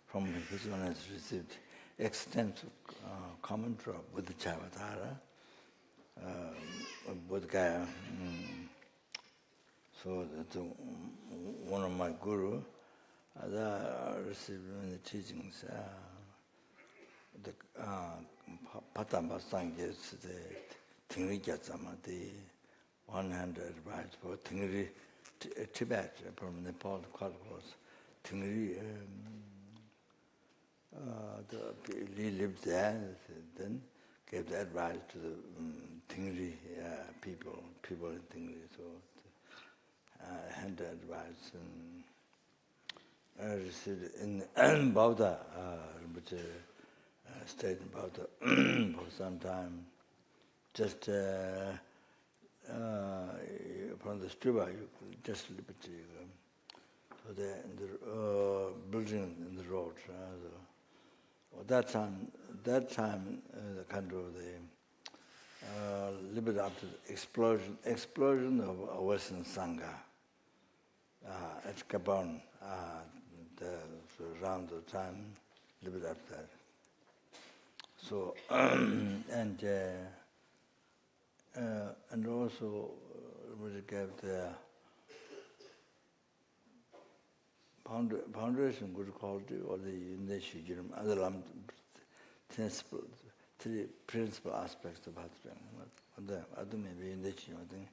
from his one has received extensive commentary of Bodhichitta, Bodhgaya. So that one of my guru, received the teachings. The Patamba Sangye, the Tingri Gyatsama, the 100 advice for Tingri Tibet from Nepal, Tingri. He lived there, then gave the advice to the Tingri people in Tingri. So handed advice and received in Bauta, which stayed in Bauta for some time. Just from the stupa, you could just liberty. So they're in the building in the road. That time, the kind of the liberty after the explosion of Western Sangha at Gabon, around the time, liberty after that. So and also we gave the foundation good quality or the initiative, other three principal aspects of Bhadra. I don't maybe initiative, I think.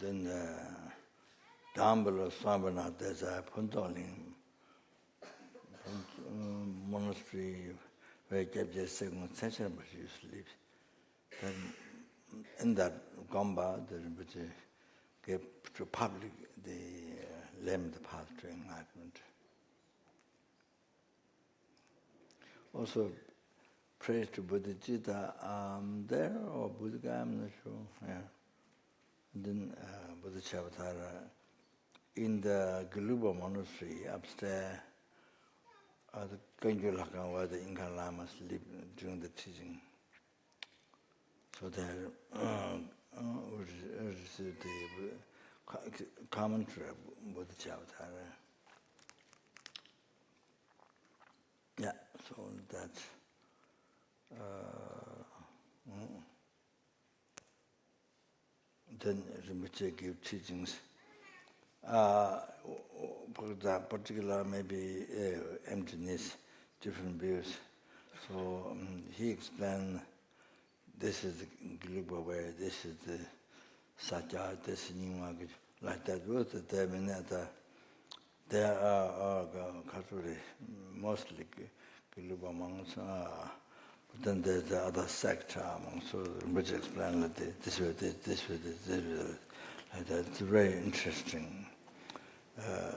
Then down below Swambanath, there's a Puntoling monastery where Jebje second century used to live. Then in that Gomba, which gave to public the path to enlightenment. Also, praise to Bodhichitta there, or Buddhagaya, I'm not sure. Yeah. And then Bodhichitta in the Galuba monastery upstairs, the Kangyulakan where the Inca Lamas lived during the teaching. So there received the commentary of Bodhichitta. Yeah, so that's then Rinpoche give teachings. For that particular maybe emptiness, different views. So he explained this is the Galupa way, this is the Satya, this is Nyingma, like that. There are mostly Galupa monks, but then there's the other sect monks, so which explain like this way, this way, like that. It's very interesting.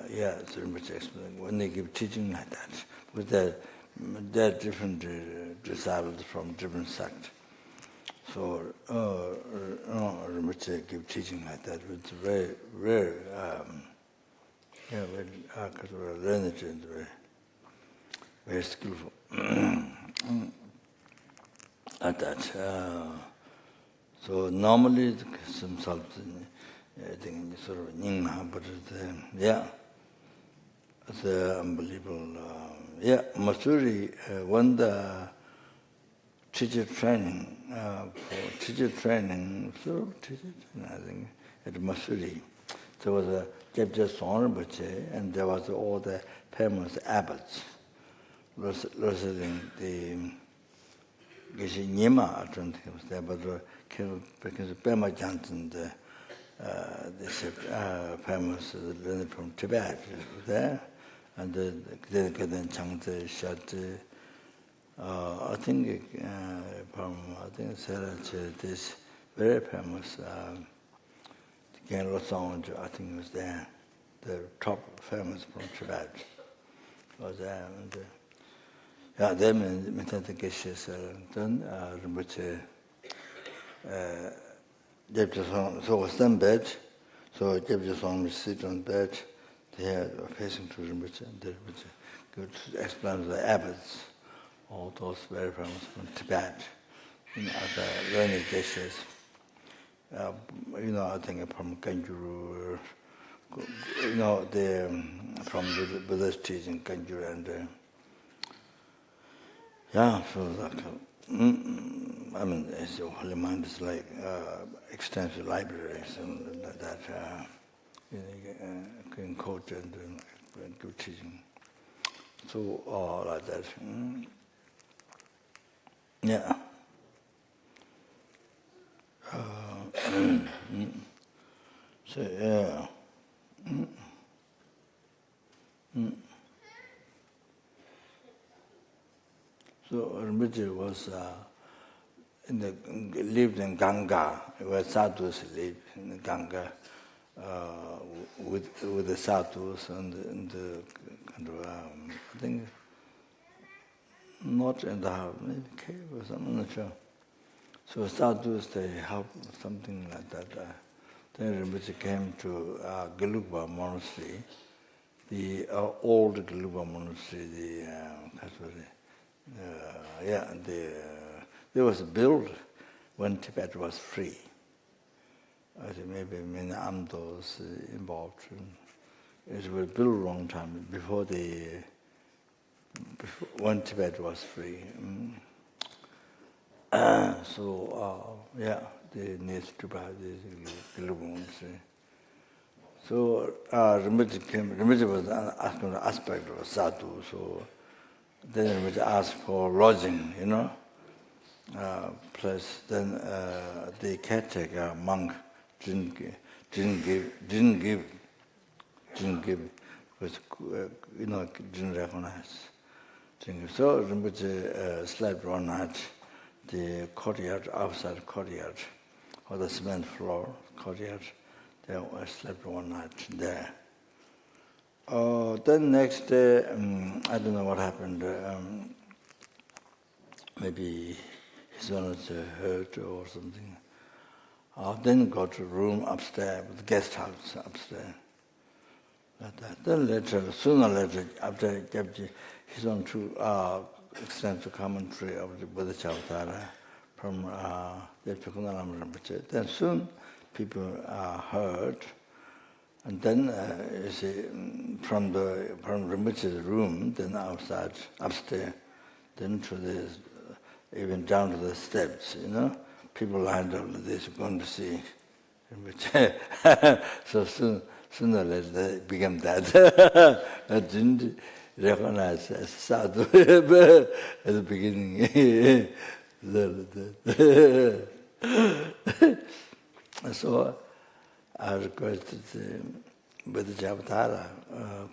Yeah, so much explain when they give teaching like that, because they're different disciples from different sects. So Rinpoche give teaching like that. It's very rare. Yeah, very learned and very skillful. Like that. So normally some something. I think sort of Nyingma, but yeah, it's unbelievable. Yeah, Masuri won the teacher training, I think, at Masuri. There was a Jebje Rinpoche, and there was all the famous abbots reciting the Geshe Nyima, I don't think it was there, but because Pema Johnson, this famous learned from Tibet there, and then Changze Shat. I think Sarah this very famous Gen Losong, I think was there, the top famous from Tibet was there. And, yeah, they meant the Geshe then Rinpoche. So was then bed, so Jebje Song sit on bed, they are facing to Rinpoche, and Rinpoche could explain to the abbots all those very famous from Tibet, other learned dishes. I think from Kanjuru, from the Buddhist teaching Kanjuru and it's a holy mind is like extensive libraries and that can quote and good teaching. So all like that. Yeah. So yeah. So Rinpoche was lived in Ganga, where sadhus live in Ganga, with the sadhus and the kind of I think not in the house, maybe cave or something, I'm not sure. So sadhus they help something like that. Then Rinpoche came to Gelugpa monastery, the old Gelugpa monastery, there was built when Tibet was free. I think maybe many Amdos involved. It was built a long time before when Tibet was free. They need to buy the Gelugpa monastery. So Rinpoche was asking the aspect of sadhu, so then we asked for lodging, place. Then the caretaker monk didn't give, because didn't recognize. So Rinpoche slept one night, the courtyard, outside courtyard, or the cement floor courtyard. There I slept one night there. Then next day, I don't know what happened. Maybe his was hurt or something. Then got to a room upstairs, with the guest house upstairs. Like that. Then later, sooner or later, after Gyabji, his own extensive commentary of the Bodhichitta from Gyabji Kundalam Rinpoche. Then soon people heard. And then, you see, from Rinpoche's room, then outside, upstairs, then to even down to the steps, people lined up like this, going to see Rinpoche. So sooner or later, they became that. I didn't recognize as sadhu at the beginning. So I requested Bodhichitta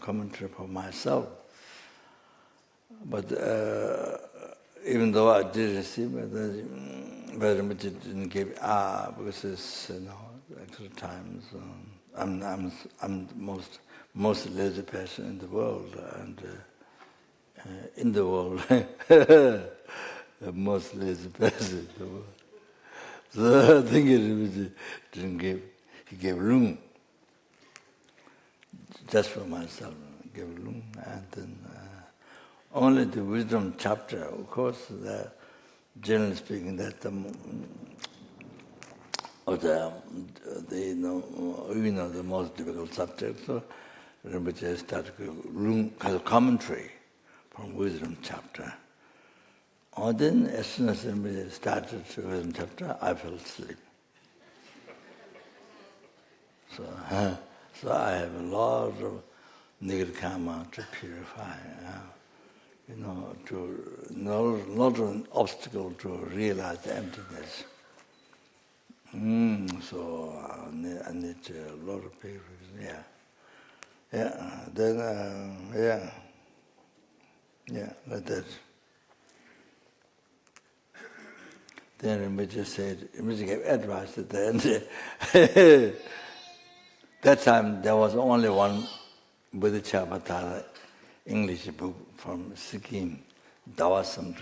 commentary for myself. But even though I did receive it, very much didn't give because it's extra times. I'm the most lazy person in the world, and in the world, the most lazy person in the world. So I think it didn't give. He gave room, just for myself, gave room. And then only the wisdom chapter, of course, generally speaking, that's the most difficult subject. So Rinpoche started room as a commentary from wisdom chapter. And then as soon as Rinpoche started the wisdom chapter, I fell asleep. So I have a lot of negative karma to purify, not an obstacle to realize the emptiness. So I need a lot of purification. Like that. Then Rinpoche gave advice at the end. That time there was only one Bodhichitta English book from Sikkim, Dawasam,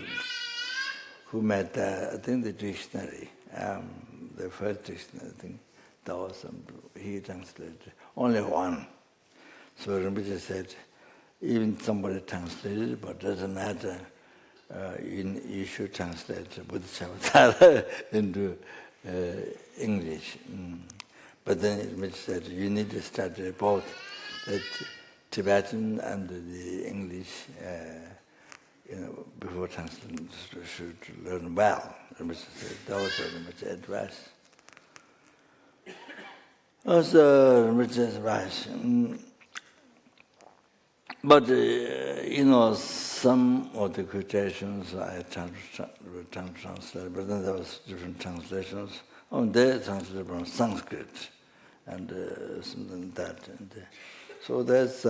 who made I think the dictionary, the first dictionary, I think, Dawasam, he translated. Only one. So Rinpoche said, even somebody translated, but doesn't matter. you should translate Bodhichitta into English. But then it said you need to study both the Tibetan and the English, before translation, should learn well. That was very much advice. Also, much advice. But, some of the quotations I translated, but then there was different translations. They translated from Sanskrit and something like that. And, so there's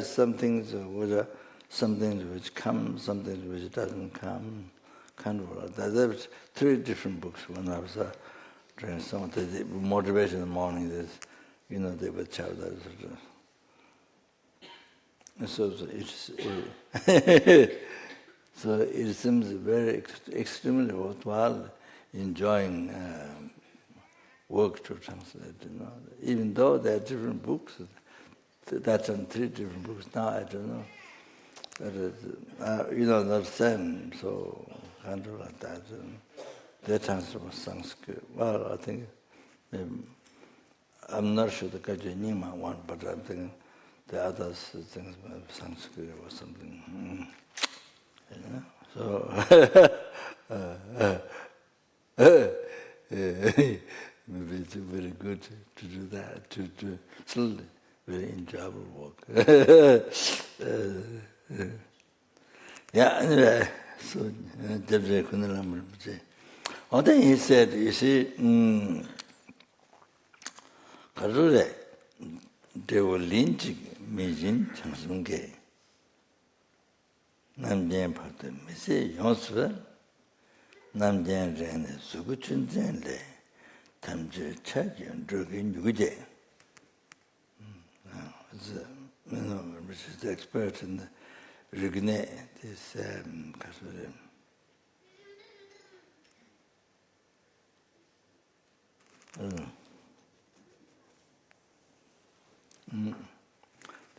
some things which come, some things which doesn't come, kind of like that. There was 3 different books when I was doing some of the motivation in the morning. There's, they would shout that. So it seems very extremely worthwhile enjoying work to translate. Even though there are different books, that's on 3 different books now. I don't know, but not same. So kind of like that. They translate from Sanskrit. Well, I think I'm not sure the Gaja Nyingma one, but I'm thinking. The others things about Sanskrit or something. So maybe it's very good to do that, to slowly, very enjoyable work. Anyway, so then he said, you see, Karure, they were lynching Mijin Changsungke. Namjen Pate Missy Yonsver, Namjen Rene Suguchun Zenle, Tamje Chajan Drugin Yude. Which is the expert in the Rigne, this Kasuri.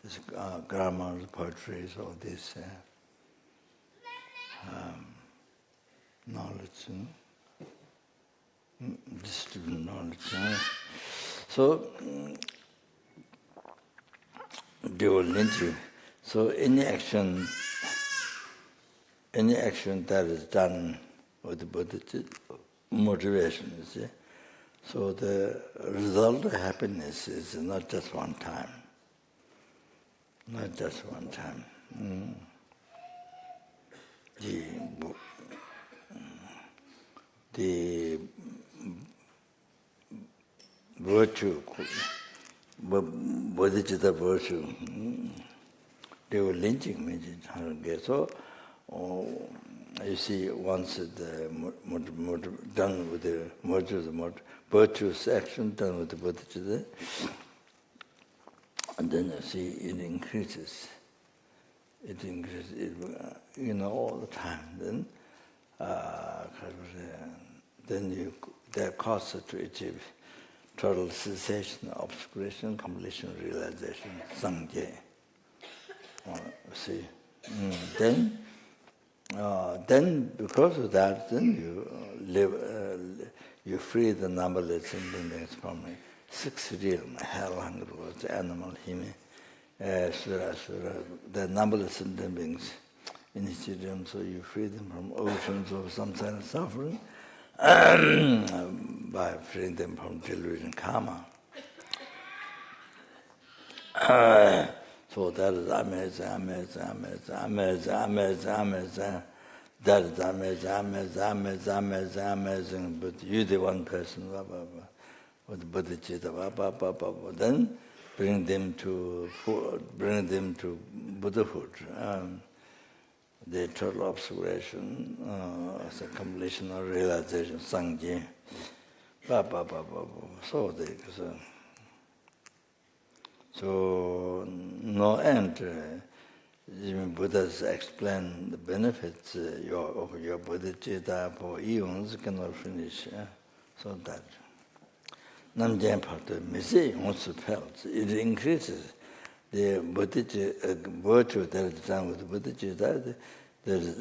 This grammar, poetry, all this knowledge, distributed knowledge. So, they will lynch. So any action that is done with the Buddhist motivation, you see. So the result of happiness is not just one time. Not just one time. The virtue, Bodhichitta virtue, they were lynching me. So, you see, once the done with the virtuous action done with the Bodhichitta, and then you see it increases. It increases, all the time. Then they're caused to achieve total cessation, obscuration, completion, realization, sangye. See, then because of that, then you you free the numberless beings from 6 realms: hell, hunger, words, animal, human, sura, the numberless beings in each realm. So you free them from oceans of samsara suffering by freeing them from delusion karma. So that is amazing. That is amazing. But you, the one person, with Bodhichitta, then bring them to Buddhahood. The total obscuration, as a completion or realization, sangye. So no end. Even Buddhas explain the benefits of your Bodhichitta for eons cannot finish. So that Namjen Parto Misi also felt. It increases the Bodhichitta virtue that is done with Bodhichitta. there's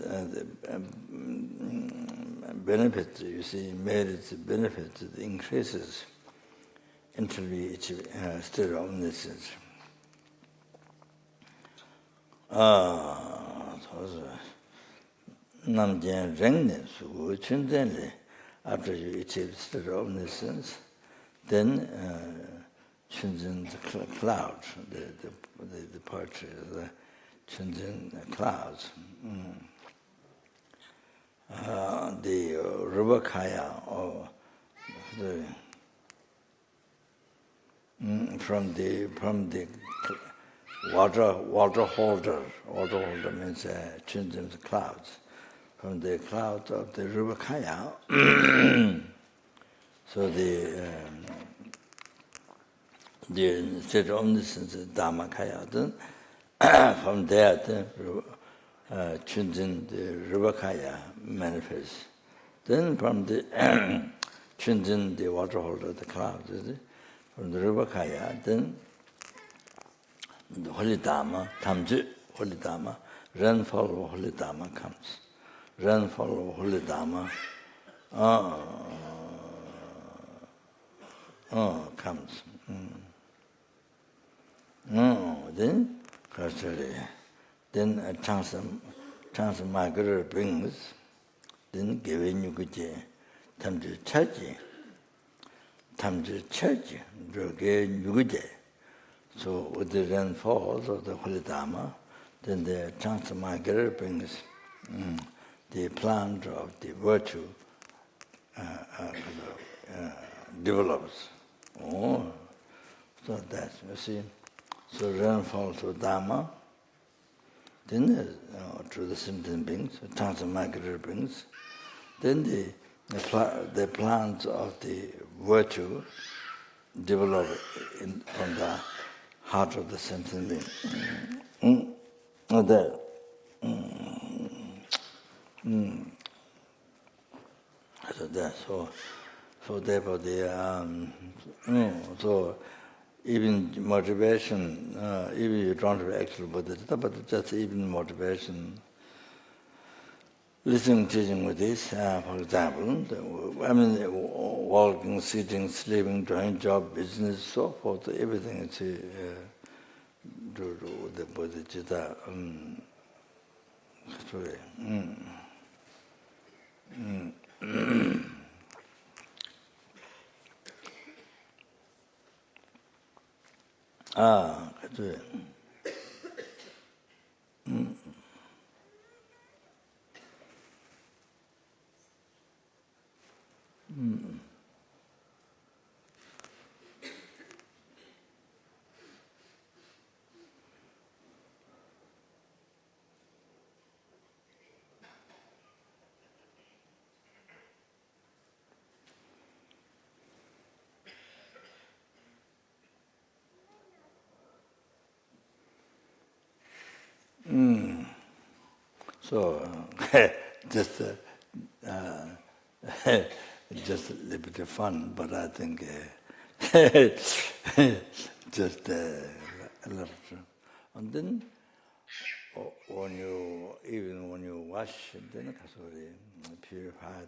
benefits, you see, merits, benefits, it increases until we achieve state of omniscience. Namjen Rengnen Su Chundenli, after you achieve state of omniscience, then Chunzen the clouds, the departure of the Chunzen clouds. The Rubakaya, or the from the water holder means Chunzen's clouds. From the clouds of the Rubakaya, so the state of omniscience is Dhammakaya. Then from there, the Chunzen, the Rubakaya manifests. Then from the Chunzen, the water holder, the clouds, from the Rubakaya, then the Holy Dhamma, Tamju, Holy Dhamma, rainfall of Holy Dhamma comes. Rainfall of Holy Dhamma comes. Then gradually, then a transmigrator brings, then giving you good tamju chaji, droge nyuguje. So with the rainfalls of the Holy Dhamma, then the transmigrator brings the plant of the virtue develops. So that's, you see. So rainfall to Dhamma, then to the sentient beings, transmigrator beings, then the plants of the virtue develop from the heart of the sentient being. So therefore so even motivation, even you don't have actual Bodhichitta, but just even motivation, listening, teaching with this, for example, walking, sitting, sleeping, doing job, business, so forth, everything is do the Bodhichitta story. That's it. So just just a little bit of fun, but I think just a lot of fun. And then even when you wash, then purify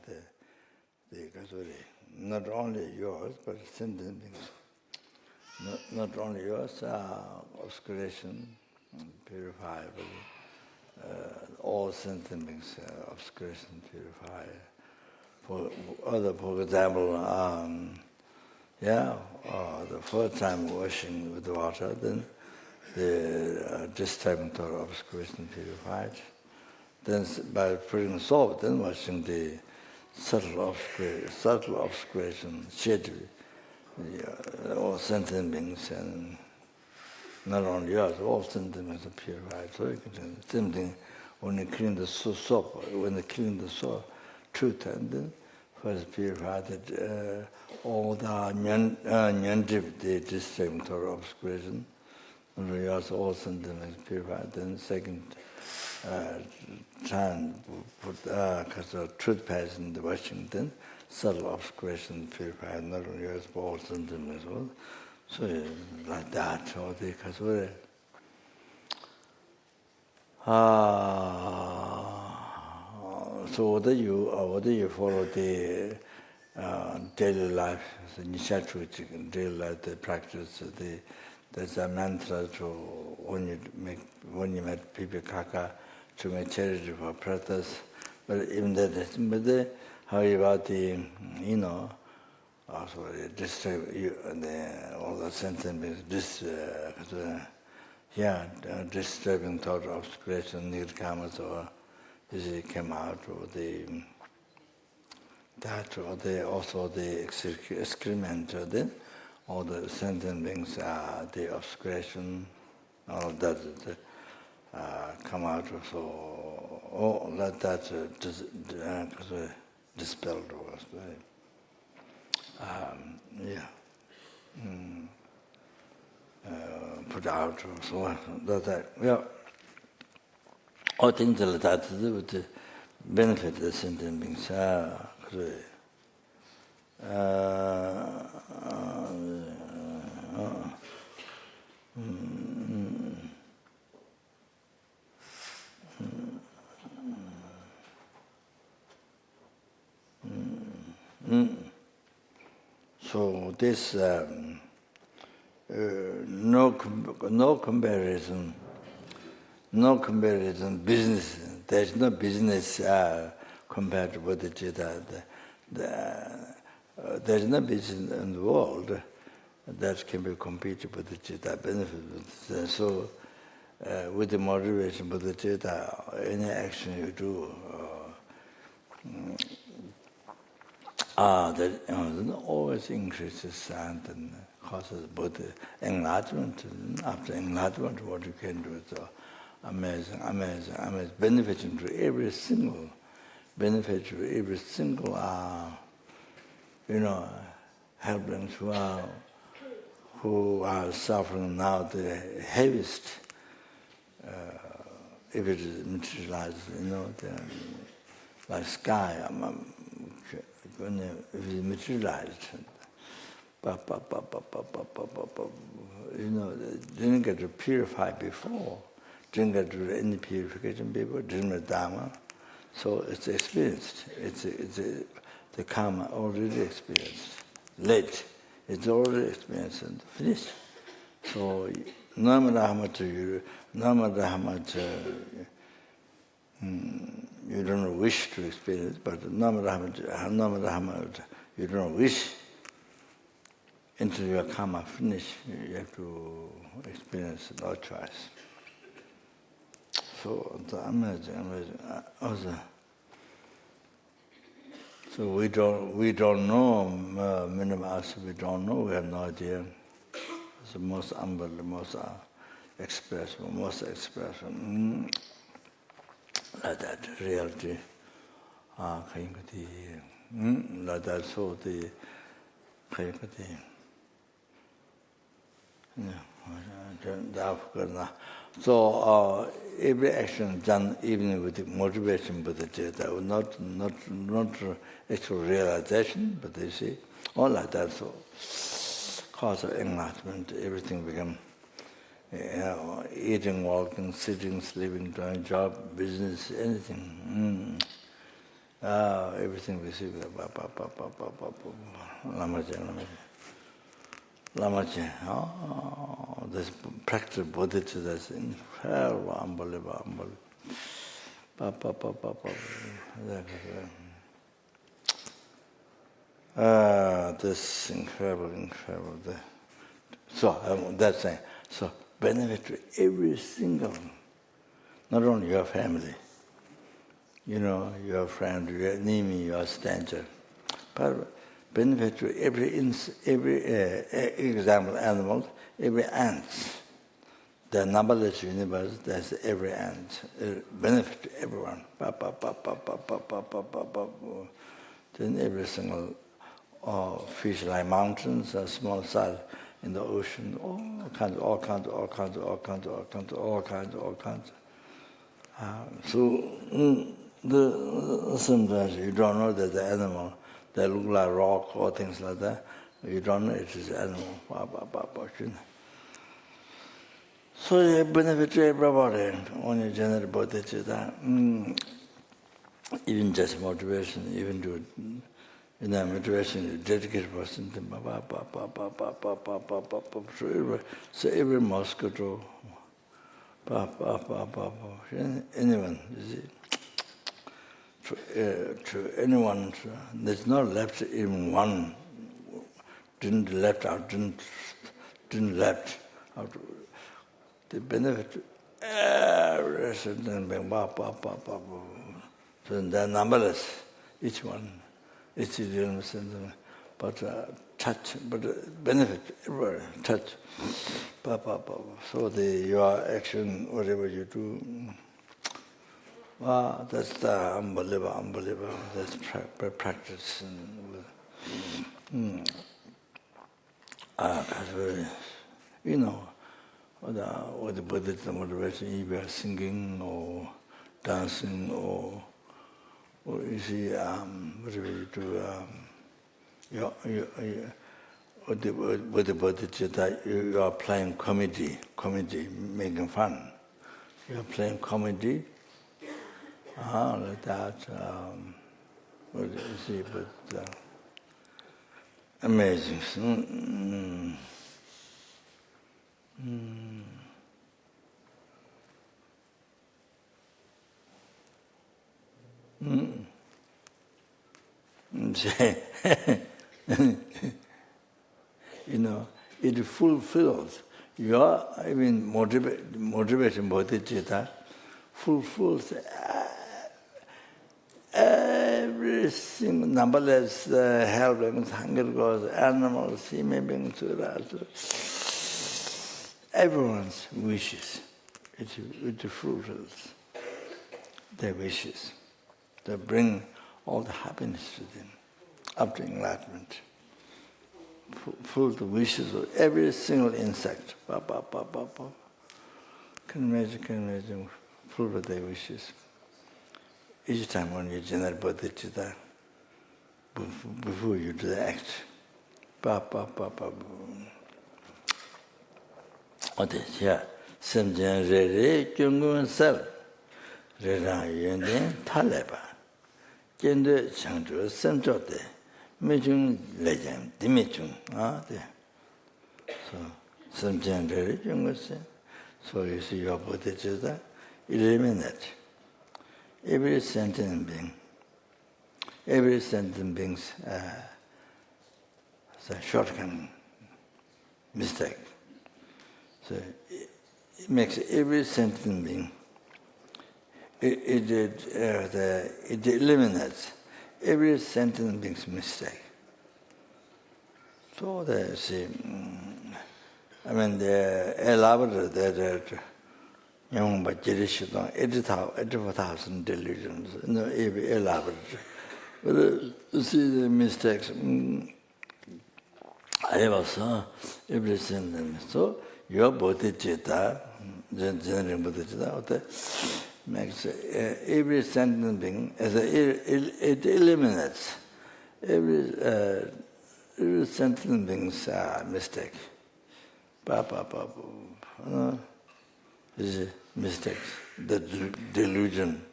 the kasuri, not only yours, but sentient beings. Not only yours, obscuration, purify, but all sentient beings, obscuration, purify. For example, the first time washing with water, then the disturbing thought of obscuration purified. Then by putting salt, then washing the subtle obscuration, schedule, all sentient beings, and not only us, all sentient beings are purified. So you can do the same thing when you clean the soap, when you clean the soap, truth, and then first purify that all the nyandrip, the disturbing thought of obscuration, and we also all sentient beings purified. Then second time put truth pass in the Washington, subtle obscuration purified, not only us, but all sentient beings. So like that, all the kasura. So whether you follow the daily life, the nishachuchi, daily life, the practice, there's a mantra to when you met people kaka to make charity for practice. But even that, how about the also all the sentences disturbing thought of creation, nirkamas, or this came out, or also the excrement, all the sentencings, the obscuration, all of that come out. So all that dispelled was put out. So that all things like that to do with the benefit of the sentencings. So this no comparison business. There's no business compared to Bodhichitta. There's no business in the world that can be competed with Bodhichitta benefit. So with the motivation Bodhichitta, any action you do, that always increases and causes both enlargement, and after enlargement what you can do is amazing, benefiting to every single helplings who are suffering now the heaviest, if it is materialized, like sky, if it is materialized, didn't get to purify before, didn't get to do any purification before, didn't get Dharma, so it's experienced. It's the karma already experienced. Late, it's already experienced and finished. So no matter how much you don't wish to experience, but no matter how much you don't wish, until your karma finish, you have to experience no choice. So the amazing. Also, so we don't know. Many of us we don't know. We have no idea. It's the most humble, the most expression, like that reality. Like that. So the. So every action done even with the motivation, but not actual realization, but they see all like that. So cause of enlightenment, everything become eating, walking, sitting, sleeping, doing job, business, anything. Everything we see. Lamache, this practice Bodhichitta is incredible, unbelievable. This incredible. So that's saying. So benefit to every single, not only your family, your friend, your enemy, your stranger, but benefit to every example animal, every ant. The numberless universe, there's every ant. Benefit to everyone. Then every single fish like mountains, small size in the ocean, all kinds. So sometimes you don't know that the animal, they look like rock or things like that. You don't know it is animal. So they benefit to everybody. Only general Bodhichitta. even just motivation, even to motivation to dedicated person to so every mosquito, anyone, you see, to anyone, there's no left even one, didn't left out, didn't left out. The benefit every certain being, so they're numberless, each one, each realm, but touch, but benefit everywhere, touch. So your action, whatever you do, that's the unbelievable, that's practice. You know, what the Buddhist motivation, if you are singing or dancing or you see, whatever you do, with the Bodhichitta, you are playing comedy, making fun. You are playing comedy, like that. What do you see? But amazing. You know, it fulfills your, motivation, Bodhichitta, fulfills every single numberless helpless, hunger goes, animals, human beings, everyone's wishes. It fulfills their wishes. They bring all the happiness to them, up to enlightenment. Full the wishes of every single insect. Can imagine, full of their wishes. Each time when you generate Bodhichitta, before you do the act, what is here? Chenrezig Kyungun Sel, Rinpoche Taleba, Kende Changzhu Senchote, Mechung Legend, Dimichung. So, Chenrezig Kyungun Sel. So you see your Bodhichitta, eliminate every sentient being. Every sentient being's shortcoming, mistake. So it makes every sentient being. It eliminates every sentient being's mistake. So they see. They elaborate that young but 84,000 delusions. Elaborate. But you see the mistakes. I was every sentence. So your Bodhichitta, general Bodhichitta, makes every sentence being, it eliminates every sentence being's mistake. This is mistakes, the delusion,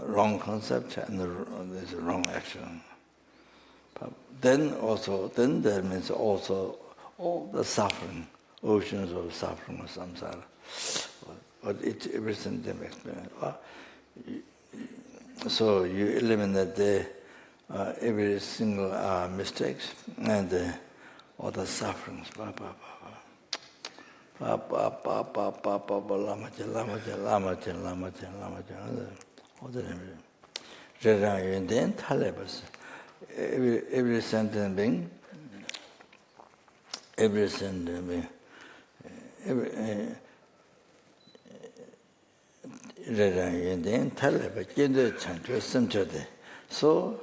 wrong concept, and this wrong action. Then there means also all the suffering, oceans of suffering of samsara. But every sentence experience. So you eliminate every single mistakes and all the sufferings. Every sentence being, so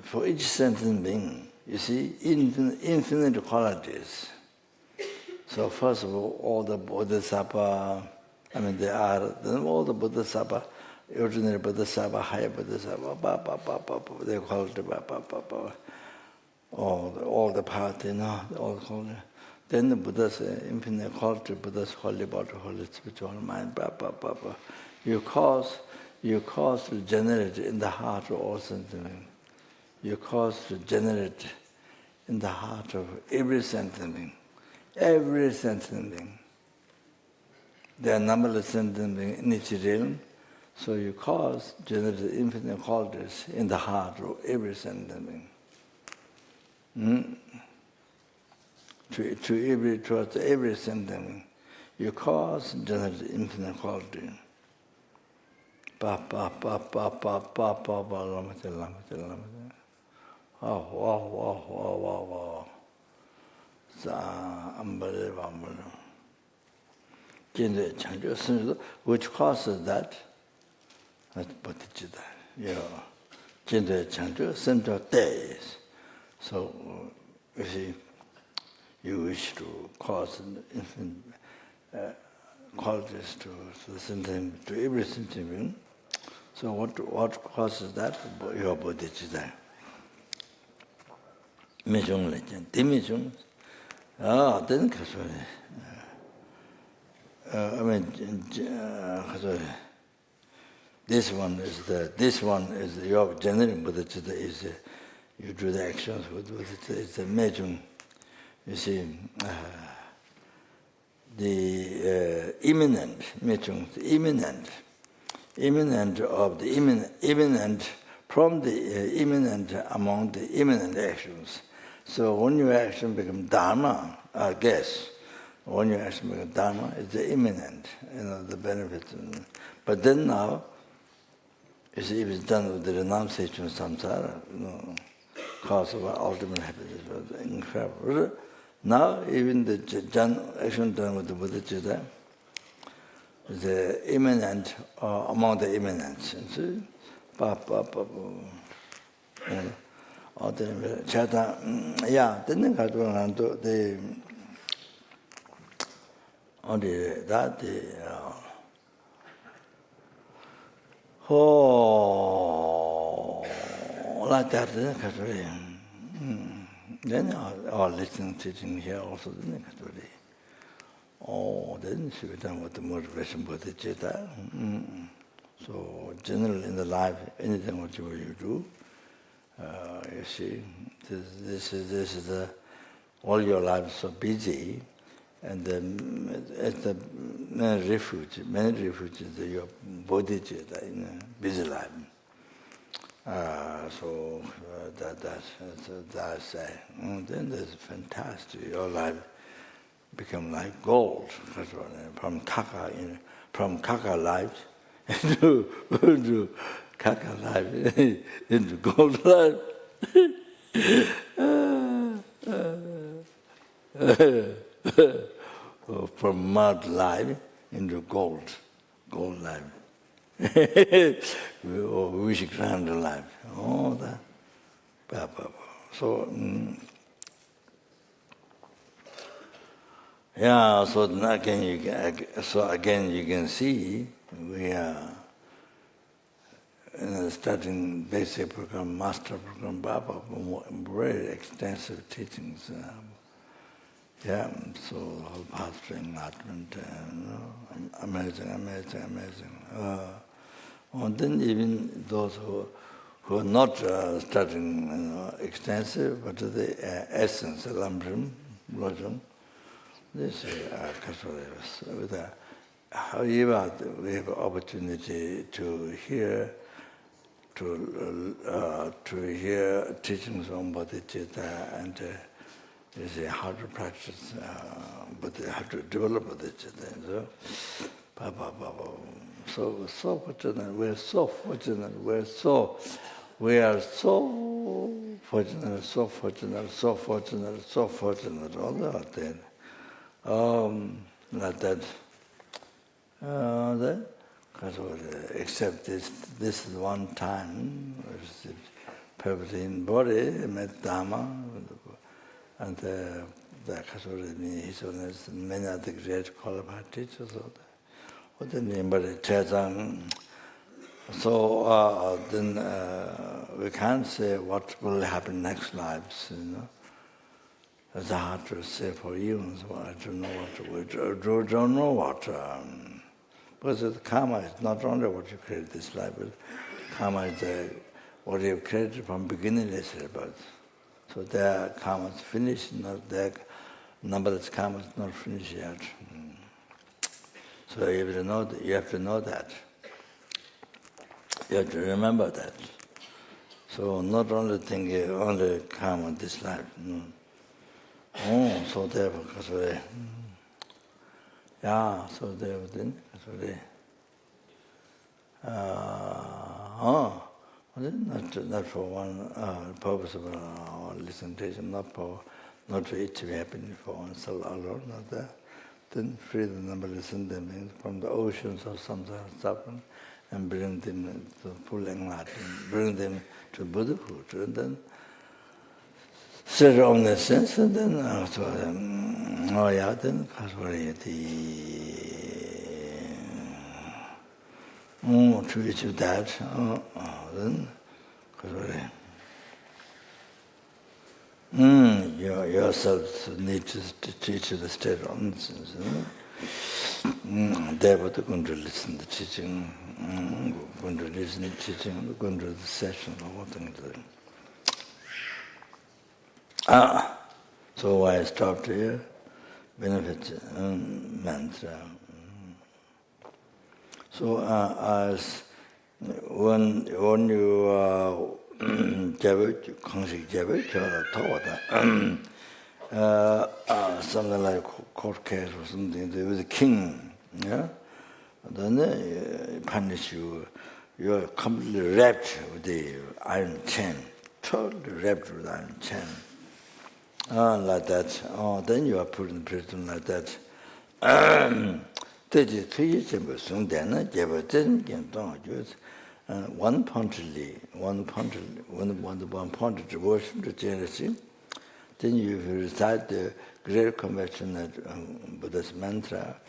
for each sentence being, you see, infinite qualities. So first of all the Bodhisattva, they are, then all the Bodhisattva, ordinary Bodhisattva, higher Bodhisattva, they call it all the path, all called. Then the Buddha's infinite quality, Buddha's holy body, holy spiritual mind, You cause you cause to generate in the heart of all sentient being. You cause to generate in the heart of every sentient being. Every sentient being. There are numberless sentient beings in each realm, so you cause generate infinite qualities in the heart of every sentient being. Towards every sentient being, you cause generate infinite quality. Pa pa pa pa pa pa pa pa lamate lamate lamate. Oh wow wow wow wow wow. Sa unbelievable. Which causes that? That's Bodhichitta. Center of days. So, you see, you wish to cause infinite qualities to every sentient being. So what causes that? Your Bodhichitta. Mijung legend. Dimijung. Then I mean, this one is your generating Bodhichitta is you do the actions with Bodhichitta. It's a Mijung. You see, the imminent Mijung, the imminent of the imminent from the imminent among the imminent actions. So when your action becomes dharma, I guess, when your action becomes dharma, it's the imminent, the benefits. But then now, you see, if it's done with the renunciation of samsara, cause of our ultimate happiness was incredible. Now, even the action done with the Bodhichitta is the imminent among the imminents. See? Then our listening, teaching here also, then she was done with the motivation Bodhichitta. So generally in the life, anything what you do, you see, this is all your life is so busy, and it's the main refuge is your Bodhichitta in a busy life. So that's then that's fantastic. Your life become like gold from kaka life into kaka life into gold life. From mud life into gold life. Or wish grand life. All that. So so again you can see we are starting basic program, master program, very extensive teachings. So whole path to enlightenment, amazing. And then even those who are not studying extensive, but the essence, lambrim, lojam, this is however we have opportunity to hear teachings on Bodhichitta and you see how to practice, how to develop Bodhichitta. So fortunate. We are so fortunate. We are so fortunate. All that then. Like that. Except this is one time. Perfectly in body, met Dharma, and the many other great qualified teachers. What the name? But so then we can't say what will happen next lives. It's hard to say for humans. I don't know what Because the karma is not only what you create this life, but karma is what you created from beginningless rebirth. So their karma is finished, not their numberless karma is not finished yet. So you have to know that. You have to remember that. So not only think only karma this life. So therefore, so therefore then, not for one purpose of listening, not to each be happening for oneself alone, not that. Then free the numberless means from the oceans of samsara suffering and bring them to full enlightenment, bring them to Buddhahood, and then set on the sense, and then then to achieve that, then yourself need to teach the state on sense. Therefore, going to listen to the teaching, going to listen to the teaching, going to the session, all things. So I stopped here. Benefit mantra. So as when you something like court case or something with the king, then punish you. You're completely wrapped with the iron chain, totally wrapped with the iron chain. Like that. Then you are put in prison like that. One pointedly devotion to Chenrezig. Then you recite the great conventional Buddhist mantra.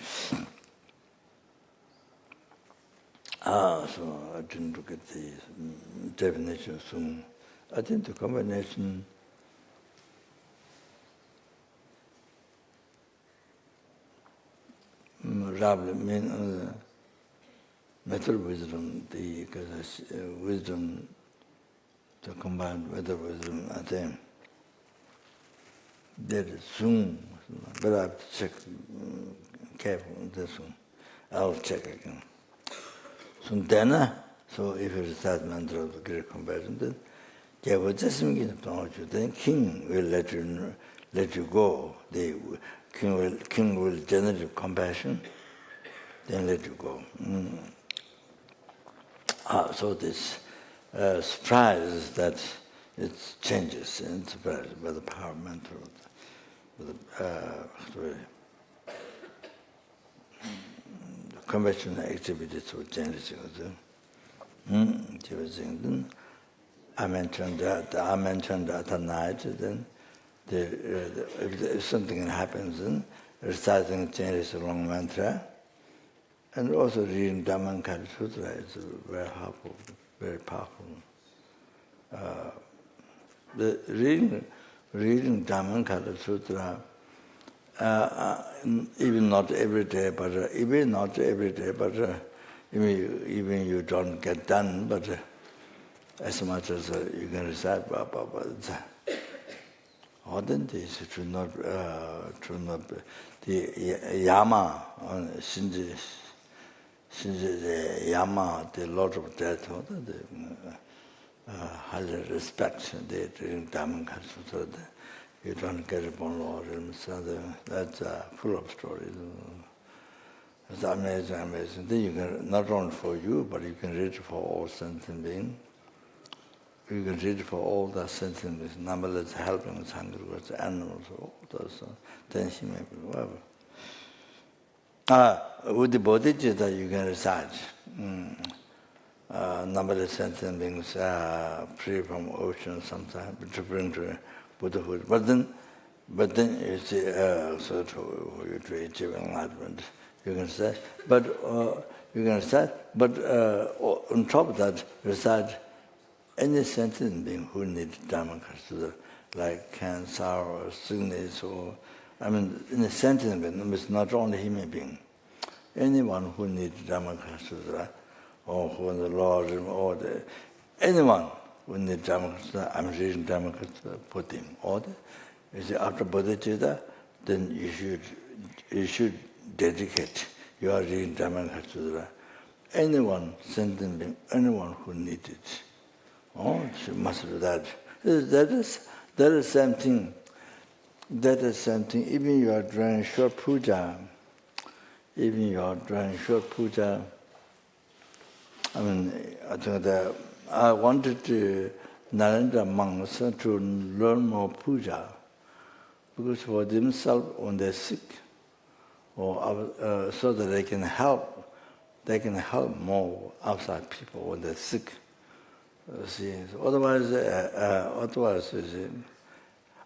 So I didn't look at the definition soon. I think the combination rather mean method wisdom, the wisdom to combine method wisdom, I think that is soon, but I have to check careful on this one. I'll check again. So then, so if you recite mantra of the great compassion, then king will let you go. The king will generate compassion, then let you go. So this surprise is that it changes and surprises by the power of mantra, with the conventional activities of Chenrezig. I mentioned that at night, then if something happens, then reciting Chenrezig long mantra, and also reading Dhammapada Sutra is very helpful, very powerful. The reading Dhammapada Sutra, even not every day, but even you don't get done, but as much as you can recite, this should not be the yama, the yama, the Lord of Death, highly respect the Dhammapada Sutra. You don't get upon Lord, that's full of stories. It's amazing. Then you can, not only for you, but you can read for all sentient beings. You can read for all the sentient beings, numberless helping, hungry, animals, all those, then he may be whatever. With the Bodhichitta, you can recite numberless sentient beings free from ocean sometimes to bring to Buddhahood. But then you see, so to achieve enlightenment, you can say. But on top of that, recite any sentient being who needs Dhammapada, like cancer or sickness, or in a sentient being, it's not only human being. anyone who needs Dhammakaya Sutra, or who the Lord, or anyone who needs Dhammakaya Sutra, I'm reading Dhammakaya Sutra, put him. Or you see, after Bodhichitta, then you should dedicate your reading Dhammakaya Sutra. Anyone, sentient being, anyone who needs it. Oh, you must do that. That is something. That is something. Even you are doing short puja. Even you are doing short puja. I mean, I think that I wanted Narendra monks to learn more puja, because for themselves, when they're sick, or so that they can help more outside people when they're sick. See, otherwise,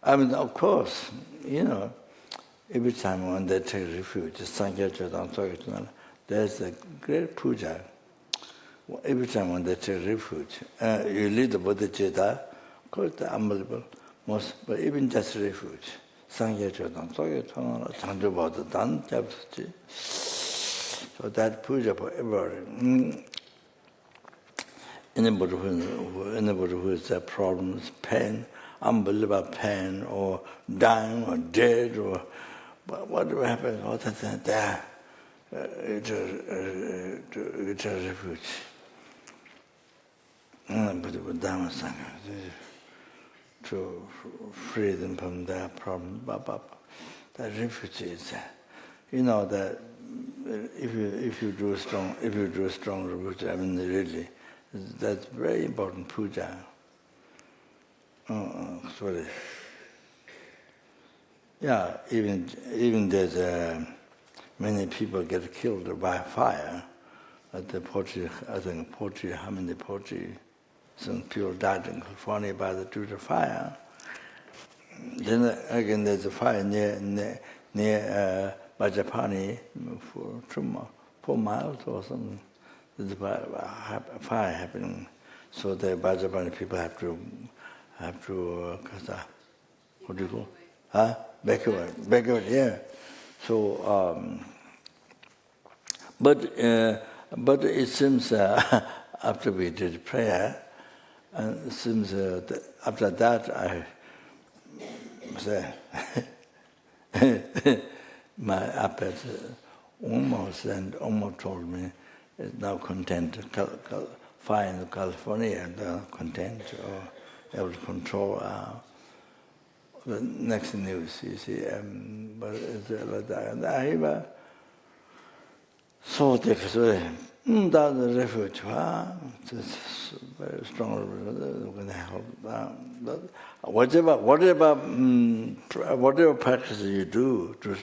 I mean, of course, every time when they take refuge, there's a great puja. Every time when they take refuge, you lead the Bodhichitta, of course, they're unbelievable, but even just refuge. So that puja for everybody. Anybody who has problems, pain, unbelievable pain, or dying, or dead, or whatever happens, all that there, it's a refuge. To free them from their problem. That refuge is, that if you do strong refuge, I mean really, that's very important puja. Sorry. Yeah, even there's many people get killed by fire at the poetry. I think poetry. How many poetry? Some people died in California due to fire. Then again, there's a fire near Bajapani for 4 miles or something. There's a fire happening, so the Bajapani people have to what do you call? Backward, yeah. So, but it seems after we did prayer, and it seems that after that I say my appetite almost told me is now content, fine in California and content or able to control the next news, you see. But it's like that. So that's the refuge. It's very strong. Going to help. Whatever practice you do to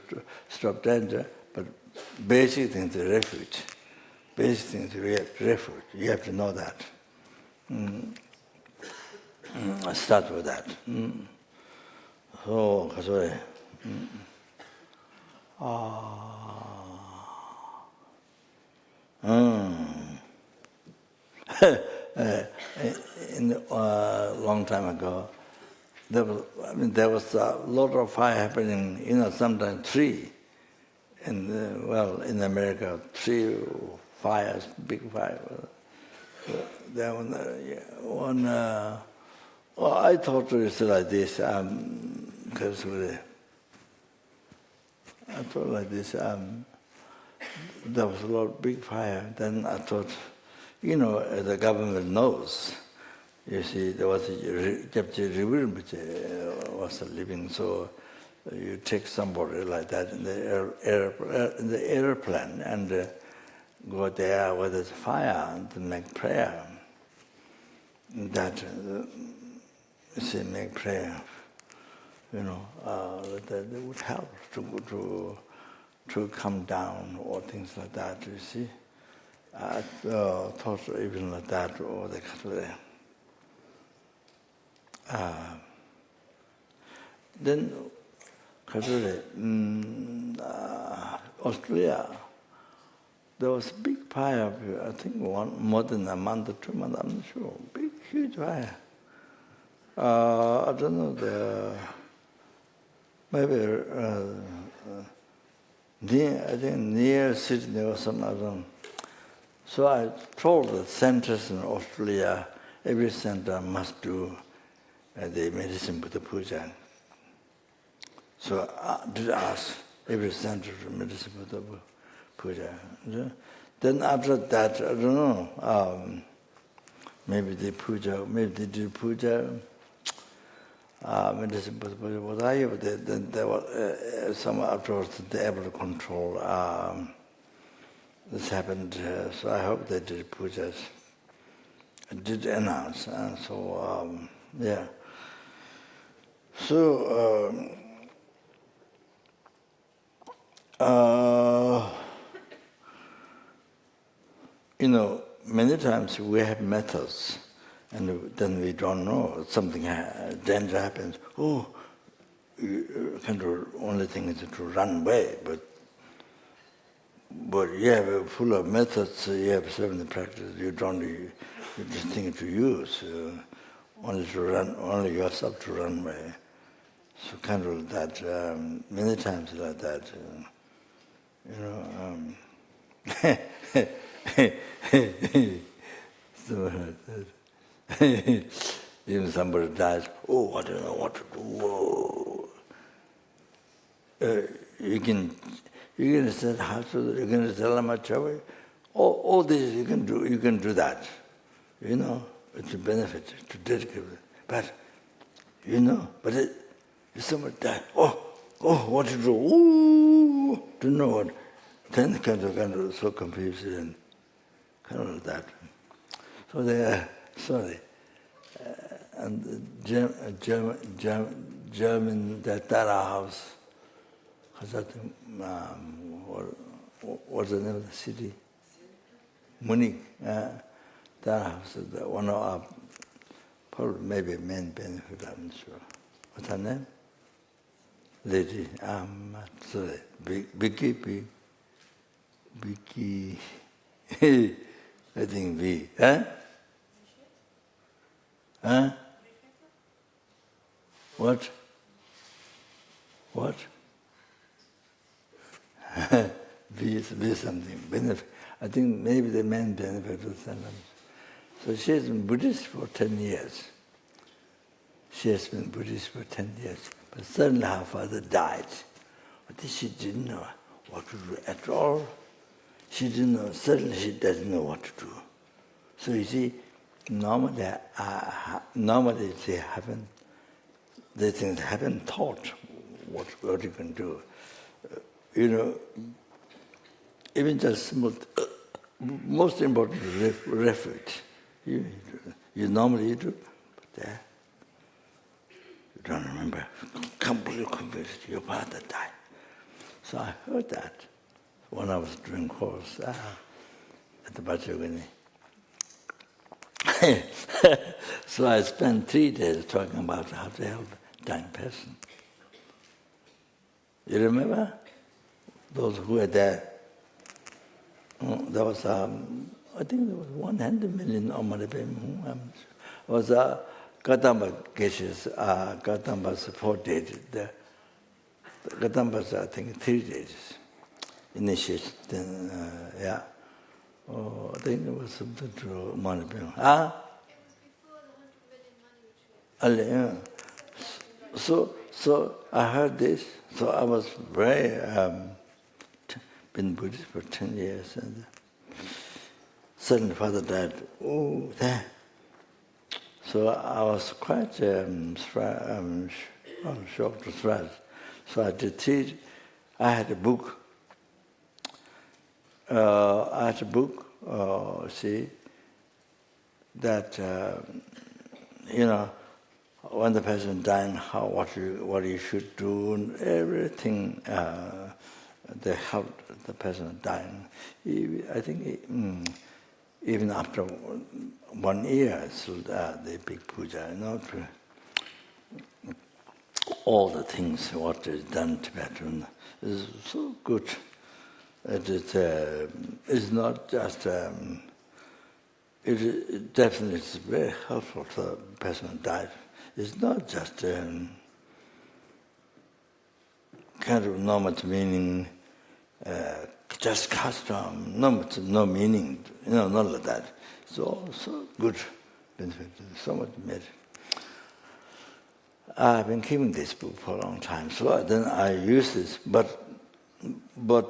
stop danger, but basic thing is the refuge. Basic thing is refuge. You have to know that. Start with that. So, sorry. Long time ago, there was a lot of fire happening. Sometimes 3. In America, 3 fires, big fire. There one. I thought it's like this. I thought like this. There was a lot of big fire. Then I thought, the government knows. You see, there was Rinpoche was living, so you take somebody like that in the airplane and go there where there's fire and make prayer. That make prayer. That would help to come down or things like that. You see, I thought even like that or the Catholic. Then Australia, there was a big fire. I think more than a month or 2 months. I'm not sure. Big, huge fire. I don't know maybe I think near Sydney or some other. So I told the centers in Australia, every center must do the medicine Buddha puja. So I did ask every center to medicine Buddha puja. Then after that, I don't know, maybe they did puja, medicine Buddha puja, what I have, then there was some afterwards they able to control. This happened, so I hope they did pujas. I did announce, and so, yeah. So, many times we have methods, and then we don't know, something, danger happens. Oh, only thing is to run away, but you have full of methods, you have so many practices, you just think to use, only yourself to run away. So kind of that, many times like that, so even somebody dies, oh, I don't know what to do. You can say hospital, you can tell them a trouble. All this you can do that. It's a benefit to dedicate. But if somebody dies, what to do? Ooh, don't know what. Then kind of so confused and kind of that. So they are sorry. And the German that house. What's the name of the city? Munich. That house is one of our, probably maybe main benefit, I'm not sure. What's her name? Lady. Sorry. Vicky. I think V. What? Be something benefit. I think maybe the main benefit of Sanam. So she has been Buddhist for 10 years. But suddenly her father died. But she didn't know what to do at all. She didn't know, suddenly she doesn't know what to do. So you see, normally they haven't taught what you can do. Even just simple, most important, refuge. You normally do, but there, you don't remember. Completely confused, your father died. So I heard that when I was doing course at the Bachagani. So I spent 3 days talking about how to help a dying person. You remember? Those who were there. There was, I think there was 100 million was Kadamba cases, Kadamba's 4 days. The Kadamba's, I think, 3 days. Initiation, then, yeah. I think it was something to money. It was before the 100 million money retreat. So I heard this. So I was very been Buddhist for 10 years, and suddenly father died. Oh, there. So I was quite shocked, surprised. So I did teach. I had a book. See, that when the person dying, what you should do, and everything. They helped the person dying. I think even after 1 year, still the big puja, all the things what is done Tibetan is so good. It's not just. It definitely is very helpful to the person who died. It's not just kind of normative meaning. just custom, no meaning, not like that. So good benefit, so much merit. I've been keeping this book for a long time, so then I use this, but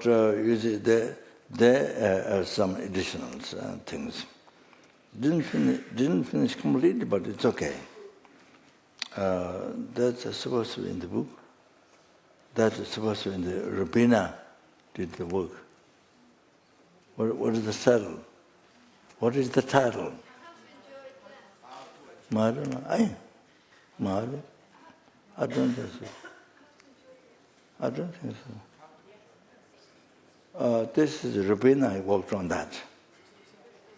usually there are some additional things. Didn't finish completely, but it's okay. That's supposed to be in the book. That's supposed to be in the Rabina did the work. What is the title? What is the title? I don't know. I don't think so. I don't think so. This is Rabina, I worked on that.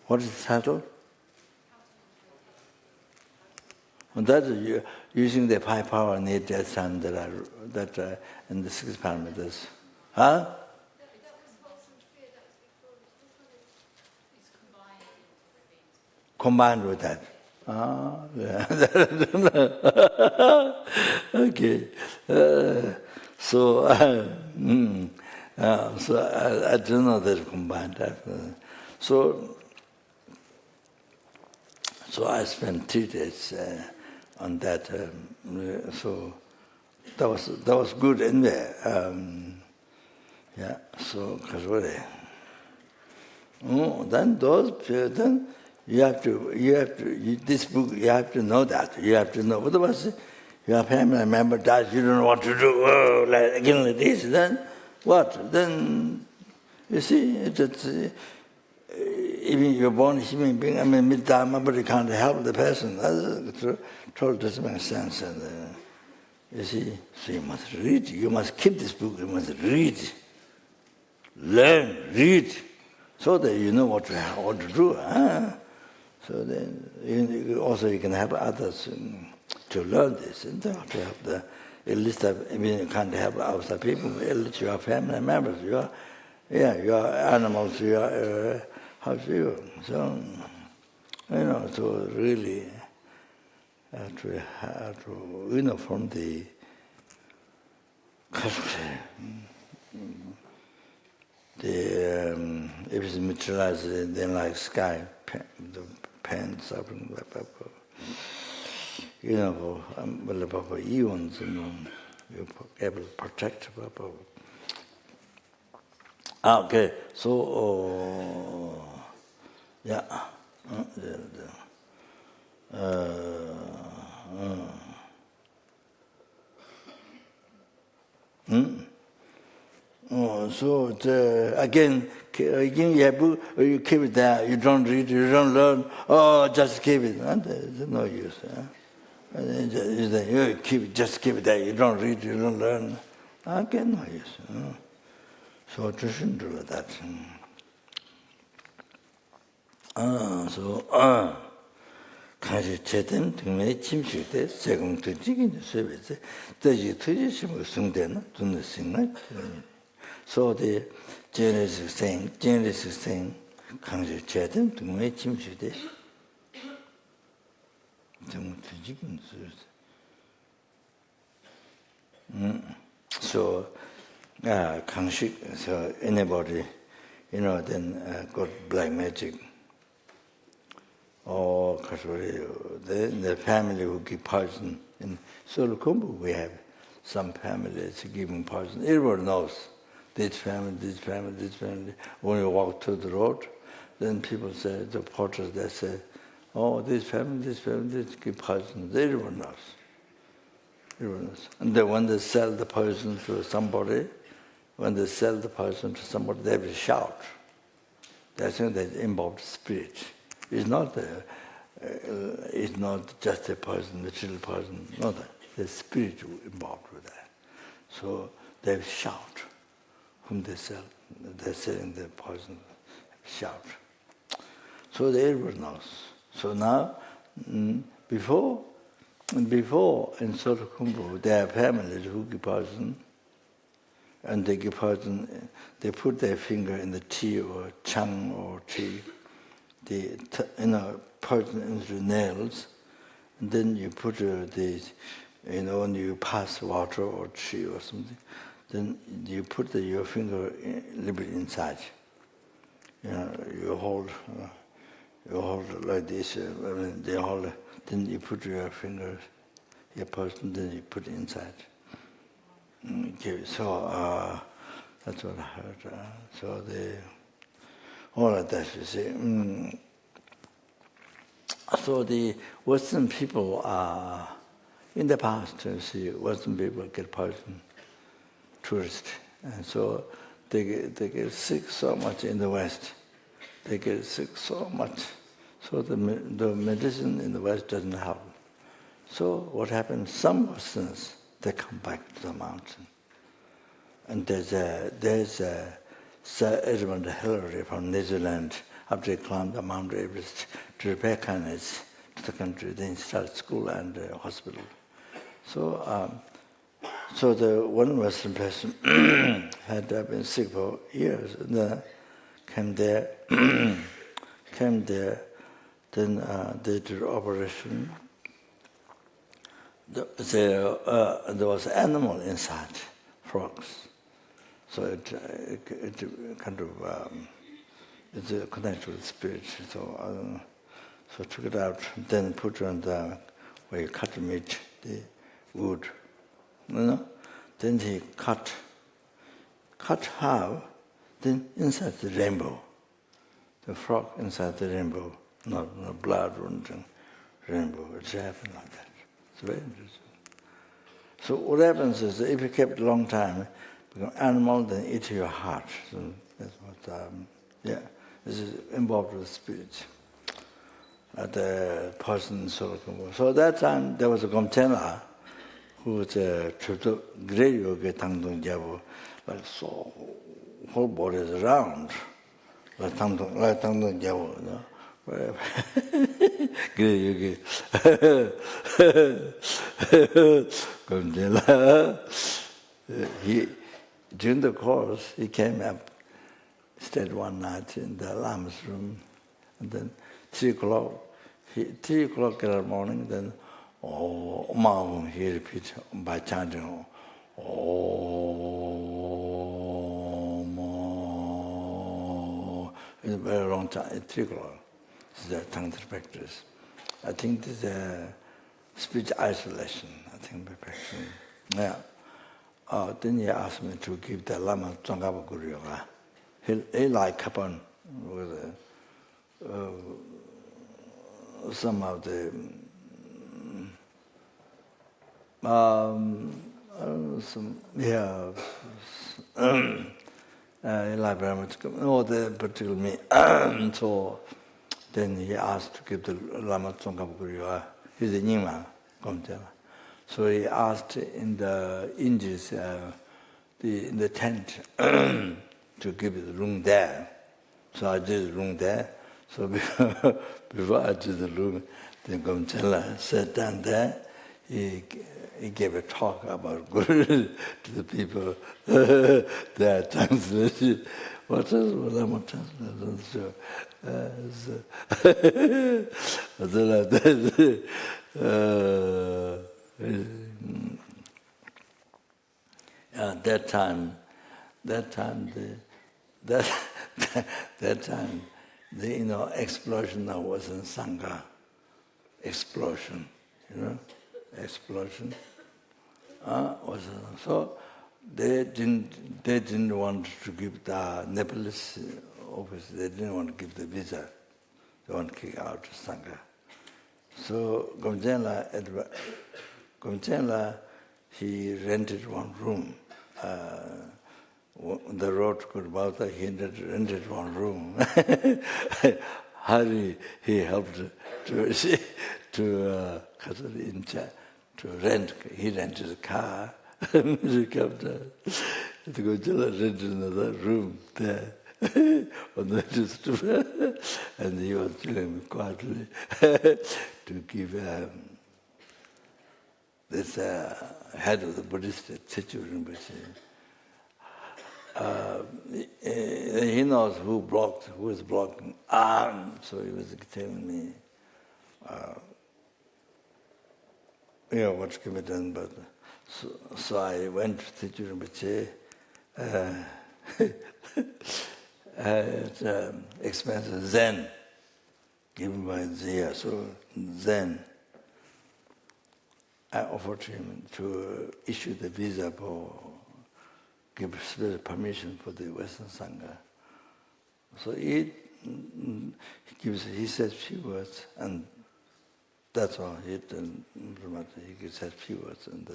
What is the title? And that is using the 5 power need death time that in the 6 parameters. Huh? Combined with that. Yeah. Okay. So I don't know that combined that. So I spent 3 days on that. So that was good anyway. Yeah. So then you have to this book. You have to know that. You have to know. Otherwise, your family member dies. You don't know what to do. Oh, like this. Then what? Then you see it's even you're born a human being. I mean, mid-time, but you can't help the person. That totally doesn't make sense. And you see, so you must read. You must keep this book. You must read, learn, read, so that you know what to do. Huh? So then, you can help others to learn this, and to help at least you can't help outside people. At least your family members, your animals, your house you. So to really to from the if it's materialized, then like sky, the pen, something like that. Eons, you're able to protect. Okay, so yeah. So again, you keep it there. You don't read, you don't learn. Oh, just keep it. There's no use. You just keep it there. You don't read, you don't learn. Again, no use. So you shouldn't do that. 강시 제된 등내 침식대 세공도 지긴 세베세 대지 터지심을 승대나 눈을 생나 so the Chenrezig saying 강시 제된 등내 침식대 등도 지긴 so 강식 so anybody then got black magic. Or the family who give poison. In Solukumbu we have some families giving poison. Everyone knows this family. When you walk through the road, then people say, the porters, they say, oh, this family, give poison. Everyone knows. And then when they sell the poison to somebody, they will shout. They think that involved spirit. It's not just a poison, material poison. No, the spirit involved with that. So they shout. Whom they sell, they're selling the poison. Shout. So everyone knows. So now, before in Sotokumbu, there are families who give poison, and they give poison. They put their finger in the tea or chang or tea. The poison into nails, and then you put when you pass water or tea or something, then you put your finger a little bit inside. You hold like this. They hold. Then you put your fingers, your person, then you put it inside. Okay, so that's what I heard. So all of that, you see. So the Western people in the past, you see, Western people get poisoned, tourists, and so they get sick so much in the West. They get sick so much, so the medicine in the West doesn't help. So what happens? Some Westerners, they come back to the mountain, and there's Sir Edmund Hillary from New Zealand. After he climbed the Mount Everest to repair kindness to the country, then he started school and hospital. So the one Western person had been sick for years, and then came there, then they did operation. There was an animal inside, frogs. So it kind of it's connected with spirit. So took it out, then put it on where you cut the meat, the wood. Then he cut half, then inside the rainbow. The frog inside the rainbow, not blood running rainbow. It happened like that. It's very interesting. So what happens is that if you kept it a long time, become animal, then eat your heart. So that's what, this is involved with spirit. The person so at that time there was a Gomtena who was a great yogi Tangdong Jabu, like so whole body is round, like Tangdong Jabu, great yogi. Gomtena. During the course he came up, stayed one night in the Lama's room, and then 3 o'clock in the morning, then he repeats by chanting, it's a very long time, it's 3 o'clock. This is a Tantra practice. I think this is a speech isolation, I think by practicing. Yeah. Then he asked me to give the Lama Tsongkhapa Guru Yoga. He like Kapan with some of the like very much the particular me. So then he asked to give the Lama Tsongkhapa Guru Yoga. He's a Nyingma, Gomtela. So he asked in the Indus, in the tent, to give the room there. So I did the room there. So before I did the room, then Gomtela sat down there. He gave a talk about Guru to the people. They are translated. What is what I'm translating? That time, the explosion that was in Sangha, explosion, explosion was so they didn't want to give the Nepalese office. They didn't want to give the visa. They want to kick out Sangha. So Gomtela, he rented one room. The road to Bauta, he rented one room. Hari, he helped to rent. He rented a car. He kept Gomtela rented another room there. On the and he was doing quietly to give this head of the Buddhist Rinpoche. He knows who is blocking. So he was telling me, what can be done. But so I went to Rinpoche. It's expensive Zen, given by LZR. So Zen, I offered him to issue the visa for, give special permission for the Western Sangha. So he says few words, and that's all. He says few words, and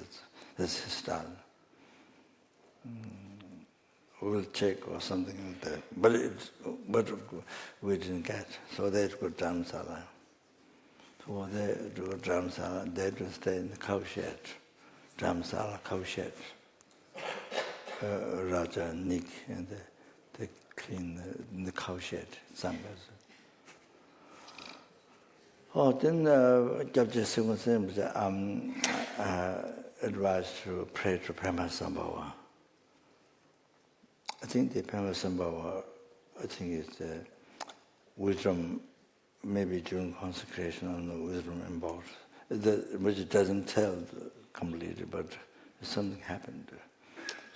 that's his style. We'll check or something like that. But we didn't get. So they go Dharamsala. So they go Dharamsala. They had to stay in the cowshed. Dharamsala cowshed. Raja and Nick, and they clean the cowshed, sanghas. Oh, then Jabja Singh was advised to pray to Paramasambhava. I think the Paramasambhava, is wisdom, maybe during consecration on the wisdom involved, which doesn't tell completely, but something happened.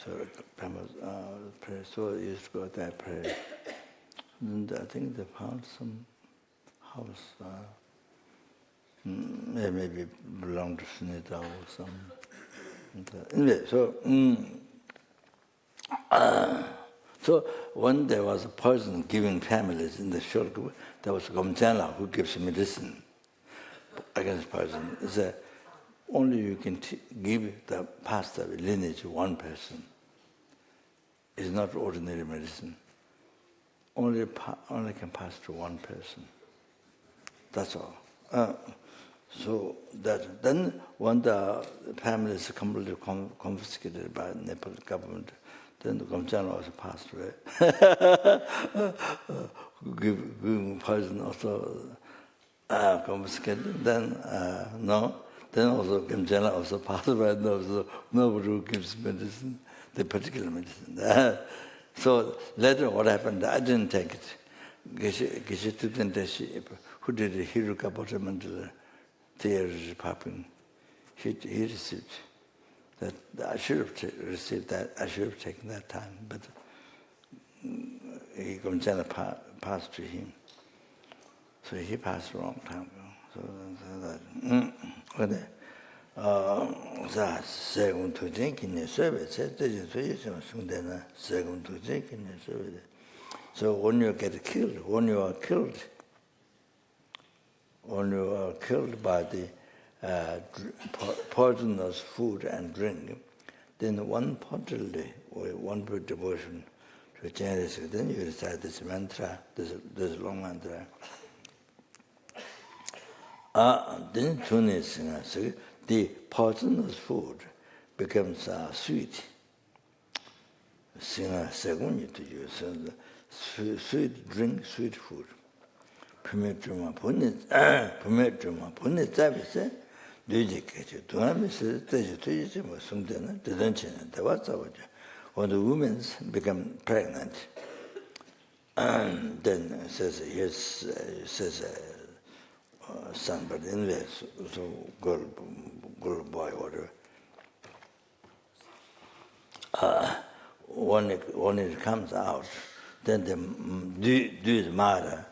So pray. So I used to go there pray. And I think they found some house. Maybe belonged to Sunita or some. Anyway, so when there was a person giving families in the short group, there was Gomjana who gives medicine against person. He said, only you can give the pastor lineage to one person. It's not ordinary medicine. Only can pass to one person. That's all. So that then when the family is completely confiscated by the Nepal government, then the Gomjana also passed away. Giving poison also confiscated. Then Then also Gomjana also passed away. Nobody who gives medicine, the particular medicine. So later what happened? I didn't take it. Geshe Tutendeshi, who did the Hiruka Bottamandala theory popping, he received that. I should have received that. I should have taken that time, but Gomjana passed to him. So he passed a long time ago. So that second to drinking the service, so when you get killed, when you are killed by the poisonous food and drink, then one pointedly, or one put devotion to Chenrezig, then you recite this mantra, this long mantra. Then so the poisonous food becomes sweet. Second to use sweet drink, sweet food. Pumetruma punit service, Dujik, Dunamis, Teju, Sumdena, the Dungeon, the Watsawaja. When the women become pregnant, then says, yes, says, son, but anyway, so girl, boy, whatever. When it comes out, then the do the mother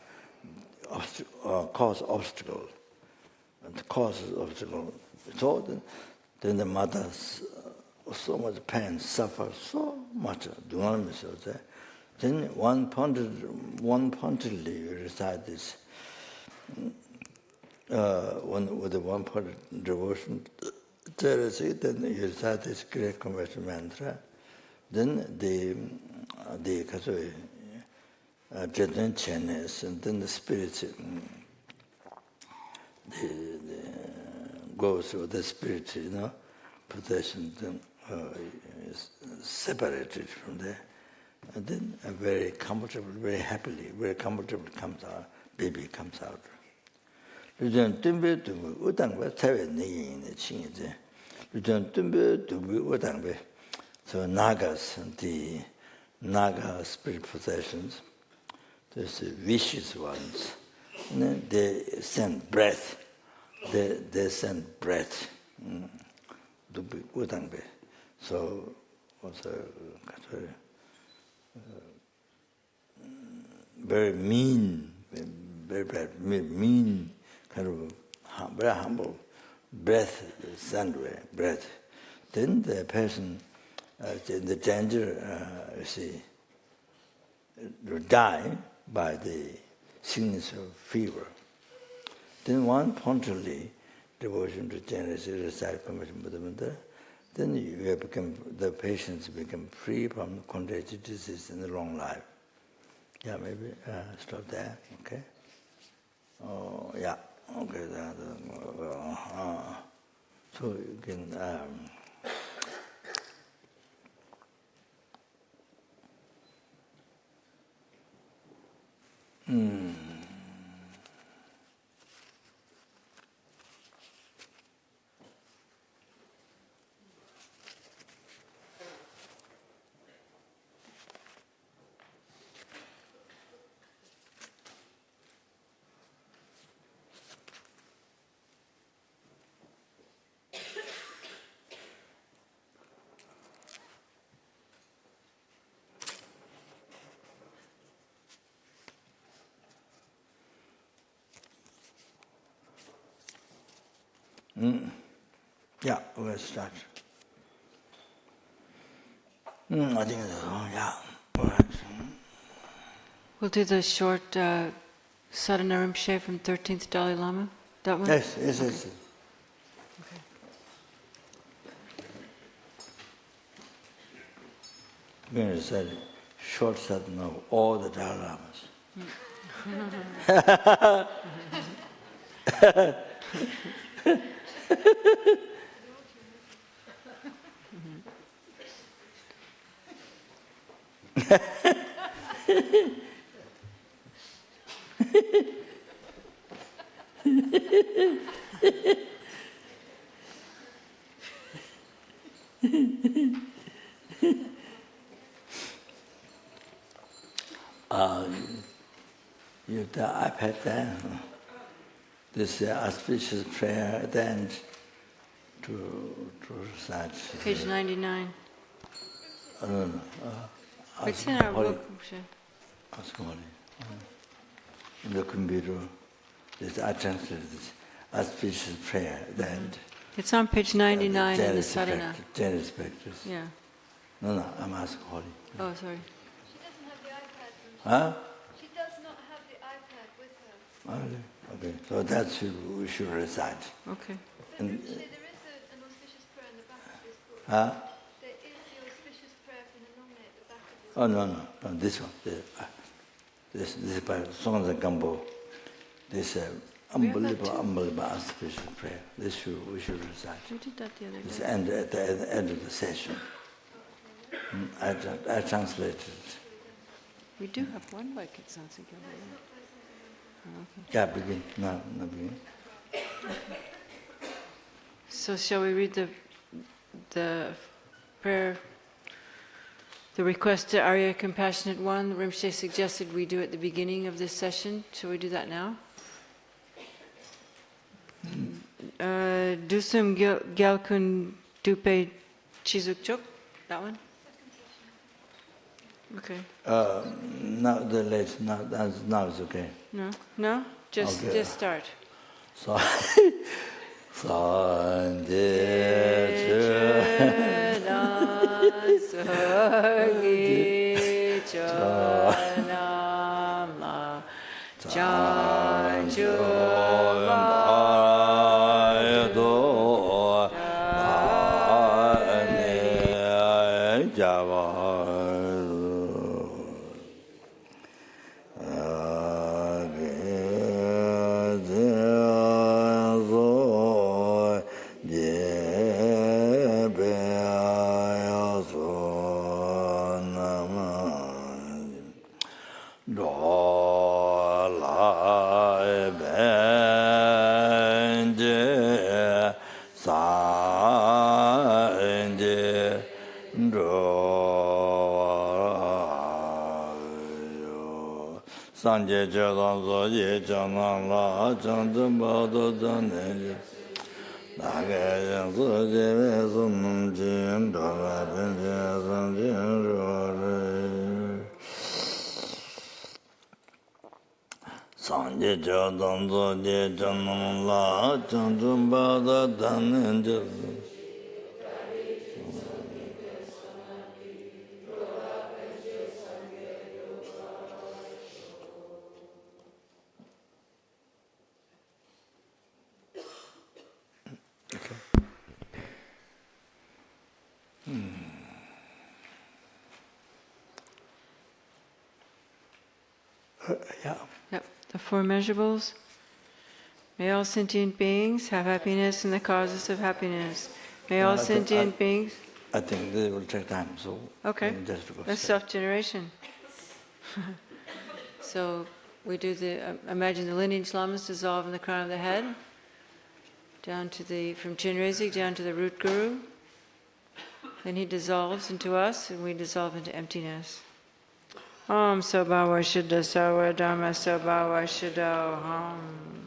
cause obstacle, and causes obstacle. So then the mother so much pain, suffer so much. Do not miss it. Then one pointedly you recite this. With the one part devotion, then you recite this great conversion mantra. Then the Jatan Chenes, and then the spirit goes with the spirit, possession, then is separated from there. And then very comfortable, very happily, very comfortable comes out, baby comes out. So Nagas, the Naga spirit possessions, there's the vicious ones, and then they send breath. They send breath. So was very mean, very bad, mean kind of very humble breath, breath. Then the person in the danger, you see, will die by the sickness of fever. Then one punctually devotion to Chenrezig, recite permission Buddha, then you become, the patients become free from contagious disease in the long life. Yeah, maybe stop there, okay? Oh, yeah, okay. So you can. Yeah, we'll start. I think, yeah, all right. We'll do the short sadhana Rinpoche from 13th Dalai Lama. That one? Yes. Okay. Okay. We're going to say short sadhana of all the Dalai Lamas. You have the iPad there. This auspicious prayer at the end to recite. Page 99. No. It's in our book. Ask Holly. In the computer, I translated this auspicious prayer at the end. It's on page 99 in the sadhana. Chenrezig practice. Yeah. No, I'm asking Holly. Oh, sorry. She doesn't have the iPad with her. Huh? She does not have the iPad with her. Oh, really? Okay, so that we should recite. Okay. But there is an auspicious prayer in the back of this book. Huh? There is the auspicious prayer from the nonne at the back of this Oh, no, this one. This is by Songza Gambo. This unbelievable auspicious prayer. We should recite. We did that the other day. It's at the end of the session. I translated it. We do have one like it sounds like. Okay. Yeah, begin. No, begin. So shall we read the prayer, the request to Arya Compassionate One? Rinpoche suggested we do at the beginning of this session. Shall we do that now? Dusum Gyalkun Dupe Chizukchuk? That one? Okay. Now the late. Now it's okay. No? Just start. So, Sanje Jadan Zoye Janan La Chandam Bado Dane Sanje Jodon Zoje Janam La Chandrum Bada Dhanenja. Yeah. Yep. The four measurables. May all sentient beings have happiness and the causes of happiness. May all sentient beings. I think this will take time, so Okay. just go That's straight. self-generation. So we do the, imagine the lineage lamas dissolve in the crown of the head, down to the, from Chenrezig down to the root guru. Then he dissolves into us and we dissolve into emptiness. Om Sabhava Shuddha Sarva Dharma Sabhava Shuddha Om.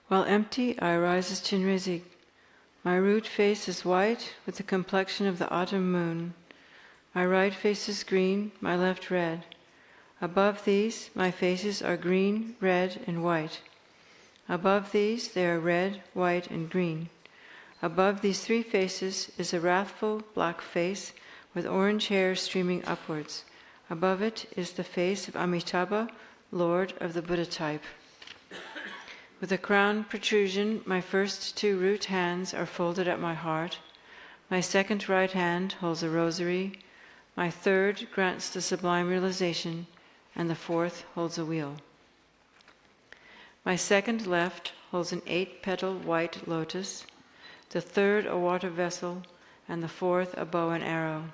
While empty, I arise as Chenrezig. My root face is white with the complexion of the autumn moon. My right face is green, my left red. Above these, my faces are green, red, and white. Above these, they are red, white, and green. Above these three faces is a wrathful black face with orange hair streaming upwards. Above it is the face of Amitabha, Lord of the Buddha type. With a crown protrusion, my first two root hands are folded at my heart. My second right hand holds a rosary. My third grants the sublime realization, and the fourth holds a wheel. My second left holds an 8-petal white lotus, the third a water vessel, and the fourth a bow and arrow.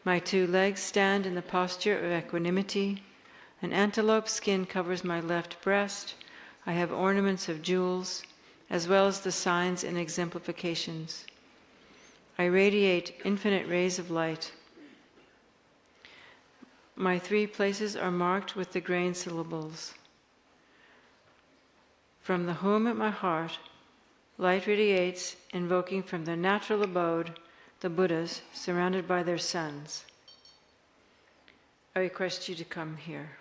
My two legs stand in the posture of equanimity. An antelope skin covers my left breast. I have ornaments of jewels, as well as the signs and exemplifications. I radiate infinite rays of light. My three places are marked with the grain syllables. From the home at my heart, light radiates, invoking from their natural abode the Buddhas surrounded by their sons. I request you to come here.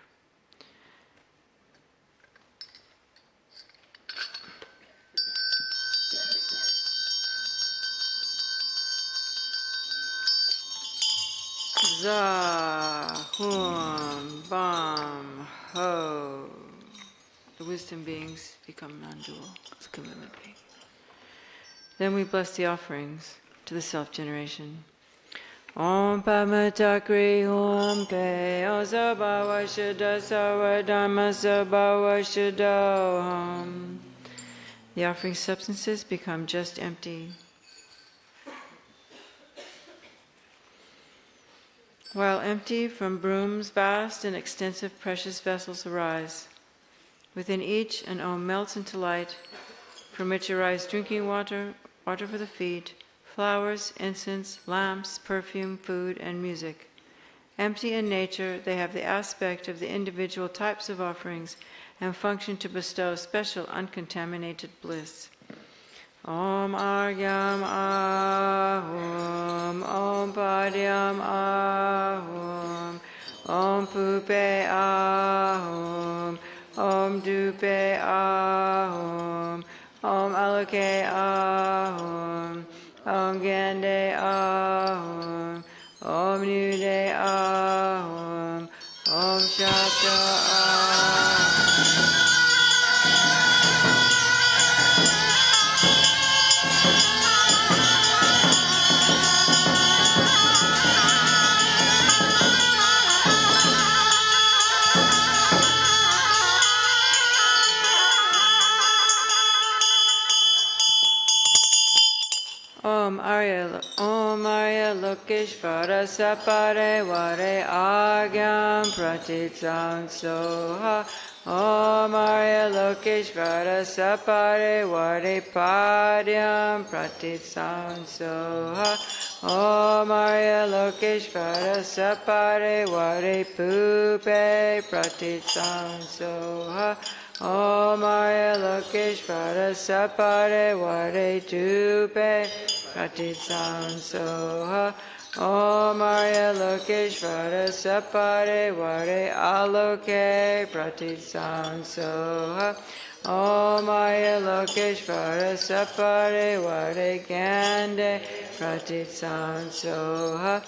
Za, hum, bam, ho. The wisdom beings become non-dual. It's a commitment being. Then we bless the offerings to the self-generation. Om Pamatakri Om Pe Om Sabhava Shuddha Sarva Dhamma Sabhava Shuddha Om. The offering substances become just empty. While empty, from brooms vast and extensive precious vessels arise. Within each, an Om melts into light, from which arise drinking water, water for the feet, flowers, incense, lamps, perfume, food, and music. Empty in nature, they have the aspect of the individual types of offerings and function to bestow special uncontaminated bliss. Om Argyam Ahum, Om Padyam Ahum, Om Pupe Ahum, Om Dupe Ahum, Om Aloke Ahum, Om Gande Ahum, Om Nude Ahum, Om Shakta Ahum. Om Arya Lokeshvara Sapare Vare Agyam Pratitsam Soha. Om Arya Lokeshvara Sapare Vare Padyam Pratitsam Soha. Om Arya Lokeshvara Sapare Vare Pupe Pratitsam Soha. Om Arya Lokeshvara Sapare Vare Dupe Pratitsam Soha. Om Arya Lokeshvara Sapare Vare Aloke Pratitsam Soha. Om Arya Lokeshvara Sapare Vare Gande Pratitsam Soha.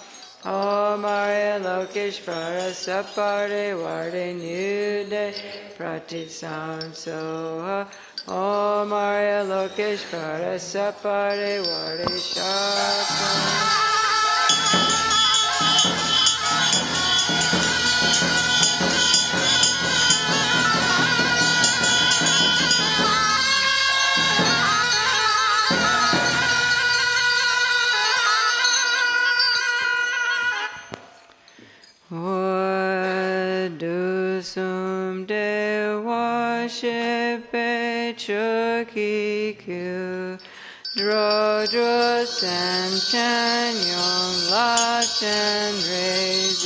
Om Arya Lokeshvara Sapare Vare Nude Pratitsam Soha. Om Arya Lokeshvara Sapare Vare Shakta. Dusum dewa shepe chukiku drodro san chan yong la Chenrezig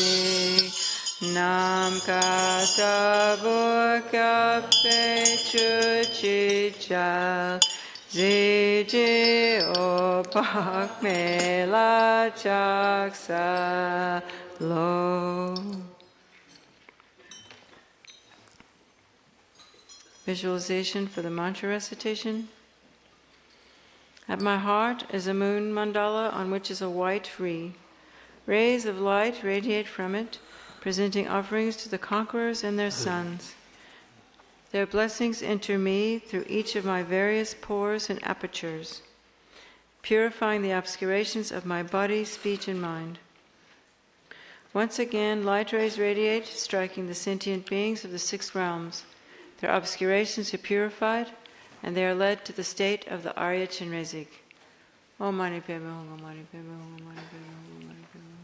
Nam kasa bukya pe chuchi chal ziji opak me la chaksa lo. Visualization for the mantra recitation. At my heart is a moon mandala on which is a white tree. Rays of light radiate from it, presenting offerings to the conquerors and their sons. Their blessings enter me through each of my various pores and apertures, purifying the obscurations of my body, speech, and mind. Once again, light rays radiate, striking the sentient beings of the 6 realms. Their obscurations are purified, and they are led to the state of the Arya Chenrezig. Om Mani Padme Hum, Om Mani Padme Hum, Om Mani Padme Hum, Om Mani Padme Hum.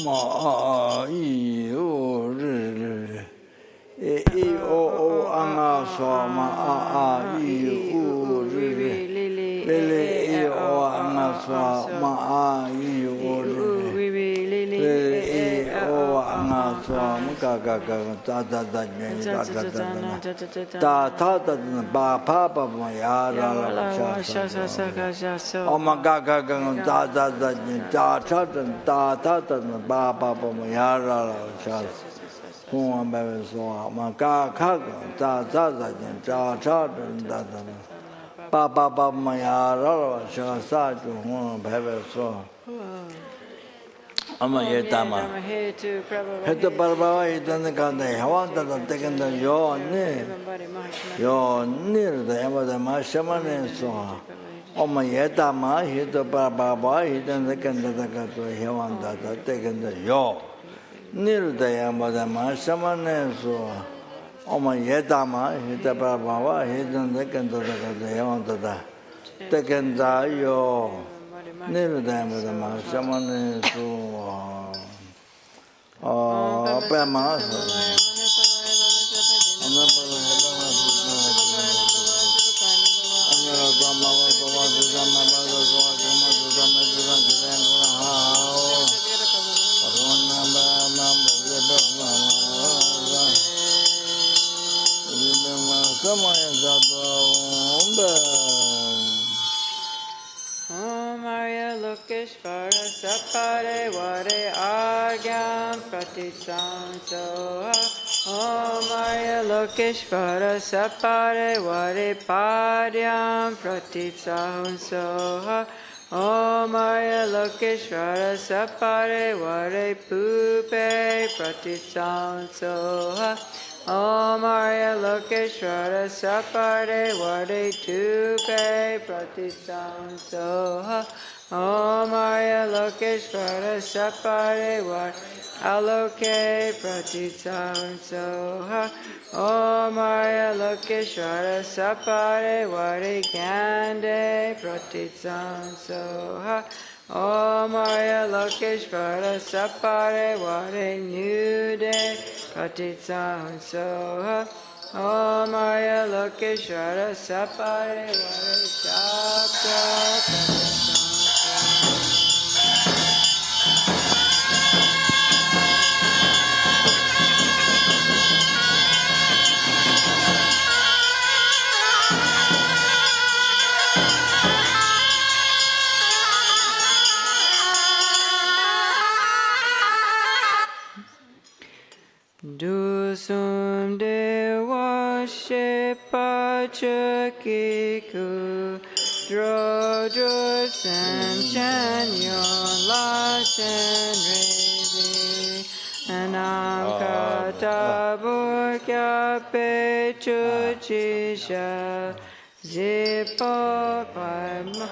ma a I o re e o anga so ma a I o re le e o anga so ma a I o re le e o anga so ma ga ta ba pa pa ma ya ra sha o ma ga ta ba pa pa ma ya ra sha Hong Baby so ma ga ta ba ba ma ya ra sha sa ju Hong Baby so ama ye tama heto parva idan ka de hawa da taken da yo ne da yama da ma shamane so ama ye tama heto parva idan da kan da ka to hawa da taken da yo da yama da ma shamane so ama ye tama heto parva idan da kan da ka to hawa da taken da yo Nirudayama Shamane Su Pema Lokeshvara Sapare Vare Agyam Pratitsansoha Om Arya Lokeshvara Sapare Vare Padyam Pratitsansoha Om Arya Lokeshvara Sapare Vare Pupe Pratitsansoha Om Arya Lokeshvara Sapare Vare Tupe Pratitsansoha Om Arya Lokeshvara Sapare Vare Aloke Pratitsansoha Om Arya Lokeshvara Sapare Vare Gande Pratitsansoha Om Arya Lokeshvara Sapare Vare Nude Pratitsansoha Om Arya Lokeshvara Sapare Vare Shakta Dusum dewa shepa chakiku Drodro sem chanyon la chenrezig Anam kata burkya pechuchisha Zipo karma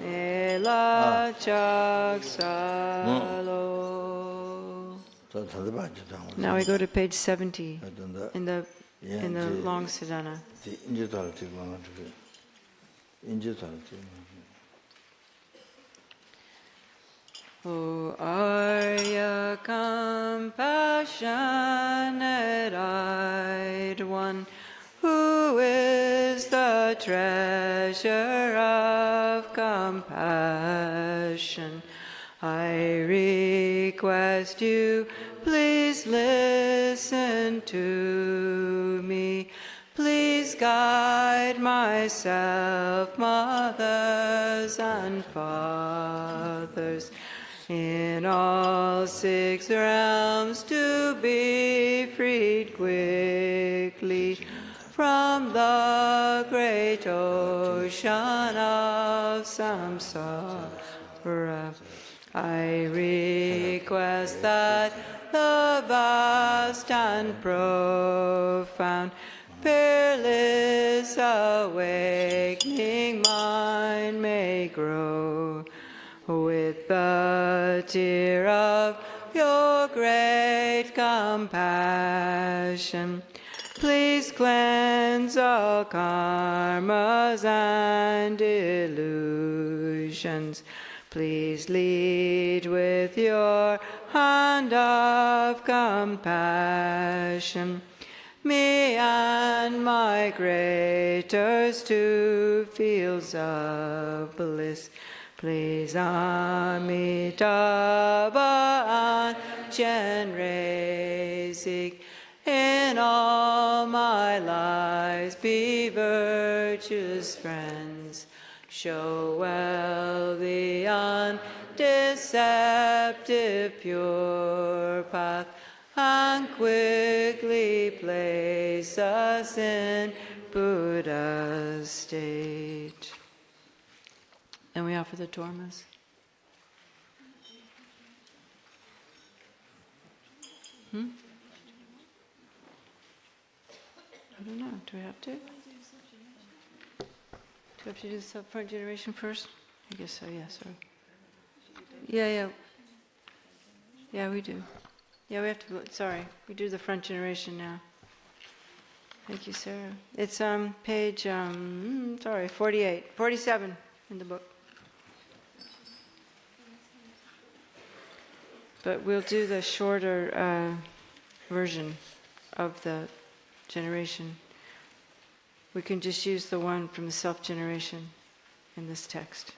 ela chaksalo. Now we go to page 70 in the long sadhana. O Arya compassionate eyed one, who is the treasure of compassion, I request you, please listen to me. Please guide myself, mothers and fathers, in all 6 realms to be freed quickly from the great ocean of samsara. I request that the vast and profound, peerless awakening mind may grow with the tear of your great compassion. Please cleanse all karmas and illusions. Please lead with your and of compassion, me and my greatest two fields of bliss. Please Amitabha and Chenrezig, in all my lives be virtuous friends. Show well the undeceptive pure path, and quickly place us in Buddha's state. And we offer the Dharmas. I don't know. Do we have to? Do we have to do the front generation first? I guess so, yeah, sorry. Yeah, we do. Yeah, we have to, sorry. We do the front generation now. Thank you, Sarah. It's page, 47 in the book. But we'll do the shorter version of the generation. We can just use the one from the self-generation in this text,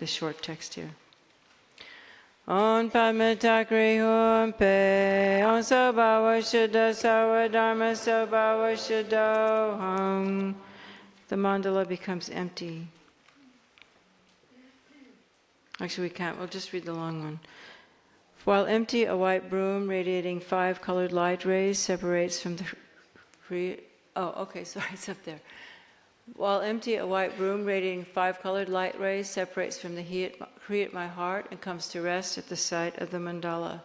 this short text here. On Padmatakri Hum Pe, on Sabhava Shuddha Sarva Dharma Sabhava Shuddha Hum. The mandala becomes empty. Actually, we can't. We'll just read the long one. While empty, a white broom radiating 5 colored light rays separates from the it's up there. While empty, a white broom radiating 5 colored light rays separates from the heat at my heart and comes to rest at the site of the mandala.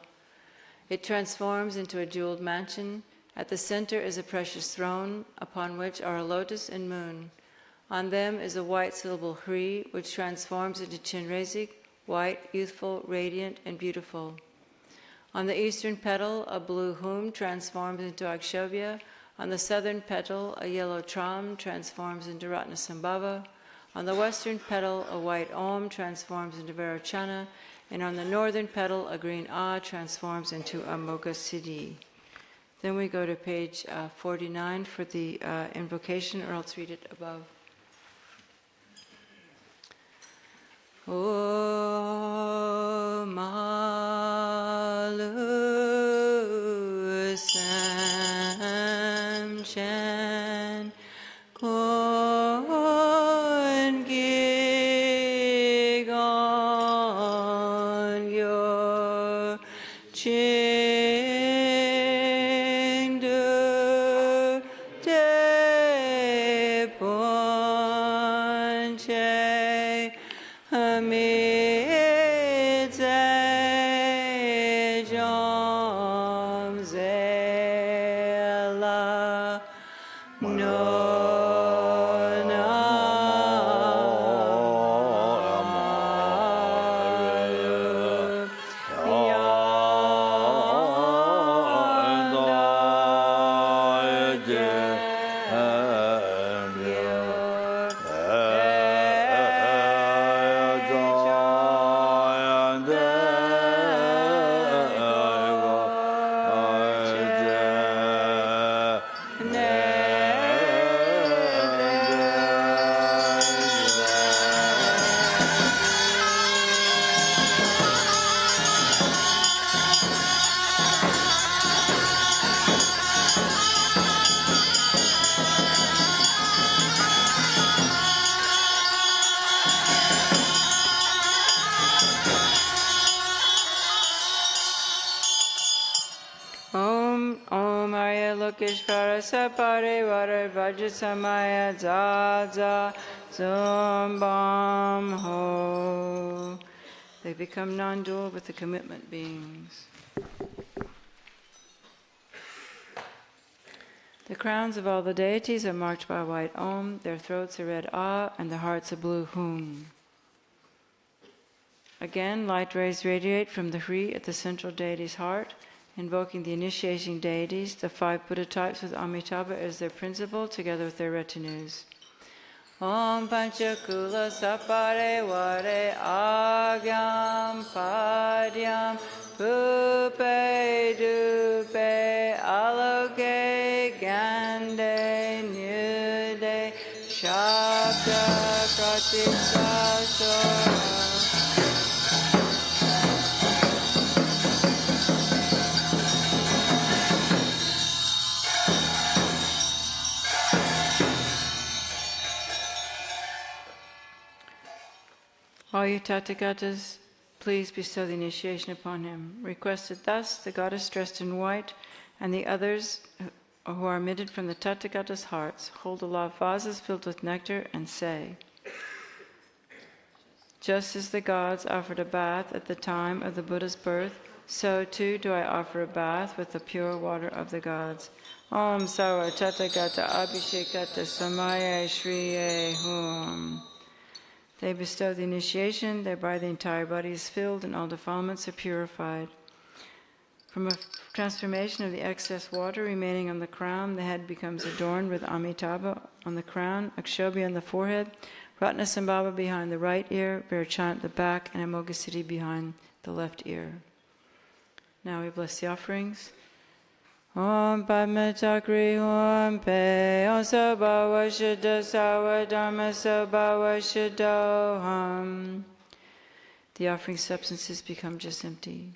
It transforms into a jeweled mansion. At the center is a precious throne, upon which are a lotus and moon. On them is a white syllable Hri, which transforms into Chenrezig, white, youthful, radiant, and beautiful. On the eastern petal, a blue Hum transforms into Akshobhya. On the southern petal, a yellow Tram transforms into Ratnasambhava. On the western petal, a white Om transforms into Vairocana. And on the northern petal, a green A transforms into Amoga Siddhi. Then we go to page 49 for the invocation, or else read it above. Om Alu Sam Chan Kon Gi Gon Yor Ching Du De Pon Che Amid Zay Jom Zela No Lokeshvara Sapare Vara Vajrasamaya Zaza Zumbam Ho. They become non-dual with the commitment beings. The crowns of all the deities are marked by white Om, their throats are red Ah, and their hearts a blue Hum. Again, light rays radiate from the Hri at the central deity's heart, invoking the initiating deities, the 5 Buddha types with Amitabha as their principal, together with their retinues. Om Panchakula Sapare Vare Agyam Padyam Pupe dupe aloke gande nude shabda pratisasora. All you Tathagatas, please bestow the initiation upon him. Requested thus, the goddess dressed in white and the others who are emitted from the Tathagatas' hearts hold aloft vases filled with nectar and say, just as the gods offered a bath at the time of the Buddha's birth, so too do I offer a bath with the pure water of the gods. Om Sarva Tathagata Abhishekata Samaya Shriye Hum. They bestow the initiation, thereby the entire body is filled and all defilements are purified. From a transformation of the excess water remaining on the crown, the head becomes adorned with Amitabha on the crown, Akshobhya on the forehead, Ratnasambhava behind the right ear, Virachant at the back, and Amoghasiddhi behind the left ear. Now we bless the offerings. Om Padmachakri Om Pe Om Sabhava Shuddha Sawa Dharma Sabhava Shuddha. The offering substances become just empty.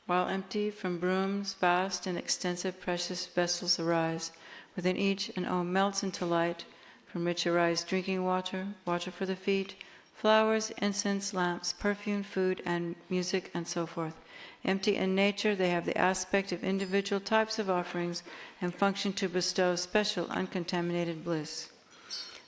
While empty, from brooms, vast and extensive precious vessels arise. Within each, an Om melts into light, from which arise drinking water, water for the feet, flowers, incense, lamps, perfume, food, and music, and so forth. Empty in nature, they have the aspect of individual types of offerings and function to bestow special uncontaminated bliss.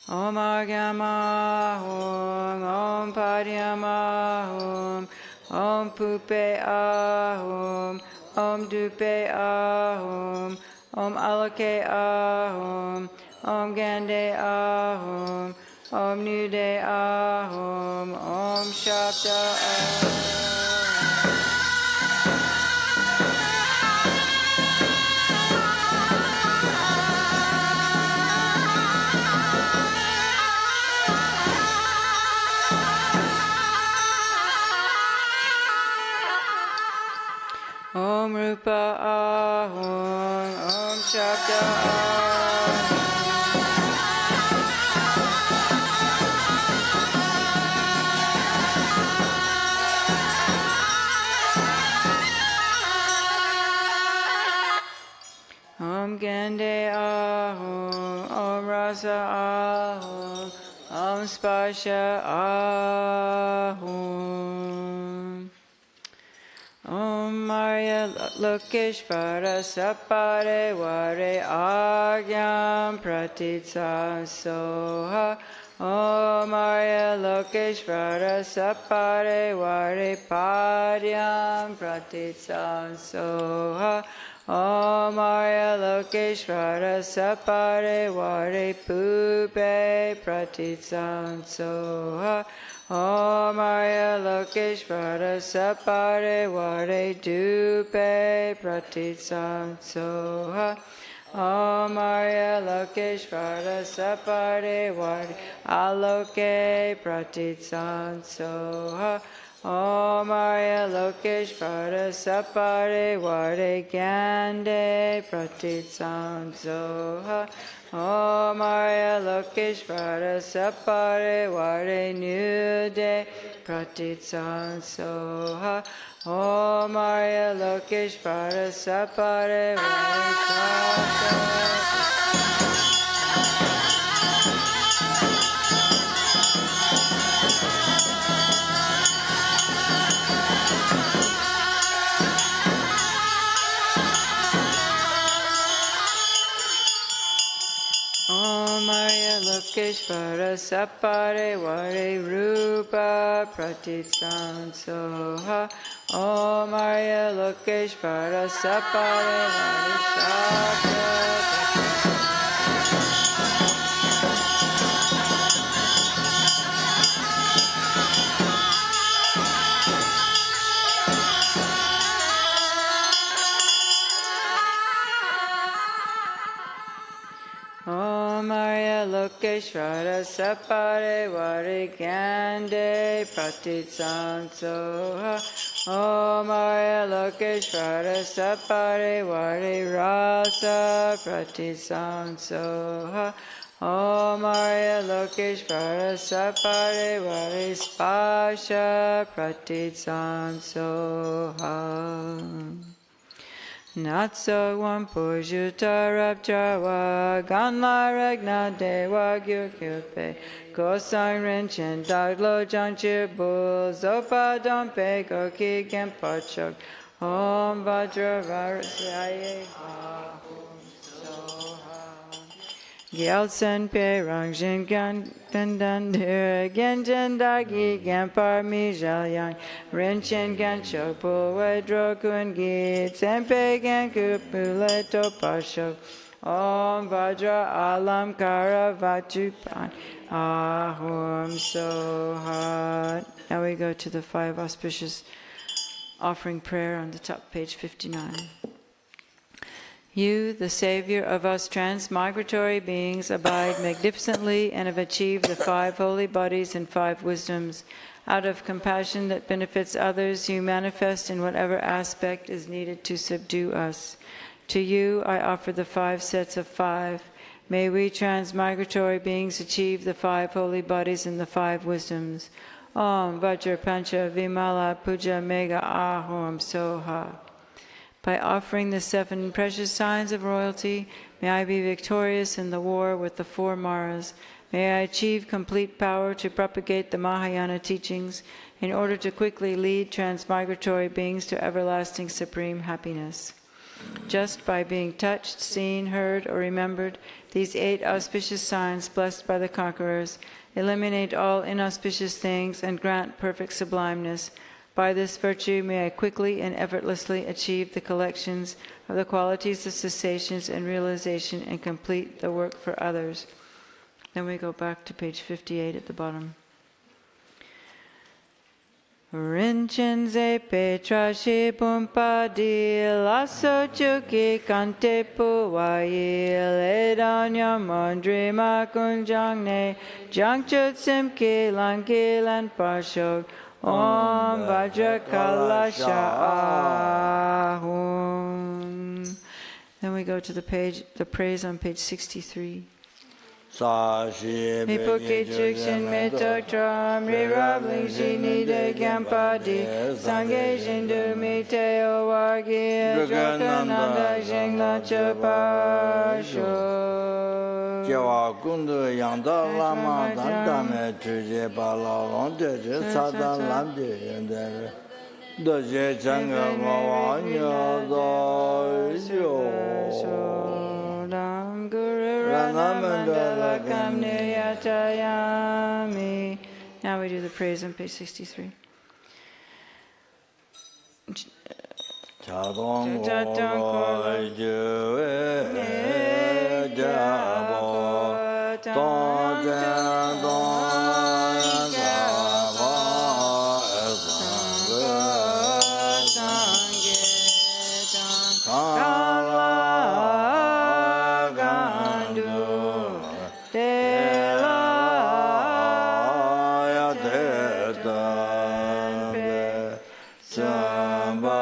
Om Argyama Hum, Om Padhyama Hum, Om Pupe Ahum, Om Dupe Ahum, Om Aloke Ahum, Om Gande Ahum, Om Nude Ahum, Om Shabda Ahum. Om Rupa Ahum, Om Shabda Ahum. Om Gande Ahum, Om Rasa Ahum, Om Sparsha Ahum. Om Arya Lokeshvara Sapare Vare Agyam Pratitsa Soha. Om Arya Lokeshvara Sapare Vare Padyam Pratitsa Soha. Om Arya Lokeshvara Sapare Vare Pupe Pratitsa Soha. Om Arya Lokeshvara Sapare Vare Dupe Pratitsa Soha. Om Arya Lokeshvara Sapare Vare Aloke Pratitsa Soha. Om Arya Lokeshvara Sapare Vare Gande Pratitsa Soha. Om Arya Lokeshvara Sapare Vare Nude Pratitsa Soha. Om Arya Lokeshvara Sapare Vare Shastra. Om Arya Lokeshvara Sapare Vare Rupa Pratitsa Soha. Om Arya Lokeshvara Sapare Vare Shastra. Om Arya lokeshvara sapare varikande pratitsansoha. Om Arya lokeshvara sapare varirasa pratitsansoha. Om Arya lokeshvara sapare varispasha pratitsansoha. Natsagwan Pujutarabjawa Ganla Regna Dewa Gyurkyupe Kosang Rinchen Daglo Jangchir Bul Zopa Dompe Goki Gempachok Om Vajra Varasyaye Gyaltsen Pe Rangjin Gandan Genjan Dagi Gampar Mijalyang Rinchen Gancho Pulwe Drokun Git Sempe Ganku Puleto Pashok Om Vajra Alam Kara Vachupan Ahum Sohat. Now we go to the 5 auspicious offering prayer on the top, page 59. You, the Savior of us transmigratory beings, abide magnificently and have achieved the 5 holy bodies and 5 wisdoms. Out of compassion that benefits others, you manifest in whatever aspect is needed to subdue us. To you, I offer the 5 sets of 5. May we transmigratory beings achieve the 5 holy bodies and the 5 wisdoms. Om Vajra Pancha Vimala Puja Mega Ahom Soha. By offering the 7 precious signs of royalty, may I be victorious in the war with the 4 Maras. May I achieve complete power to propagate the Mahayana teachings in order to quickly lead transmigratory beings to everlasting supreme happiness. Just by being touched, seen, heard, or remembered, these 8 auspicious signs blessed by the conquerors eliminate all inauspicious things and grant perfect sublimeness. By this virtue may I quickly and effortlessly achieve the collections of the qualities of cessations and realization and complete the work for others. Then we go back to page 58 at the bottom. Rinchenze Petra Shipumpadi Lasso Chuki Kante Puwayi Ledanya Mandri Makunjangne Jangchut Simki Lanki Lan Pashok Om Vajra Kalasha Ahum. Then we go to the praise on page 63. Mipuki Chukshin Mitok Tram Rirabling Shini De Gampadi Sangye Shindu Mite Owagi Jokananda Shingla Chapasho Jewa Kundu Yangda Lama Dandame Chuje Bala Londe Sada Lamde Yendere Doje Changa Mawanya Dojo Ranamandala Kamneyatayami. Now we do the praise on page 63. Chadong Kolo Juwe Jabo Tong Jen Dong Jabo Sangye Kala Gandu Dela Ya Deta Samba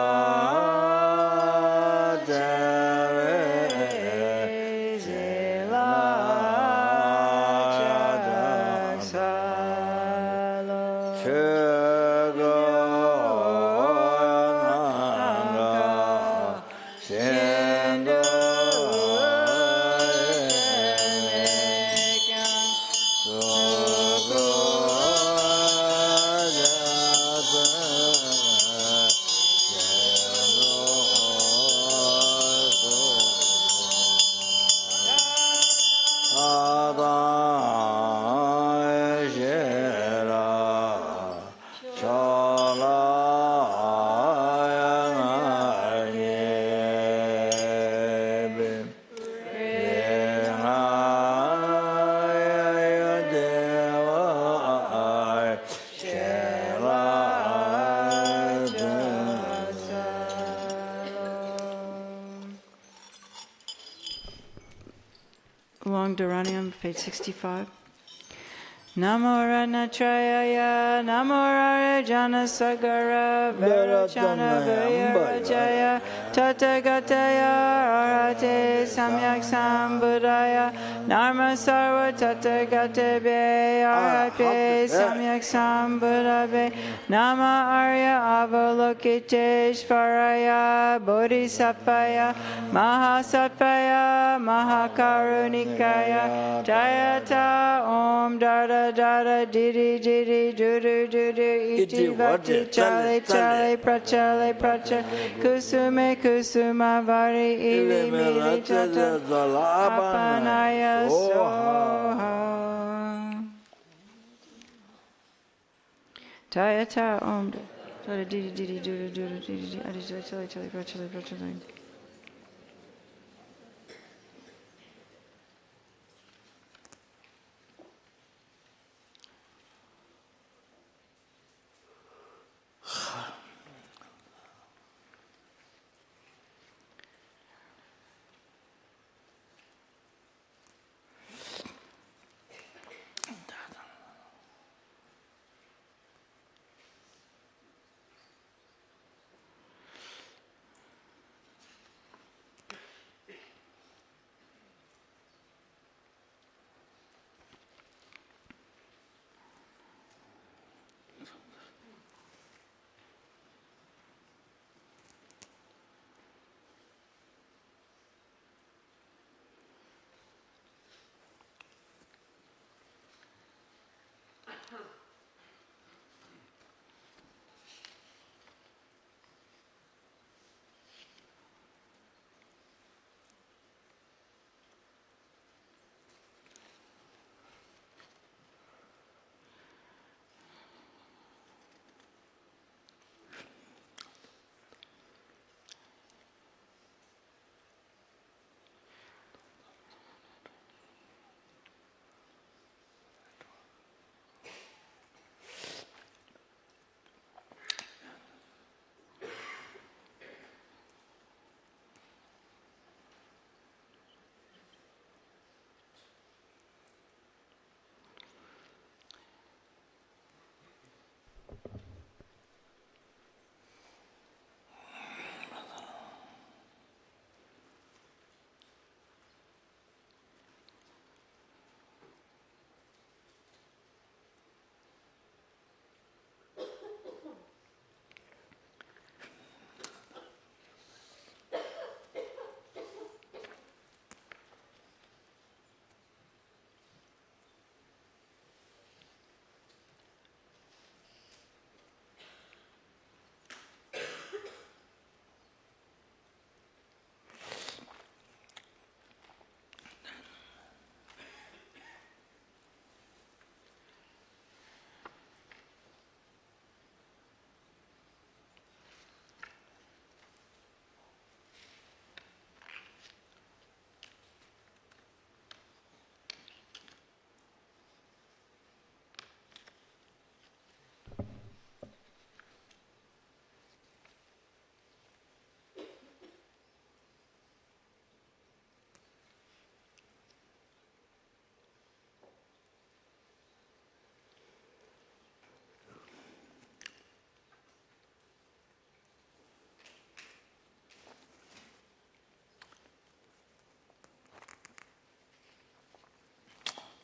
Long Dharani, page 65. Namo Ranatrayaya, Namo Rarajana Sagara, Varachana Virajaya, Tathagatāya, Arhate Samyak Sambuddhaya, Narma Sarva Tathagatabhe, Arhate Samyak Sambuddhave, Nama Arya Avalokiteshvaraya, Bodhisattvaya, Mahasattvaya, Mahakarunikaya, Jayata Om Dada Dada Didi Didi Dudu Dudu Iti Vati Chale Chale Prachale Pracha Kusume Kusuma Vari Ili Mili Tata Apanaya Soha Jayata Om Dada Didi Didi Dudu Dudu Didi Adi Chale Chale Prachale Prachale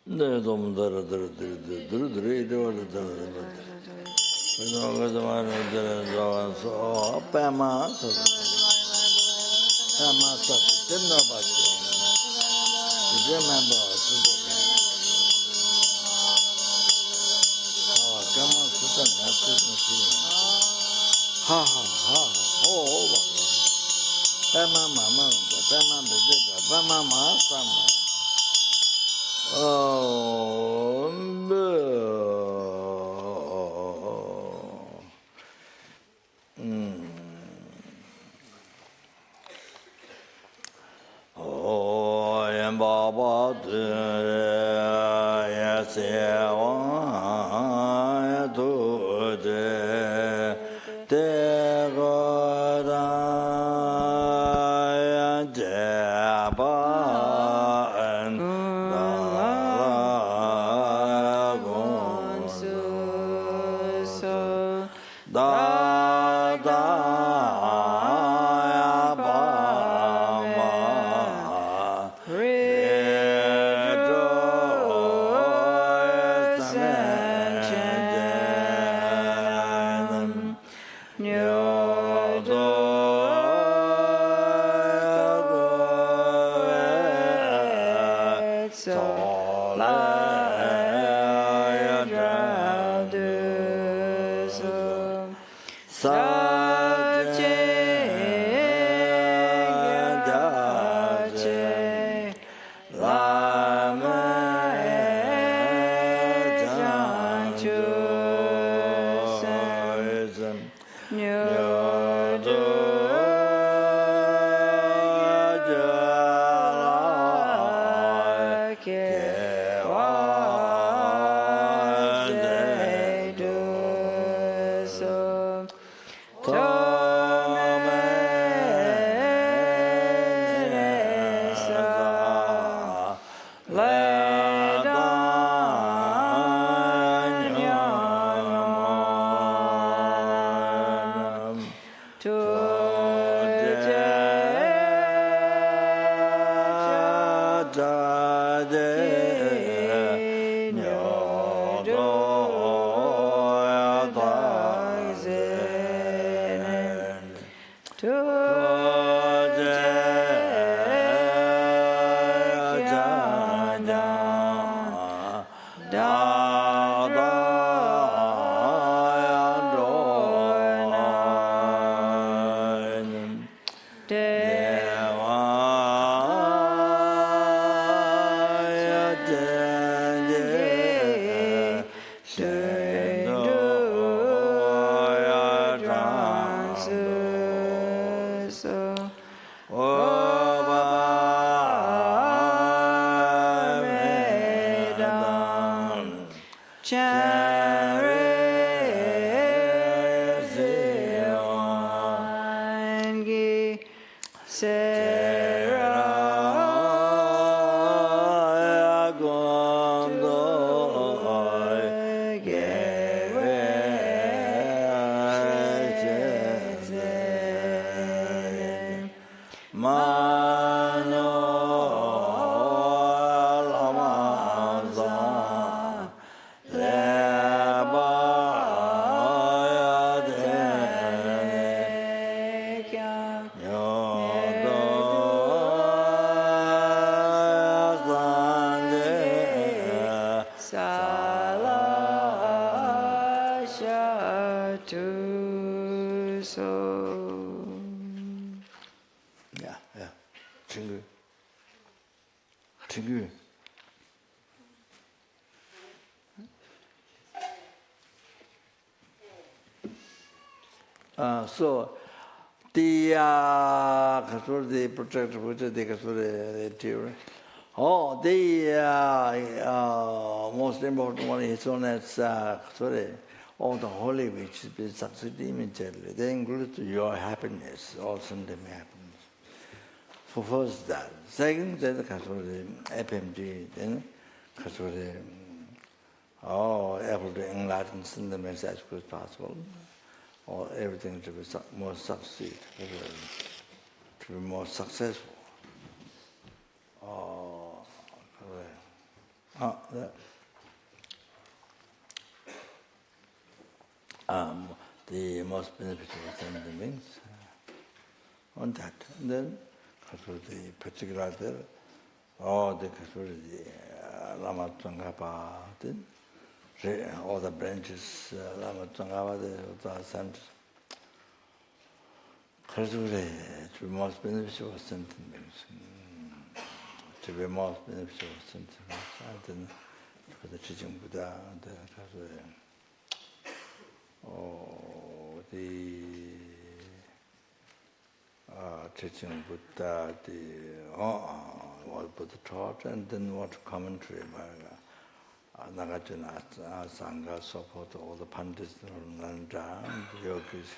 네, 좀 들어 이대로 그래서 말은 좋아서 빼마 됐나 봤죠. 이제만 봐. 까만 수단 나트는 하하하 오 빼마 빼마 삼 da da ya ba ma re do san chen nyo do so la So the protector theory. Oh, the most important one is known as all the holy which is succeeding. They include your happiness, all sundem happiness. So first that. Second, then the FMG, then able to enlighten sundem as quick as possible. Or everything to be more succeed, to be more successful. The most beneficial thing means on that. And then, the particular the Lama Tsangapa, all the branches, Lama Tsangapa, the centers. To be most beneficial sentiments. To be most beneficial sentiments. And then for the teaching Buddha, the teaching Buddha, what Buddha taught, and then what commentary by Nagarjuna, Sangha, support all the Pandits, Nanda, yogis,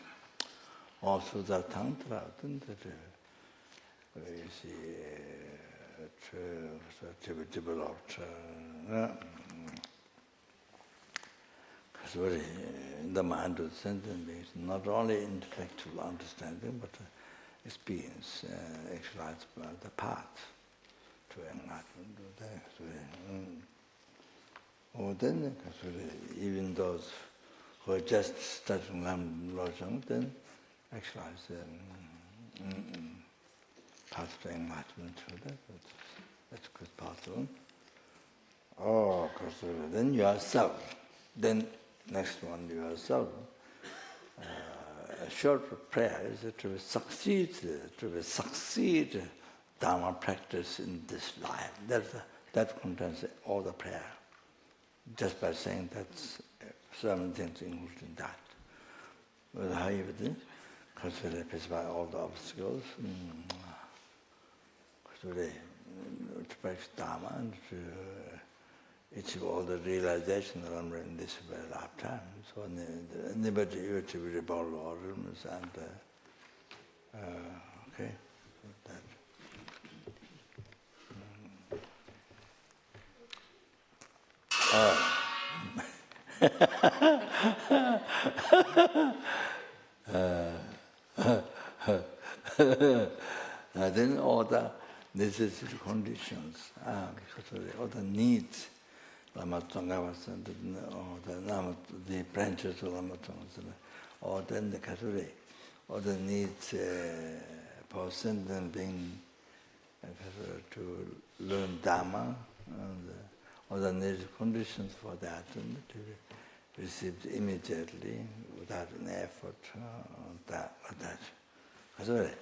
also the Tantra, to be developed. very in the mind of sentient beings, not only intellectual understanding, but experience, exercise the path to enlightenment. Or then, even those who are just starting Lojong, then exercise path to enlightenment. That's good possible. Oh, then yourself. Then next one, yourself. A short prayer is to succeed Dharma practice in this life. That contains all the prayer. Just by saying that's certain things included in that. But how you do? Because we face by all the obstacles. To practice Dharma and to achieve all the realization around in this very lifetime. So anybody you achieve rebel organs and okay, that. Then all the necessary conditions, because all the needs, Lama Tsonga was the branches of Lama Tsonga, or then the Kasuri, all the needs for sentient being to learn Dhamma, and all the necessary conditions for that, and to be received immediately without an effort, that. Kasuri,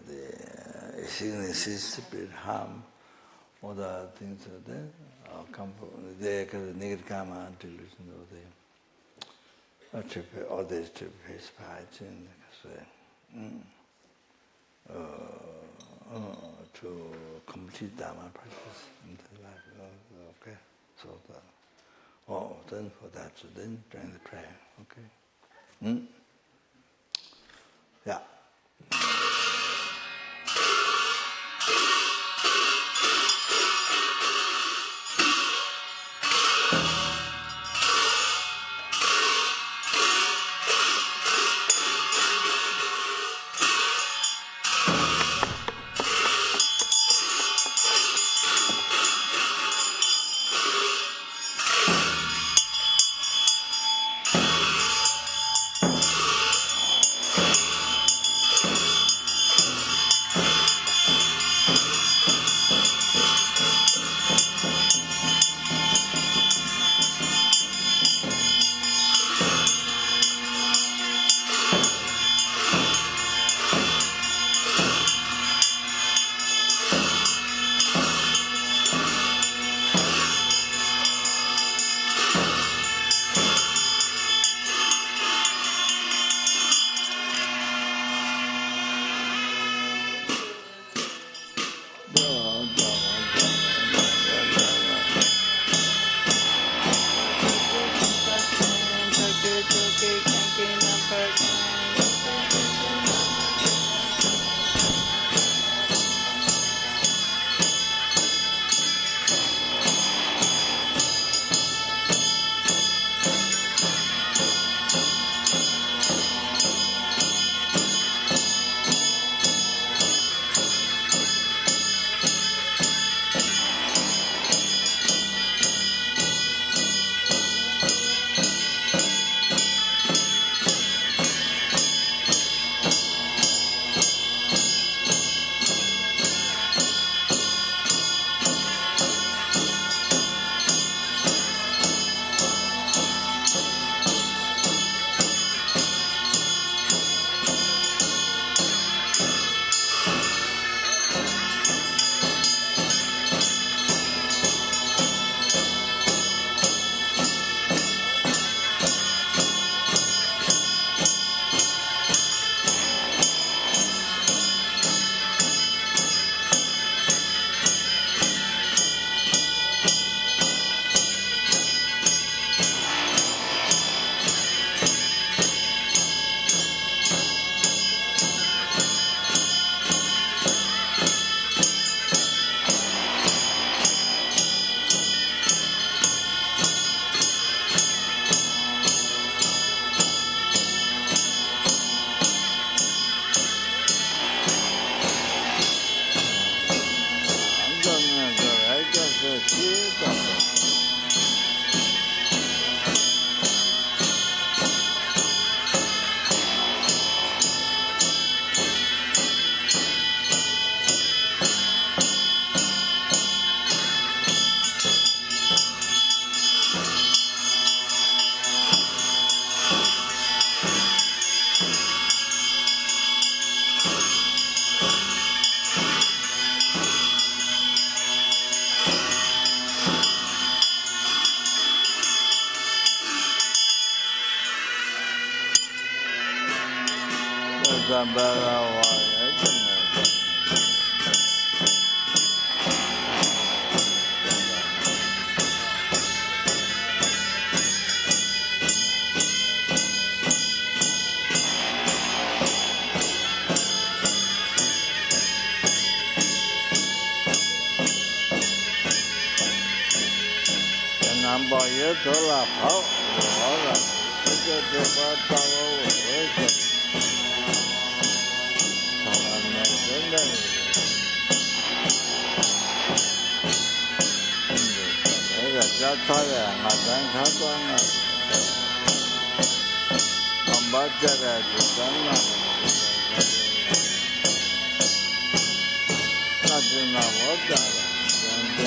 the sicknesses, spirit harm, all the things are there, come from the negative karma and delusion, all these to be faced by to complete Dharma practice in the life. Okay, so then for that, so then during the prayer, okay. Yeah. 三百了我也真的。南宝也走了跑，好了，这把到我回去，他们真的，那个叫他的，俺咱看光了，俺把这个就干了，那就拿我干了，真的。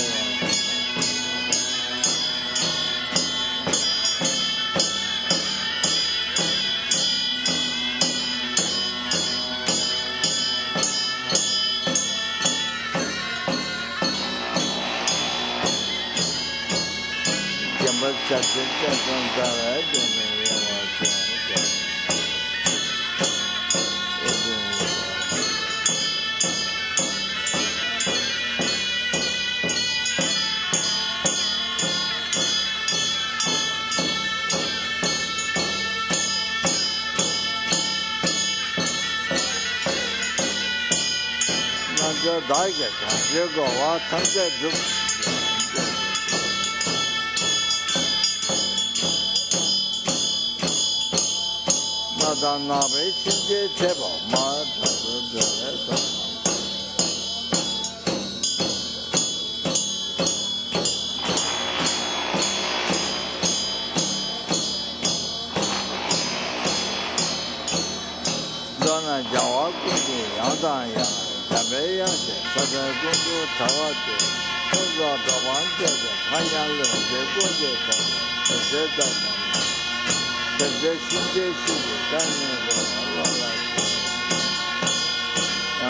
我下次再跟再来就没有我讲那就大一个看，结果我参加就。到那边亲戚吃饱嘛，他说这来说，老人叫我过去养当养，咱们养些，他在工作他我去，工作到晚这个，他养人这过节上，这在上。这个世界是咱们的老来说，让他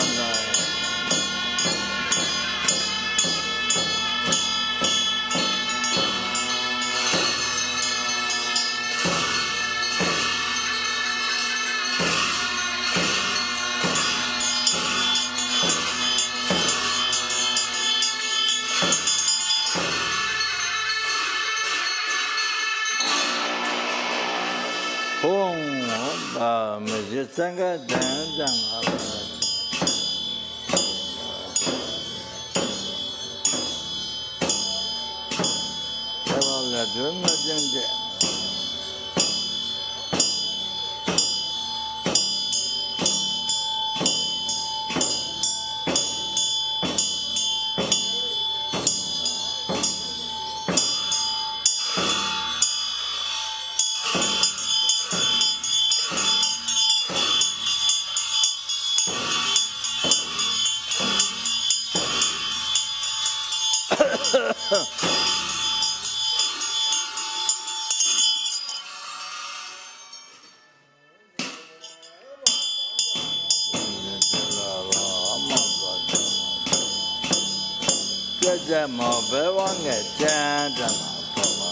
没去三个真正啊！这个来真么境界。这么别忘个真正啊，好吧？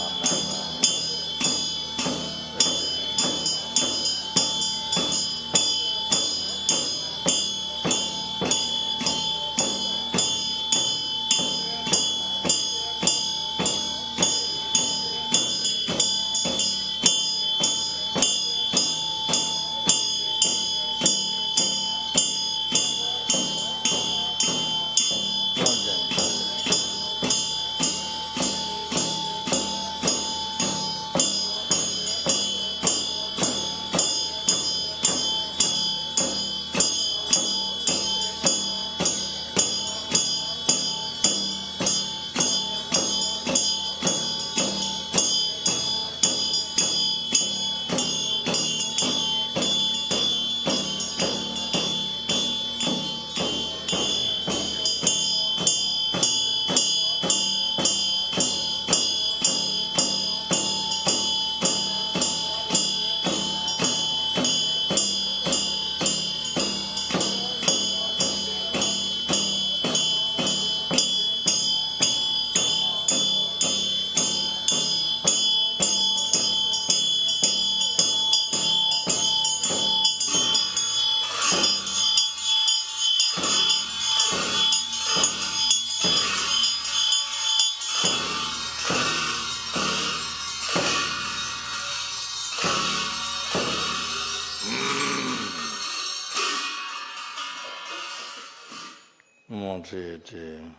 Bodhichitta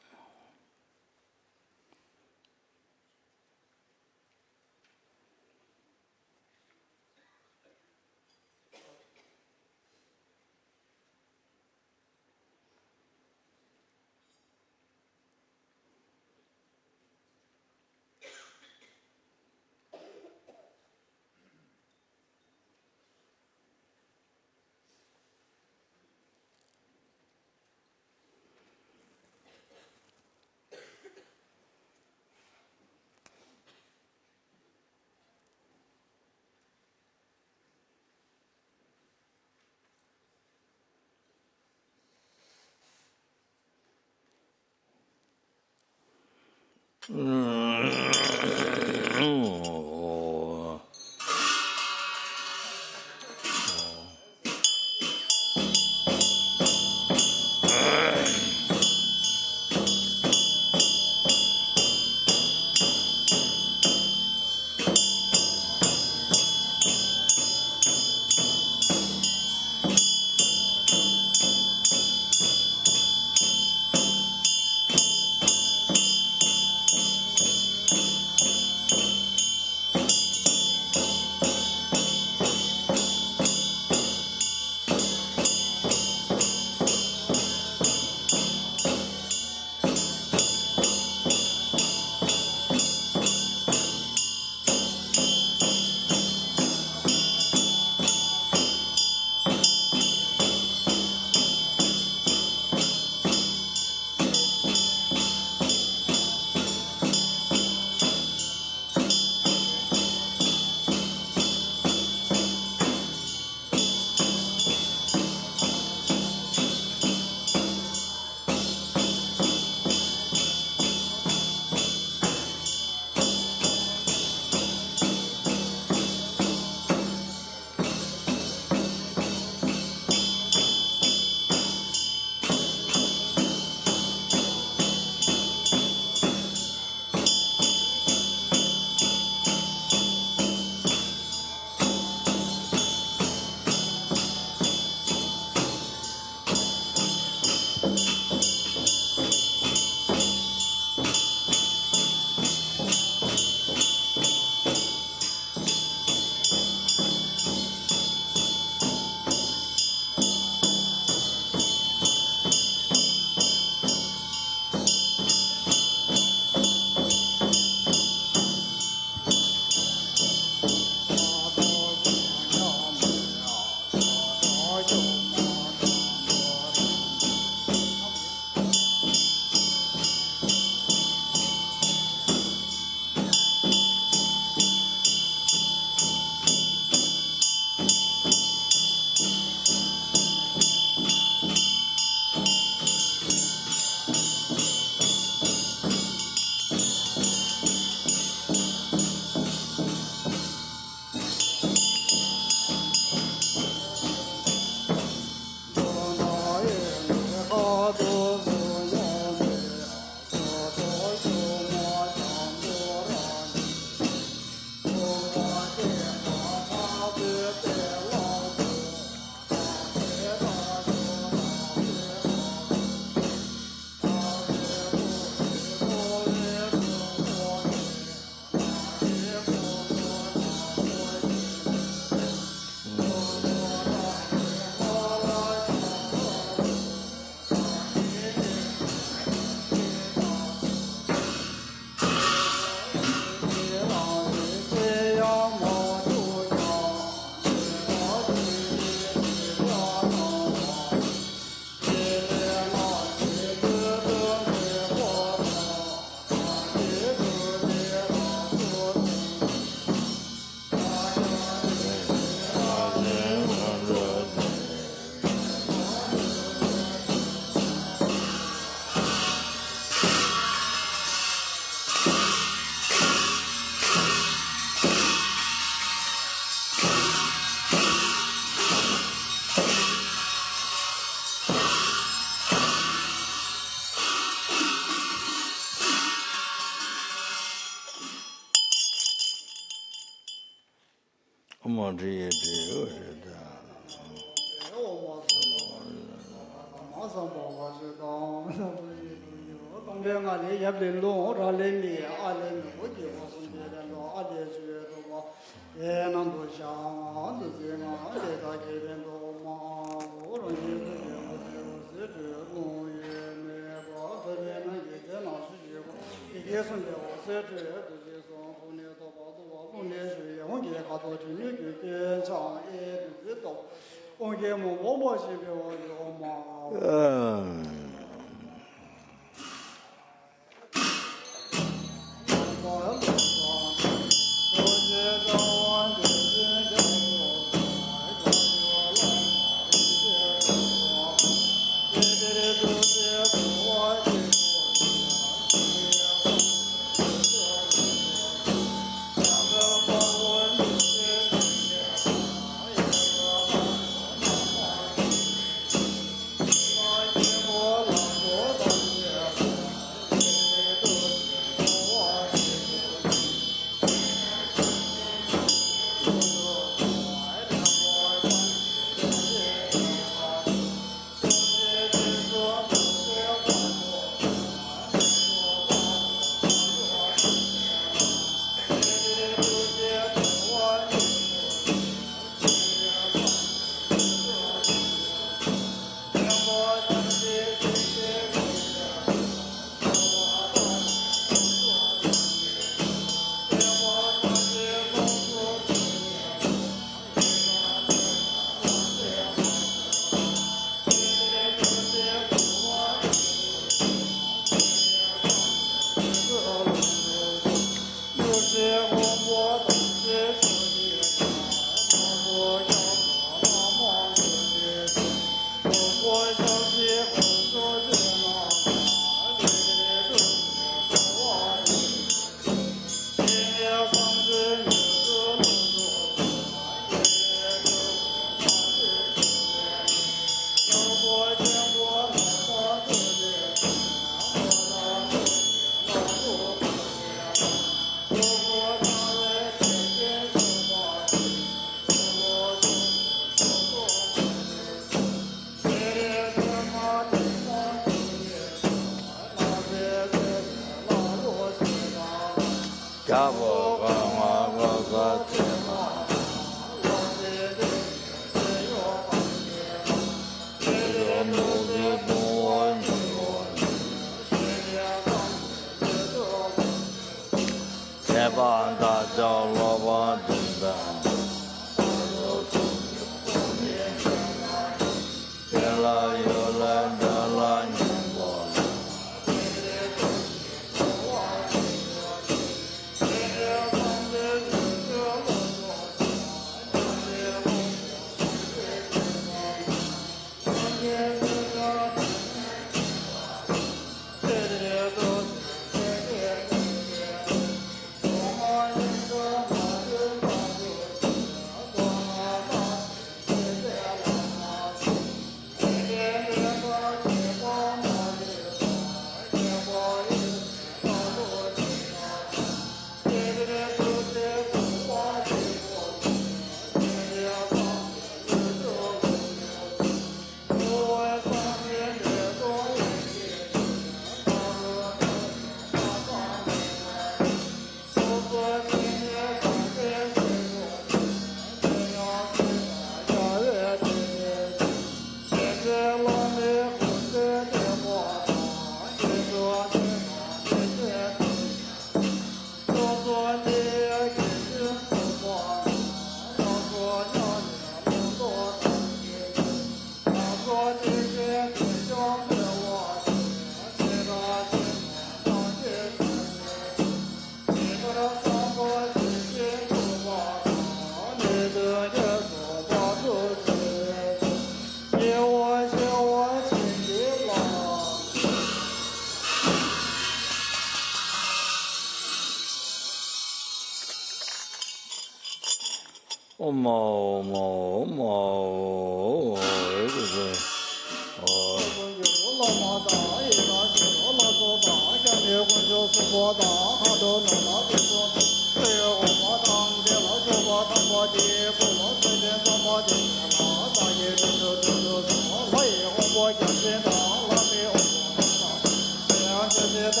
Hare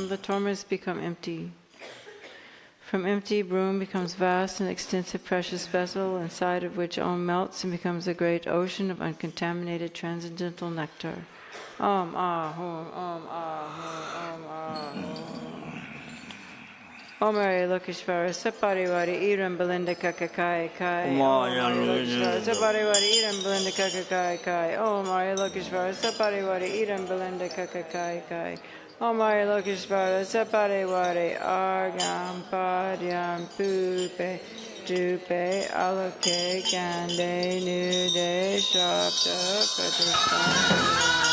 The torments become empty. From empty, broom becomes vast and extensive precious vessel, inside of which Om melts and becomes a great ocean of uncontaminated transcendental nectar. Om Ah Hum, Om Ah Hum, Om Ah Hum. Om Ari Lokeshvara Saparivari Iram Belinda Kakakai Kai. Om Ari Lokeshvara Saparivari Iram Belinda Kakakai Kai. Om Ari Lokeshvara Saparivari Iram Belinda Kakakai Kai. Om Ari Lokeshvara Saparivari Argam Padyam Pupe Dupe Aloke Kande Nude Shapta Pratishtana.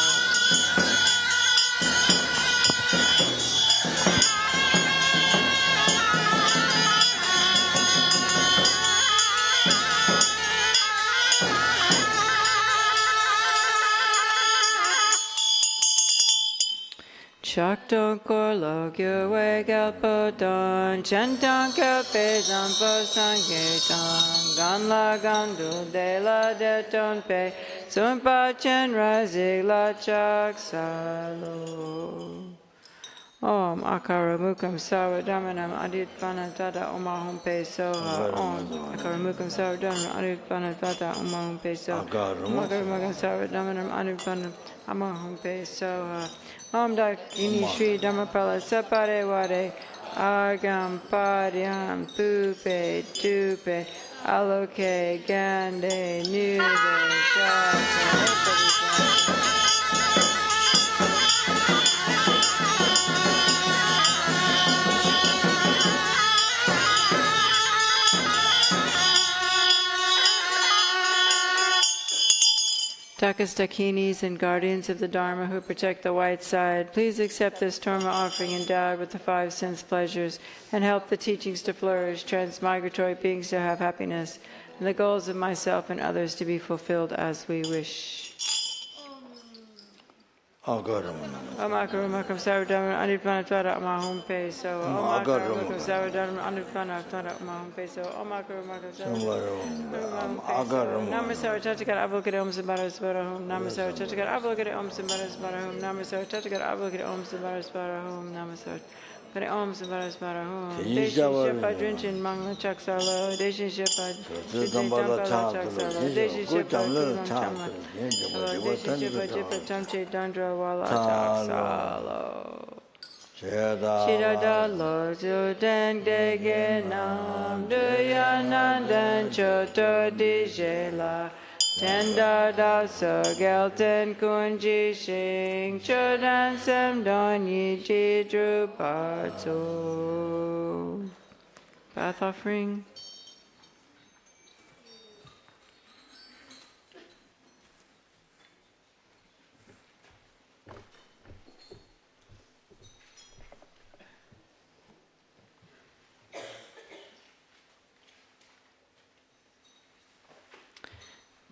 Shakton Korlo Gyue Galpodon Chantan Kelpe Zampo Sangetan Ganla Gandu De La Deton Pe Sumpa Chenrezig La Chak Salo Om Akaramukam Sarvadamanam Aditpana Tata Omahum Pe Soha. Om Akaramukam Sarvadamanam Aditpana Tata Omahum Pe Soha. Om Akaramukam Sarvadamanam Aditpana Omahum Pe Soha. Om Dakini Sri Dhammapala Sapare Wade Agam Padyam Pupe Tupe Aloke Gande Nude Shaka. Dakas Dakinis and guardians of the Dharma who protect the white side, please accept this Dharma offering endowed with the 5 sense pleasures and help the teachings to flourish, transmigratory beings to have happiness, and the goals of myself and others to be fulfilled as we wish. Om Akarumakam Sarvadaman Anipanatvara Amahum Peso. Om Akarumakam Sarvadaman Anipanatvara Amahum Peso. Om Akarumakam Sarvadaman Namasara Chachakat Avokade Om Sambaras Barahum. Namasara Chachakat Avokade Om Sambaras Barahum. Namasara Chachakat Avokade Om Sambaras Barahum. Namasara Kare Om Sambaras Barahum. Deshin Shepa Drinchin Mangla Chaksalo. Deshin Shepa Drinchin Tampala Chaksalo. Deshin Shepa Kumam Chama. Deshin Shepa Jipa Tamche Dandra Wala Chaksalo. Shirada Lo Judan Dege Nam Duyanandan Choto Dijela. Tenda da so gelten kunji shing chodan sem don yi ji drupato. Bath offering.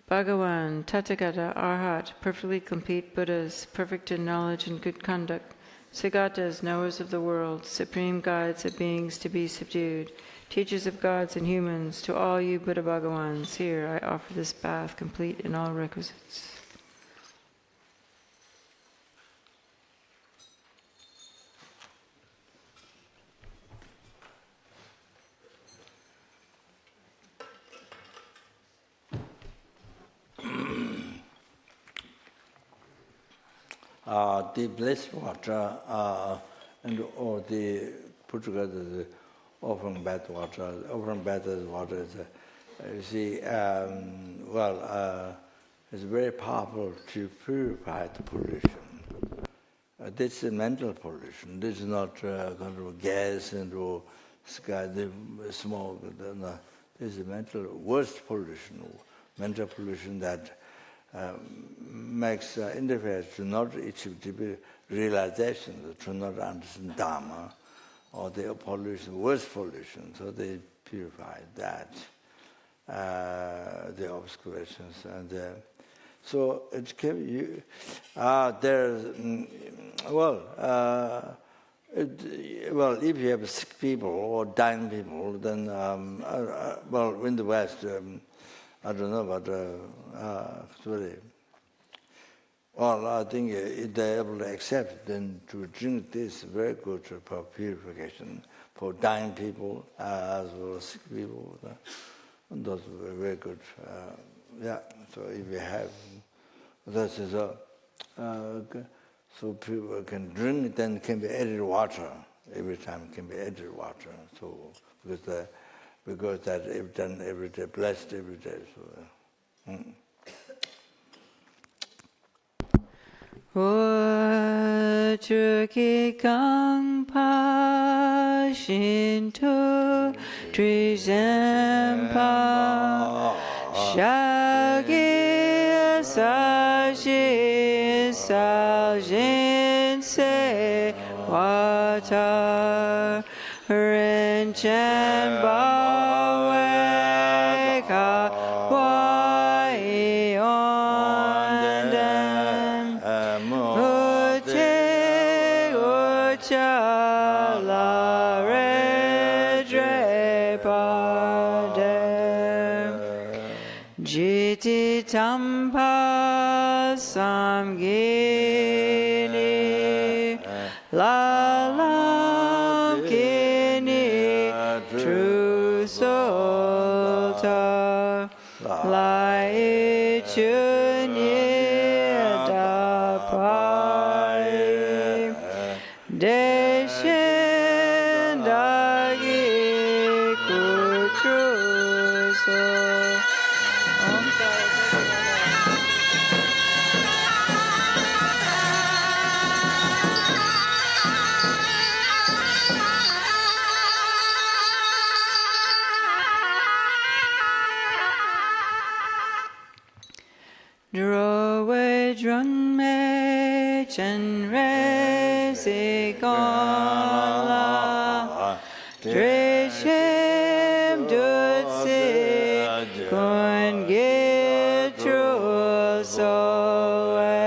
Bhagavan, Tathagata, Arhat, perfectly complete Buddhas, perfect in knowledge and good conduct, Sagatas, knowers of the world, supreme guides of beings to be subdued, teachers of gods and humans, to all you Buddha Bhagavans, here I offer this bath complete in all requisites. The blessed water and or the put together the offering bath water. Offering bath water is, you see, it's very powerful to purify the pollution. This is mental pollution. This is not kind of gas and or sky, the smoke. No. This is mental worst pollution, mental pollution that makes interference to not achieve deep realization, to not understand Dharma, or the pollution, worse pollution. So they purify that, the obscurations, and so it can you. There's if you have sick people or dying people, then in the West. I don't know, but sorry. Well, I think if they're able to accept, then to drink this very good for purification, for dying people as well as sick people. And those are very good. So if you have, that is so people can drink, then can be added water. Every time can be added water. So because that is done every day, blessed every day. Chuki kang pa shinto trizempa shagi sashi saljin se watar Rinchen Baweka Wai Onden Uti Uchala Redre Pade Jiti Tampa Samgini La La Deshen dagi kuchuso. Drowe drunme Chenrezig Dreshem dutsi kun gitru soe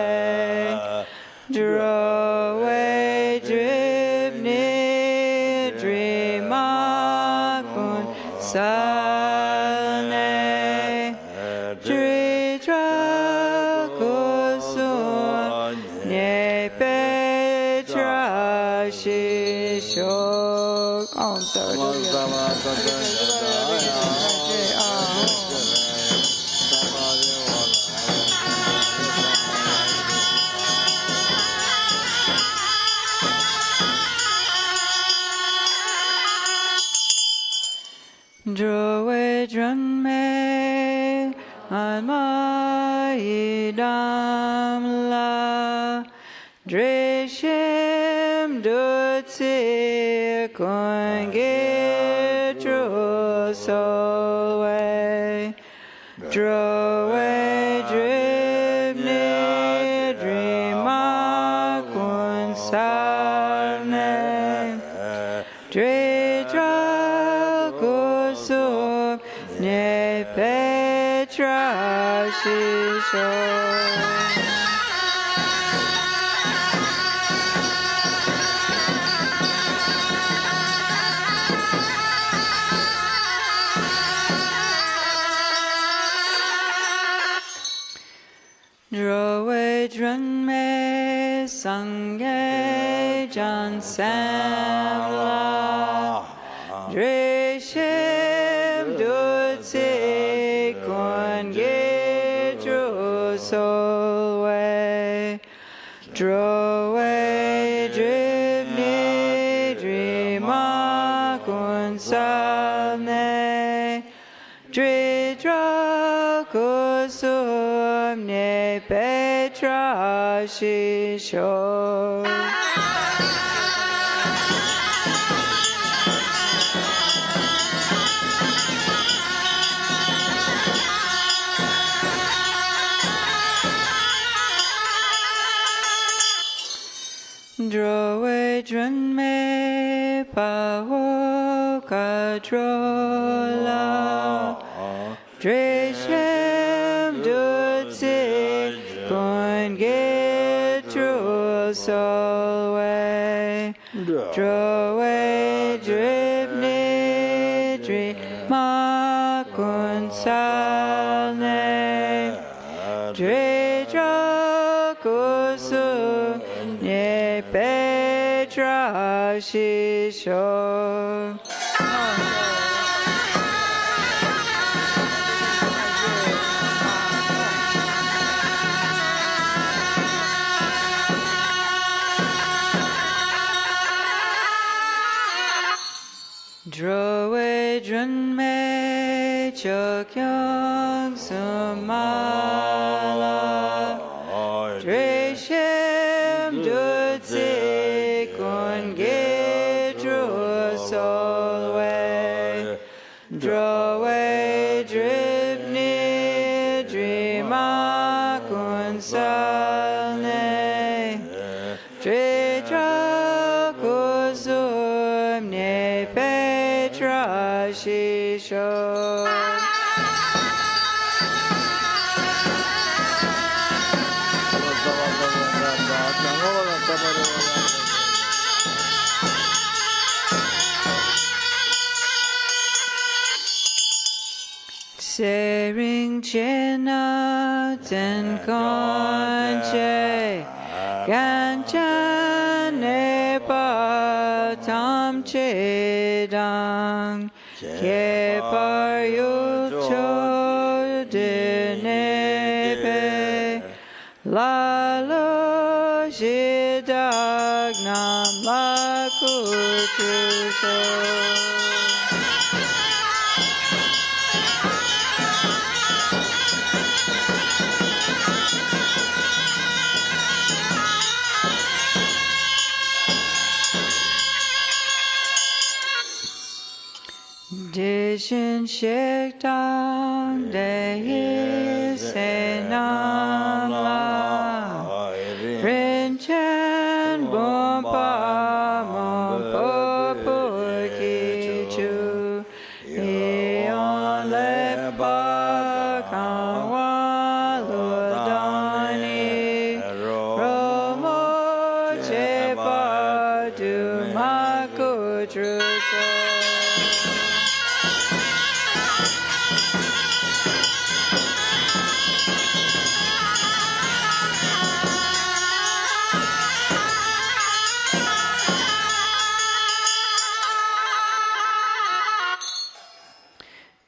Drowe dribni drima kun salne Dridra kusum ne petra shishok. Oh, I'm sorry. Drowe drunme almaidam la dreshem dutsi kongitru solwe drowe dribni drima kunsalne dridra kusum ne petra shisho. Drowe drunme sangye jansamla dreshem dutsi kun gitru solwe drowe dribni drima kun salne dridra kusum ne petra shisho. Drowe drunme paho kadrola dreshem dutsi kun gitru solwe drowe dribni drima kun salne dridra kusum ne petra shisho. Drowe drunme chokyong sumala dreshem dutsi kun gitru solwe drowe dribni drima kun salne dridra kusum ne petra shisho. Sering chena ten conche ganchan nepa tam chedang ke par yucho de nebe la lo shida Ragnam Lakuchuso. Dishin Shektam Dehi Senam La Rinchen Bompa Mompo Kichu Eon Lepa Kanwaludani Romo Chepa Dumakutruso.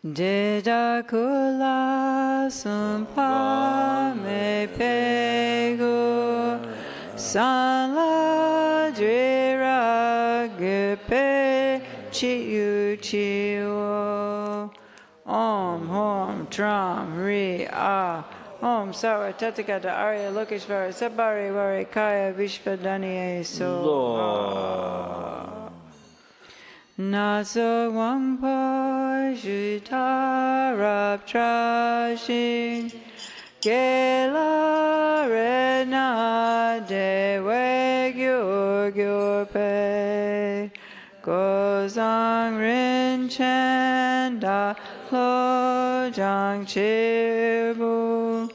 Deda kula sumpa me pegu sanla dira gepe chiyu chiwo om hom tram ri a om sawa tatakata arya lokeshvara sabari vari kaya vishvadani so Naso Wangpo Jutarab Trashing Gela Rena Dewe Gyurpe Gozang Rinchen Da Lo Jang Chibu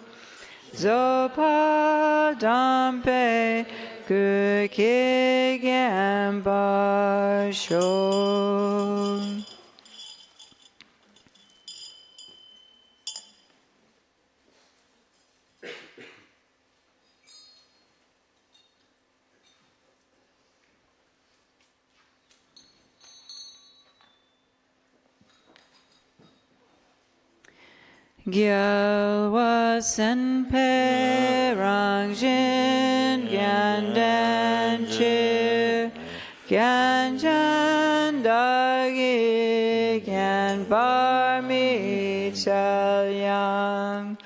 Zopa Dampe Kuki Gamba Sho. Gyalwa Senpe Rangjin Gyandan Chir Gyanjan Dagi Gyan Barmi Chalyam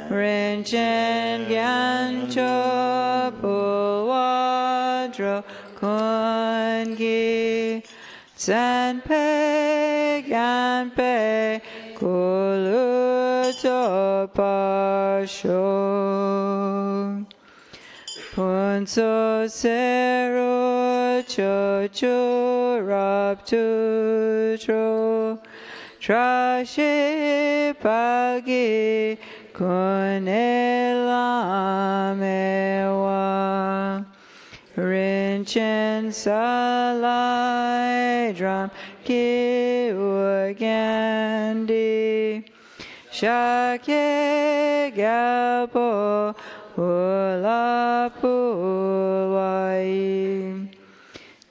Rinchen Gyancho Pulwadro Kungi Senpe Gyanpe Kulu Pasho Punso Sero Chocho Rap Tutro Trashi Pagi Kunelamewa Rinchen Salai Dram Ki Urgandi Shakye Galpo Ulapuwai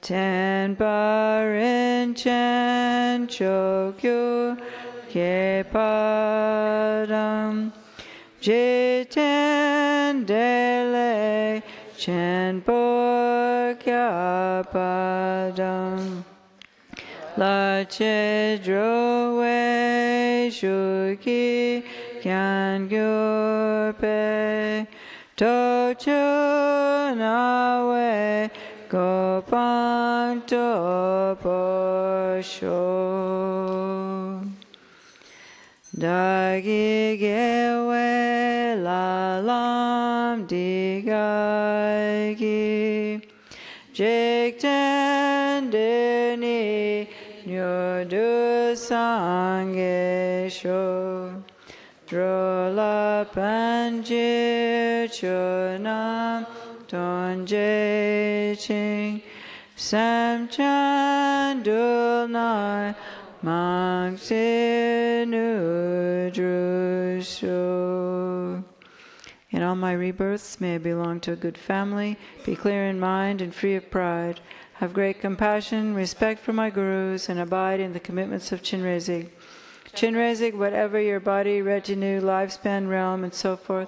Tenpa Rinchen Chokyu Kepadam Jiten Dele Chenpo Kyapadam La Chedrowe Shuki Kyan Gyurpe Tocho Nawe Gopang Toposho Dagi Gewe Lalam Digagi Jikten Dini Nyodu Sangesho Drola Panjir Chunam Tonje Ching Samchan Dulnai Mangsinu Drusho. In all my rebirths, may I belong to a good family, be clear in mind and free of pride, have great compassion, respect for my gurus, and abide in the commitments of Chenrezig. Chenrezig, whatever your body, retinue, lifespan, realm, and so forth,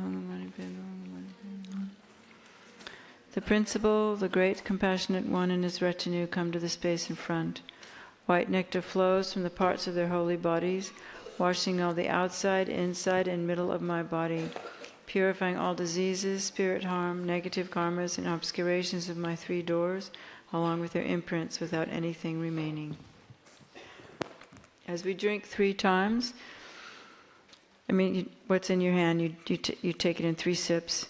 The principal, the great compassionate one and his retinue come to the space in front. White nectar flows from the parts of their holy bodies, washing all the outside, inside, and middle of my body, purifying all diseases, spirit harm, negative karmas, and obscurations of my 3 doors, along with their imprints, without anything remaining. As we drink 3 times, what's in your hand, you take it in 3 sips.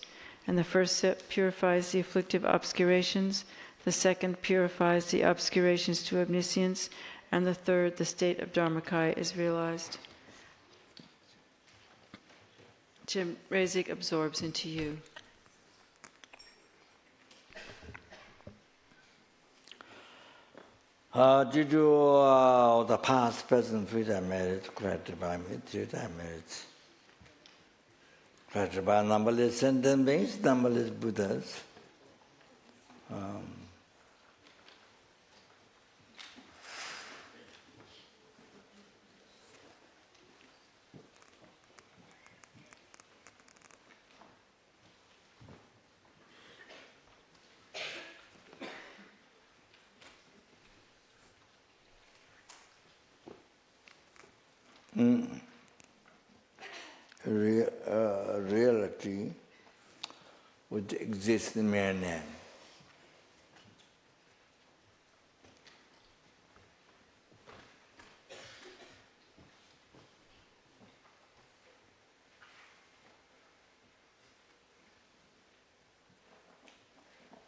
And the first sip purifies the afflictive obscurations, the second purifies the obscurations to omniscience, and the third, the state of Dharmakaya, is realized. Chenrezig absorbs into you. Did you the past, present, future merit granted by me 3 times merits? Granted by numberless sentient beings, numberless Buddhas. Reality which exists in mere name.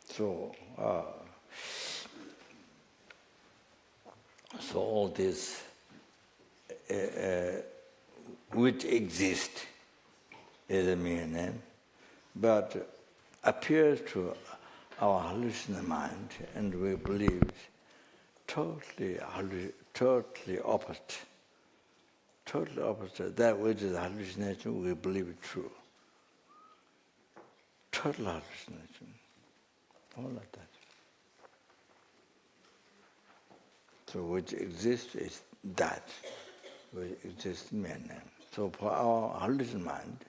So all this which exists is a mere name, but appears to our hallucinant mind, and we believe totally opposite. Totally opposite. That which is hallucination, we believe it true. Total hallucination. All like that. So which exists is that which exists in mere name. So for our hallucinant mind,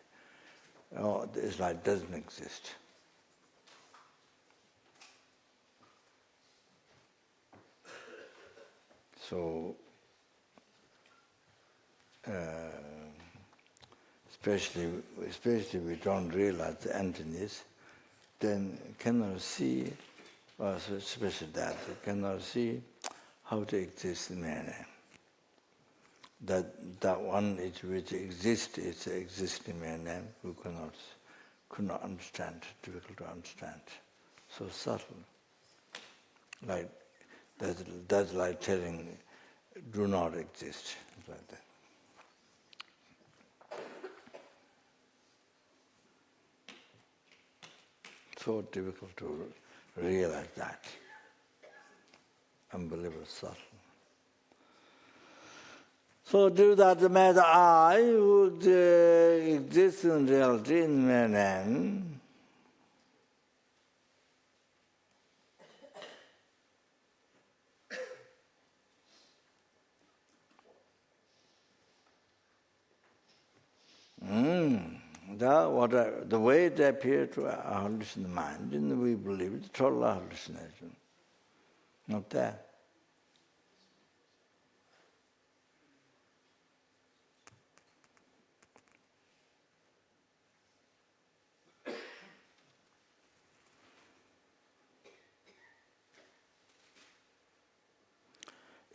this life doesn't exist. So, especially we don't realize the emptiness, then cannot see, especially that, cannot see how to exist in mere name. That one which exists is existing mere name, we could not understand, difficult to understand, so subtle. Like That's like telling, do not exist. It's like that. So difficult to realize that. Unbelievable subtle. So do that the matter I would exist in reality in man. The way they appear to our hallucinated mind, and we believe it's total hallucination. Not there.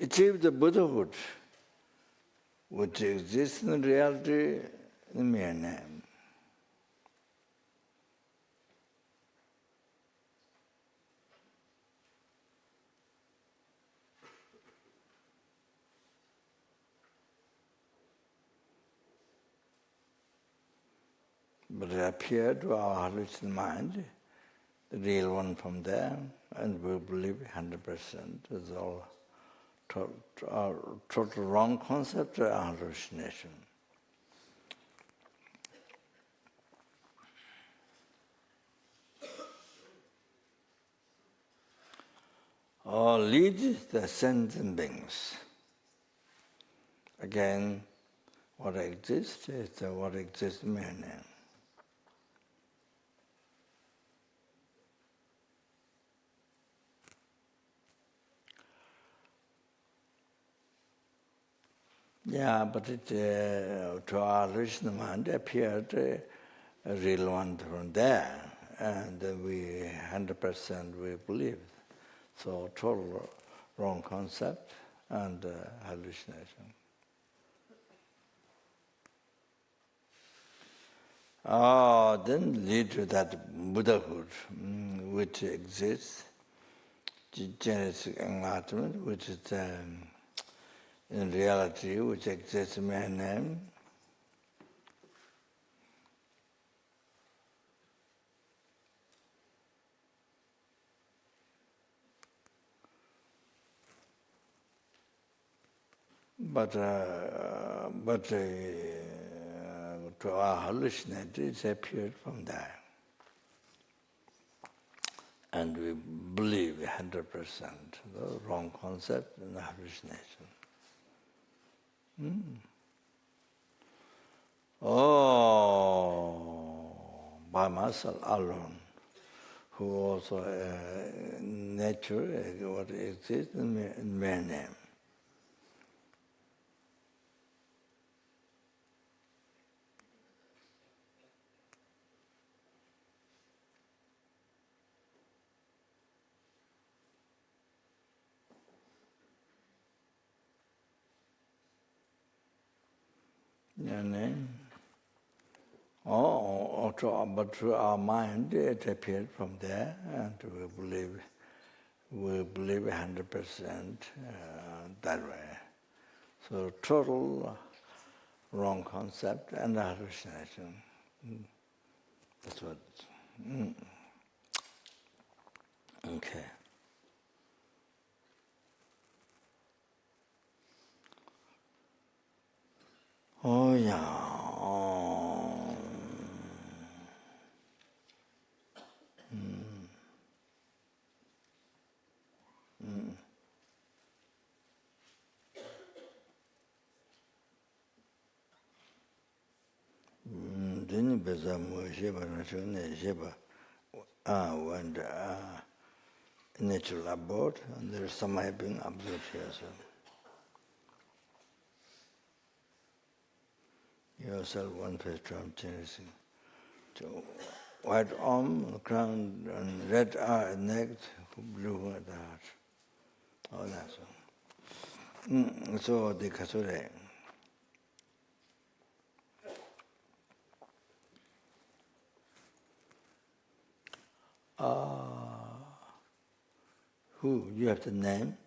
Achieve the Buddhahood, which exists in reality in mere name. But it appeared to our hallucinated mind, the real one from there, and we believe 100% is all total wrong concept or hallucination. Or leads the sentient beings. Again, what exists is what exists in mere name. Yeah, but to our hallucinated mind appeared a real one from there, and we 100% we believe. So total wrong concept and hallucination. Then lead to that Buddhahood, which exists, Chenrezig enlightenment, which is in reality, which exists in my name. But to our hallucination, it's appeared from there. And we believe 100% the wrong concept and the hallucination. By myself alone, who also nature, what exists in mere name. But through our mind, it appeared from there, and we believe 100% that way. So total wrong concept and hallucination. That's what. Okay. Oh yeah. Then went natural abode, and there is somebody being observed here. So yourself one face from Chenrezig. So white arm, crown, and red eye, neck, blue at the heart. All that. So the Kasure. Who? You have the name?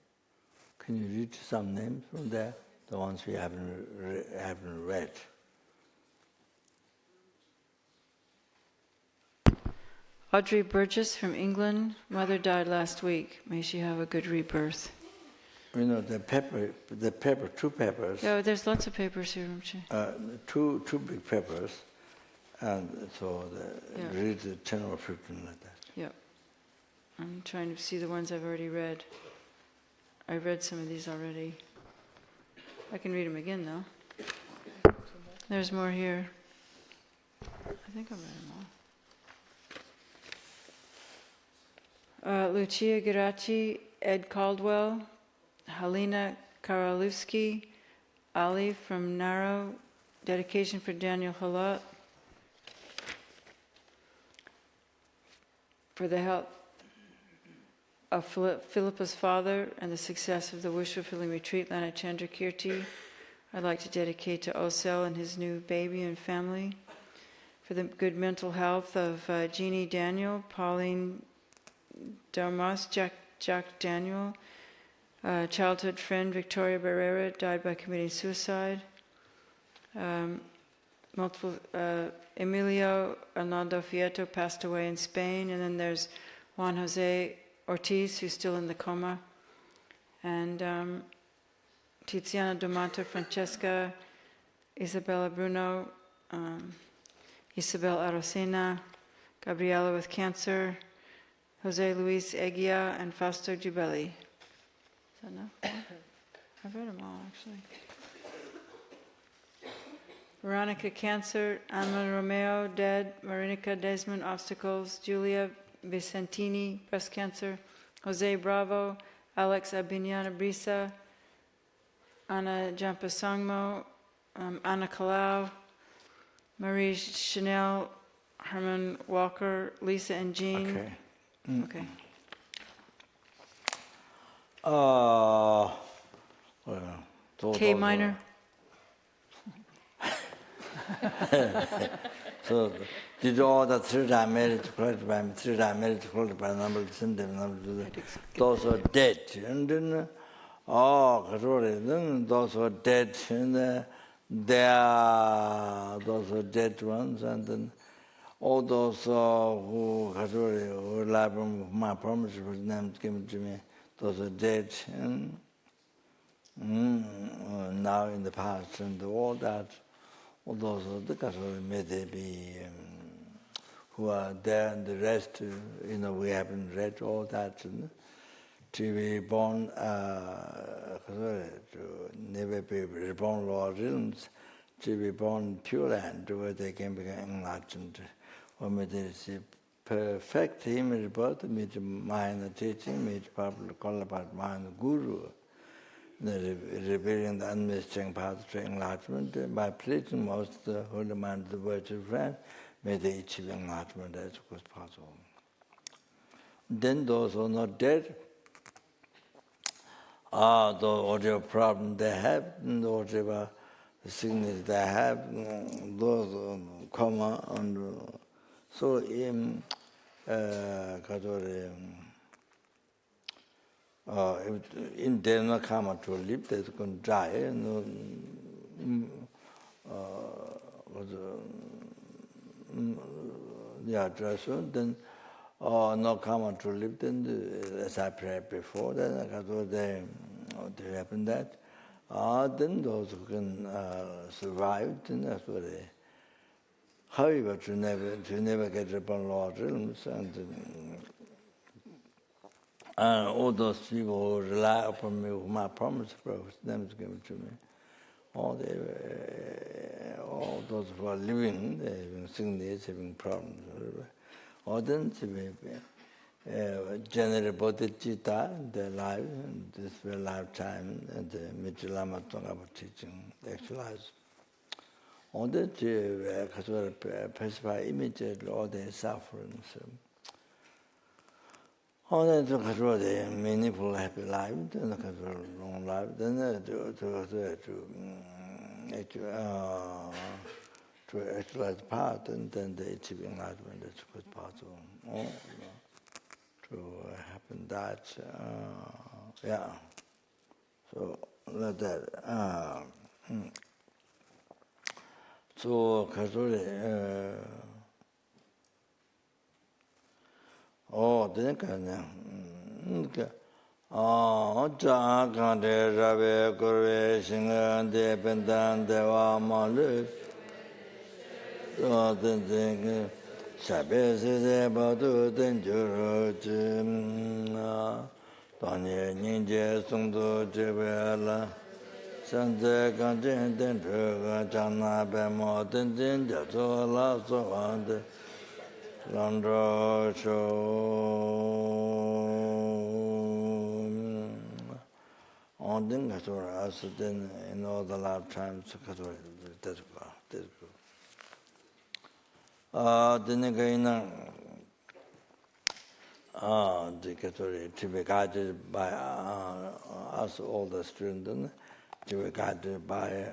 Can you read some names from there? The ones we haven't read. Audrey Burgess from England. Mother died last week. May she have a good rebirth. You know, the paper, two papers. Yeah, there's lots of papers here, Rinpoche. Two big papers, and so read the 10 or 15 like that. Yeah. I'm trying to see the ones I've already read. I read some of these already. I can read them again, though. There's more here. I think I read them all. Lucia Geraci, Ed Caldwell, Helena Karalewski, Ali from Naro, dedication for Daniel Halat, for the health of Philippa's father and the success of the wish-fulfilling retreat, Lana Chandra Kirti. I'd like to dedicate to Osel and his new baby and family. For the good mental health of Jeannie Daniel, Pauline Darmas, Jack Daniel, childhood friend Victoria Barrera died by committing suicide. Emilio Arnaldo Fieto passed away in Spain, and then there's Juan Jose Ortiz, who's still in the coma, and Tiziana Domato, Francesca, Isabella Bruno, Isabel Arocena, Gabriela with cancer, Jose Luis Eguia, and Fausto Gibelli. Is that enough? I've read them all, actually. Veronica Cancer, Alma Romeo, dead, Marinica Desmond, obstacles, Julia Vicentini, breast cancer, Jose Bravo, Alex Abiniana Brisa, Ana Jampasangmo, Anna Kalau, Marie Chanel, Herman Walker, Lisa and Jean. Okay. Okay. K minor. So, did all the 3 times married to Christ by 3 times married to Christ by number send them number those are dead. And then then those are dead, and they are those are dead ones, and then all those who live my promise was named given to me, those are dead, and now in the past, and all that, all those are the may they be who are there, and the rest, we haven't read all that. To be born, to never be reborn Lord realms, to be born pure land, where they can become enlightened. Or may they receive perfect image birth, meet mind teaching, meet Pablo call about mind guru, revealing the unmistakable path to enlightenment by pleasing most the holy mind, the virtual friend, may they achieve enlightenment as quick as possible. Then those who are not dead, the whatever problem they have, whatever sickness they have, those coma and so in they're not come to live, they're going to die. Then no come to live. Then as I prayed before, then they happen that. Then those who can survive, then that's what they. However, to never get upon Lord realms, and all those people who rely upon me, whom I promise, them is given to me. All those who are living, they're having sickness, having problems, whatever. Or then to be generate Bodhichitta in their life, in this very lifetime, and the Michilama Tongapa teaching, the actual lives. Or then to pacify immediately all their sufferings. Or then to meaningful happy life, then long life, then to actualize the path, and then the achieving enlightenment as quick as possible. To happen that, So like that. So Kasuri, then Jagande Rabe Kurve Shingan de Pendan Deva Malu. So then Shabe Sede Badu then Juru Tanya Ninja Sungdu Jibela. Sanze Ganjin Den Druga Jana Bemo Den Jin Jato La Sovande Landro Sho On Den Katura as then in all the lifetimes Katura Desgo. Denagaina the Katura to be guided by us all the students. To be guided by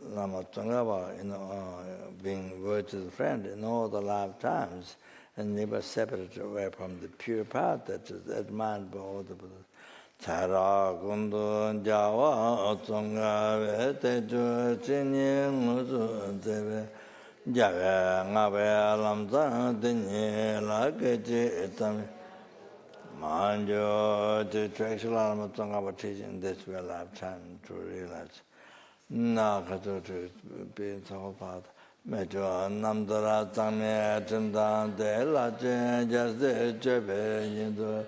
Lama Tsongkhapa, being virtuous friend in all the lifetimes, and never separated away from the pure path that is admired by all the Buddhas. Chara Kundu Jawa Tsongkhapa Teju Chinyi Nguzu Tebe Jaga Ngabe Lamsa Tinyi Lakechi Itami Manjo, the actual Almatanga teaching this way lifetime to realize. To be in the whole path. Mejo Namdara Tame Chindan de la just the Jebe into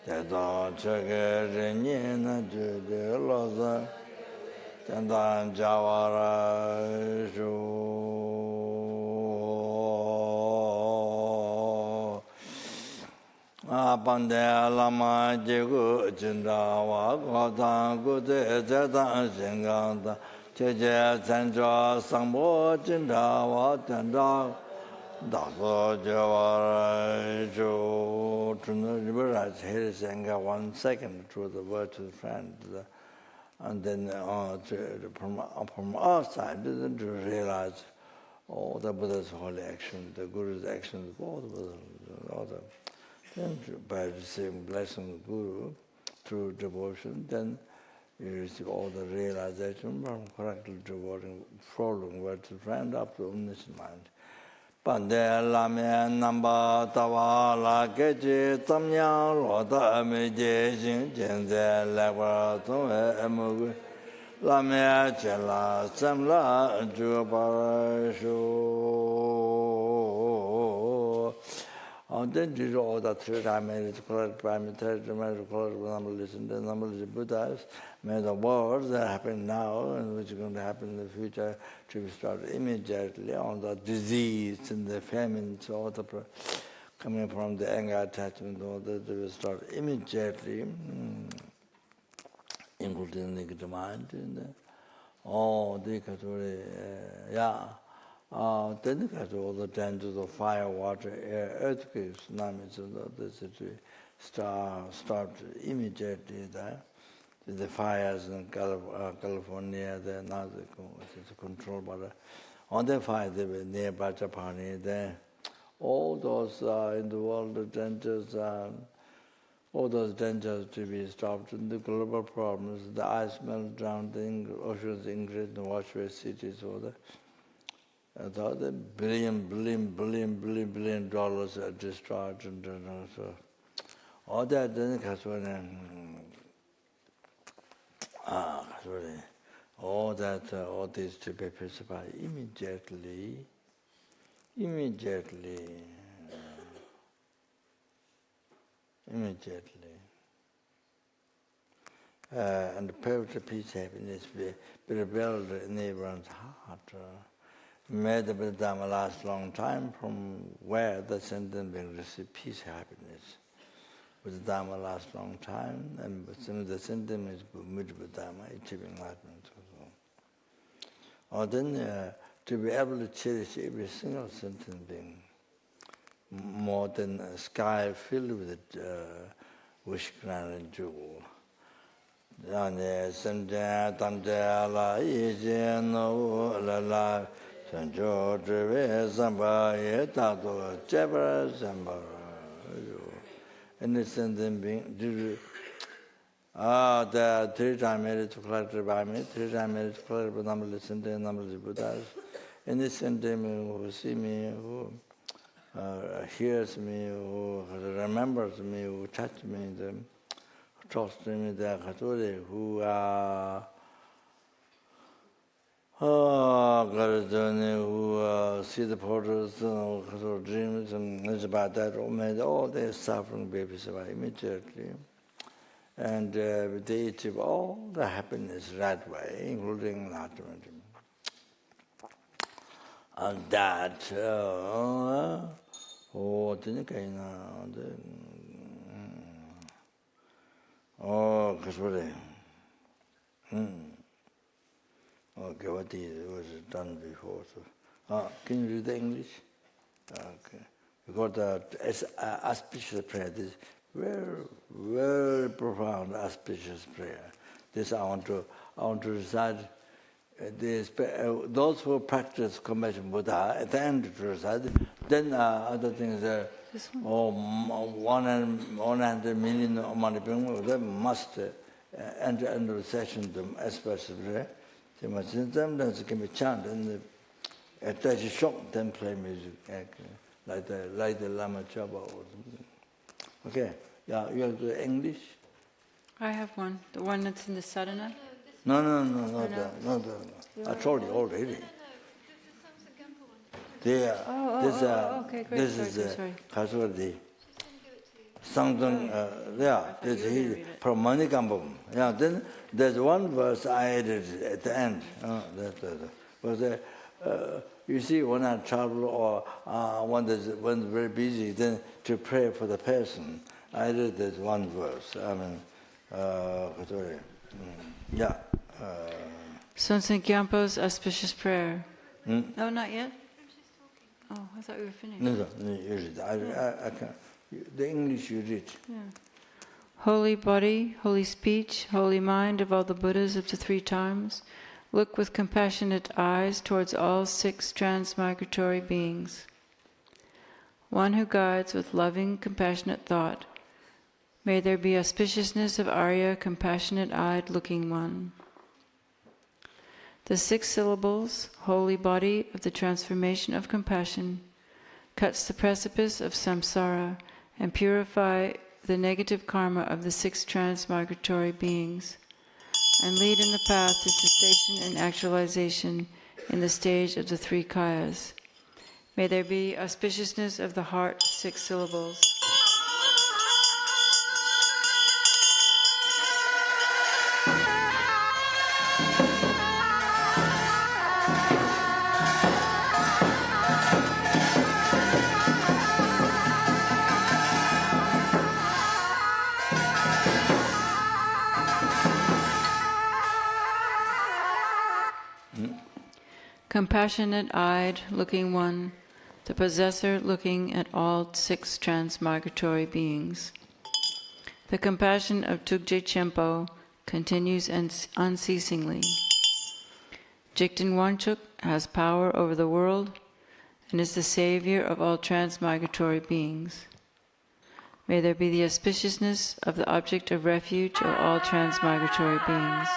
the dog Chugger Renin, the Loza, Chandan Javara Pande Lama Jigu Jindawa Godan Gude Zedan Singanda Cheje Senja Sambo Jindawa Tenda Daso Javara Jo to liberate here Senga 1 second through the word to the friend and then from our side to realize all the Buddha's holy action, the Guru's actions, all the Buddha's then by receiving blessing of the Guru through devotion, then you receive all the realization from correctly devoting, following word to friend up to omniscient mind. Pande lame namba tawa la kechi tamya rota me je shin jenze lakwa tongwe emugu lame chela samla juparasho. Then you do all the three times correct parameters, correct number listen, the number of Buddhas, may the wars that happen now and which are going to happen in the future to be started immediately on the disease and the famines, all the coming from the anger attachment, all that will start immediately, including the negative mind. And all the then all the dangers of fire, water, air, earthquakes, tsunamis, and all this start immediately there. The fires in California, they're not controlled by on the fire, they were nearby Japan. Then all those in the world, the dangers, all those dangers to be stopped. And the global problems, the ice melt down, the oceans increase, the waterway cities, all that. The billion dollars are destroyed, and so all that then all that all this to be purified immediately, and the perfect peace, happiness be revealed in everyone's heart. May the Buddha last long time, from where the sentence being received peace, happiness. Buddha Dharma lasts long time, and the sentence is Buddha Dharma, achieving enlightenment. Or then to be able to cherish every single sentence being more than a sky filled with wish, crown, and jewel. Sanjo Drive Samba Yetato Jebra Samba. And the sentence being The 3 times married to collected by me, 3 times married to collected by number of Buddhas. In this sentiment, who see me, who hears me, who remembers me, who touches me, who talks to me, who who see the portals, dreams, and it's about that, all their suffering babies away immediately. And they achieve all the happiness that way, including enlightenment. And that, okay, what was done before. So, can you read the English? Okay. We got the auspicious prayer. This very, very profound auspicious prayer. This I want to recite. Those who practice compassion Buddha at the end to recite. Then other things. 100 million amount of people they must enter into the session especially. They must sometimes can be chant and attach shock, then play music like the Lama Chaba or something. Okay, yeah, you have the English? I have one. The one that's in the sadhana? No, not the. I told you already. This is Samsara Okay, great. This is Kaswadi. Something, this is from Manikambam. Yeah, then there's one verse I added at the end. You see, when I travel or when very busy, then to pray for the person, I added this one verse. I mean, yeah. Sonsen Gyampo's auspicious prayer. No, not yet? Oh, I thought we were finished. No, you read. I can't. The English you read. Yeah. Holy body, holy speech, holy mind of all the Buddhas up to 3 times, look with compassionate eyes towards all 6 transmigratory beings. One who guides with loving, compassionate thought. May there be auspiciousness of Arya, compassionate-eyed looking one. The 6 syllables, holy body of the transformation of compassion, cuts the precipice of samsara and purify the negative karma of the 6 transmigratory beings, and lead in the path to cessation and actualization in the stage of the 3 kayas. May there be auspiciousness of the heart 6 syllables. Compassionate-eyed looking one, the possessor looking at all 6 transmigratory beings. The compassion of Tugje Chenpo continues unceasingly. Jigten Wanchuk has power over the world and is the savior of all transmigratory beings. May there be the auspiciousness of the object of refuge of all transmigratory beings.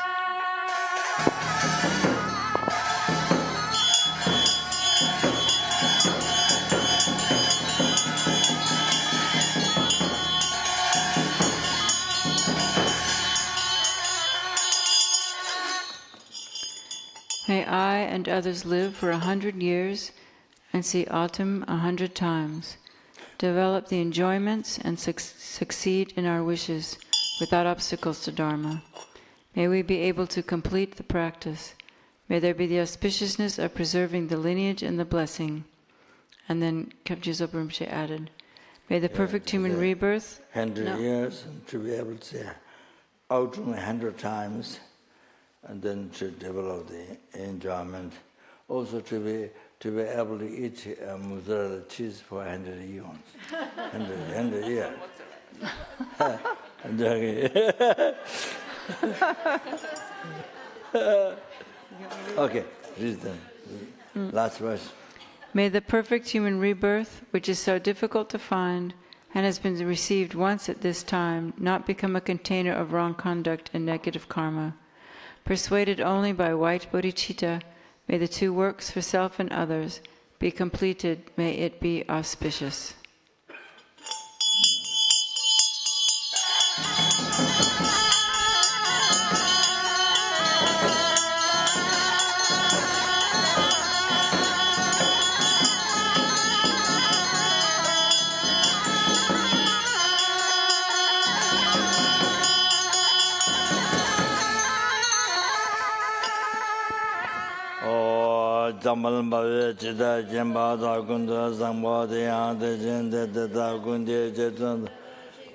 May I and others live for 100 years and see autumn 100 times, develop the enjoyments and succeed in our wishes without obstacles to Dharma. May we be able to complete the practice. May there be the auspiciousness of preserving the lineage and the blessing. And then Khepje Zopa Rinpoche added, may the perfect human rebirth... 100 years to be able to say autumn 100 times, and then to develop the enjoyment. Also to be able to eat mozzarella cheese for 100 years. 100 years. Okay, read them. Last verse. May the perfect human rebirth, which is so difficult to find, and has been received once at this time, not become a container of wrong conduct and negative karma. Persuaded only by white bodhicitta, may the two works for self and others be completed, may it be auspicious. Jamal Bavi Chita Jemba Kunda Sangwa Yang De Jen De Da Kundi Jetun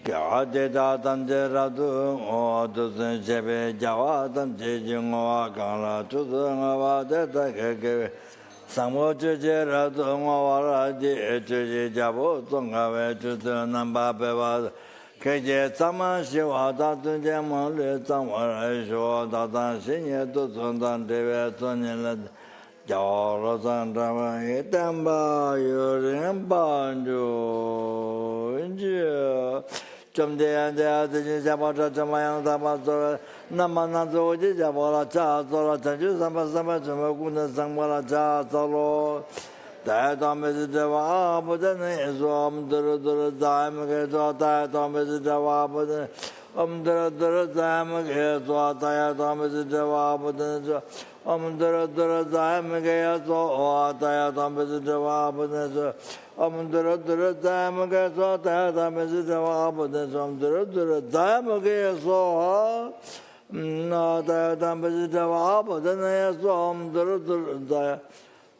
Kya De Da Tan De Radu O Tu Sen Chebe Jawa Tan Je Jing O Kala Tu Tu Nga De Da Keke Sangwa Chu Je Radu Nga Wara Je Chu Je Jabo Tonga We Chu Tu Namba Peva Keje Sama Shiwa Da Tu Je Mo Le Tangwa Ra Shiwa Da Tan Shinye Tu Tun Tan Deve Tun Yin Le Jawara Sandama Hitamba Yurimba Inju Jumde Adi Jabata Jamayang Dama Namanazo Jabala Cha Zora Chanju Sama Sama Chumakuna Sangwala Cha Zolo Diatomedava Buddha Swam Duru Zaimaka Diatomedava Buddha Duru Zaimaka Diatomedava Buddha Duru Zaimaka Diatomedava Buddha Duru Zaimaka Diatomedava Buddha Duru Zaimaka No Diatomedava Buddha Swam Duru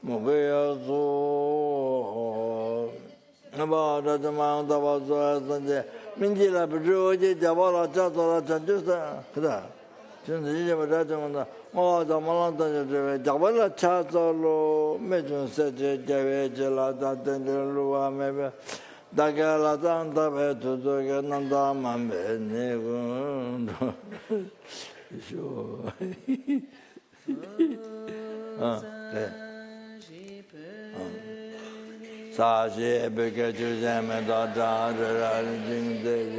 Mugayaso about the amount of us Minjila Pedroji, Javala Chatora Chanjusa, Chenrezig, oh, the Malanta, Javala Chatolo, Major said Javela, Lua, maybe Dagala Santa Vetu, Nanda Mambe, sure. Sashi Bikaju Zamada Jing Day.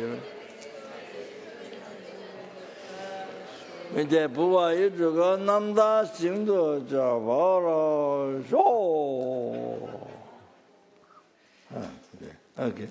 Mide Bua Yuga Nanda Singdo Javara Show. Okay.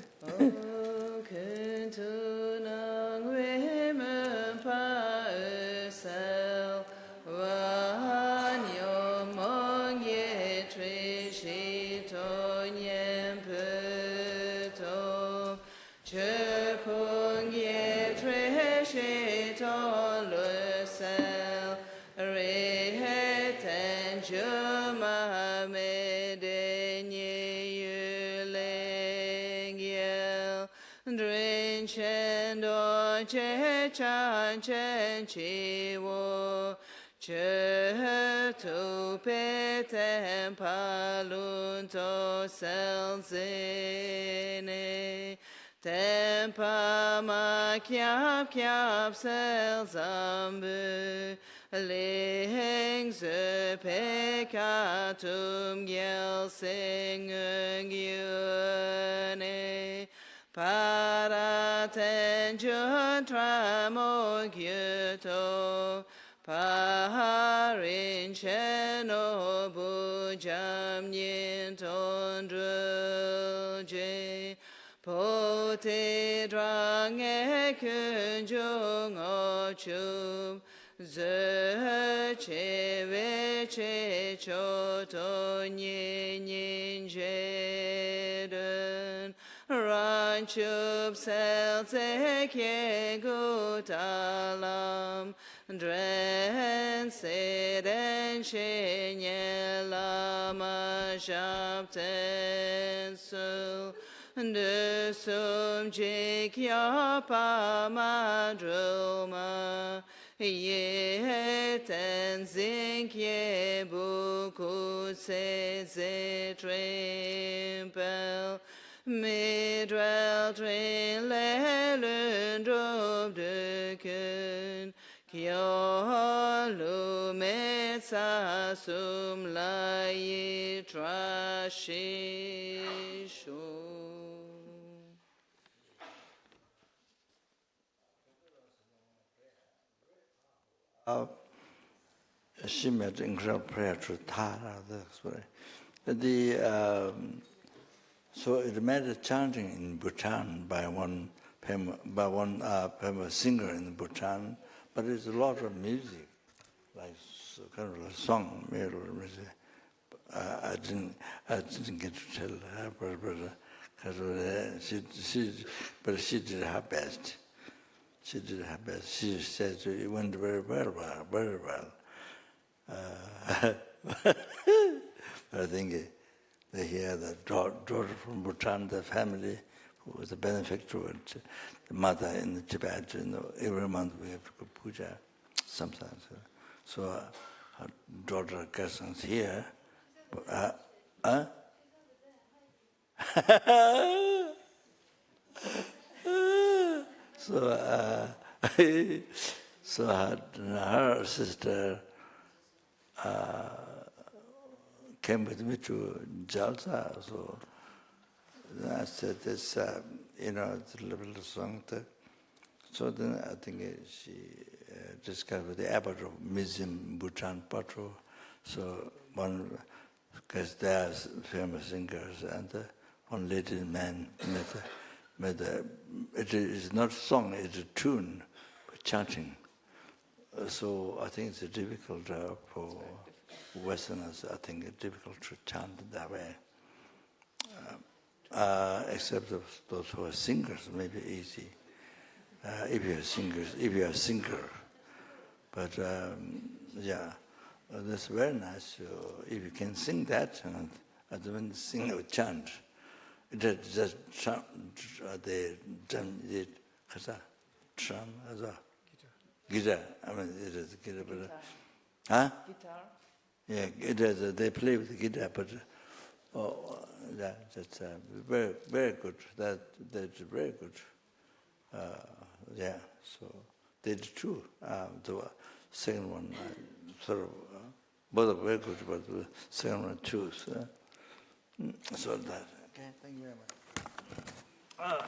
Chan chen chi wo che tu pe tem palun to sel zene tempa ma kyap sel zambu leng ze pe katum gyel sing yune Paraten jun tramo gyuto Paharin cheno bujam yin tondruje Pote drang e kunjung ochum Ze che ve che choto nyin yin jeden Ranchup sel te kye gutalam Dren seden shenye lama shapten sul De sum jik ya pa madroma Ye ten zink ye buku se ze trimpel Midwell train le lundrob de kun Kyo lu met sa sum la yi trashisho She made incredible prayer to Tara. So it made a chanting in Bhutan by one famous singer in Bhutan, but it's a lot of music, like kind of a song, music. I didn't get to tell her, but she did her best. She did her best. She said it went very well. I think they hear the daughter from Bhutan, the family, who was a benefactor, the mother in Tibet. Every month we have to go puja, sometimes. So her daughter cousins here. So her sister came with me to Jalsa. So I said, this, it's a little song. So then I think she discovered the abbot of Mizim, Bhutan, Patro. So because they are famous singers, and one lady man made it is not song, it's a tune, but chanting. So I think it's difficult for Westerners. I think it's difficult to chant that way. Except those who are singers, maybe easy. If you are a singer. But that's very nice. If you can sing that, and then sing or chant, it just chant, the drum, guitar. I mean, it is guitar, but guitar. Yeah, it is. They play with the guitar, but that's very, very good. That's very good. So they did two. The second one, sort of, both are very good, but the second one too. So that. Okay, thank you very much.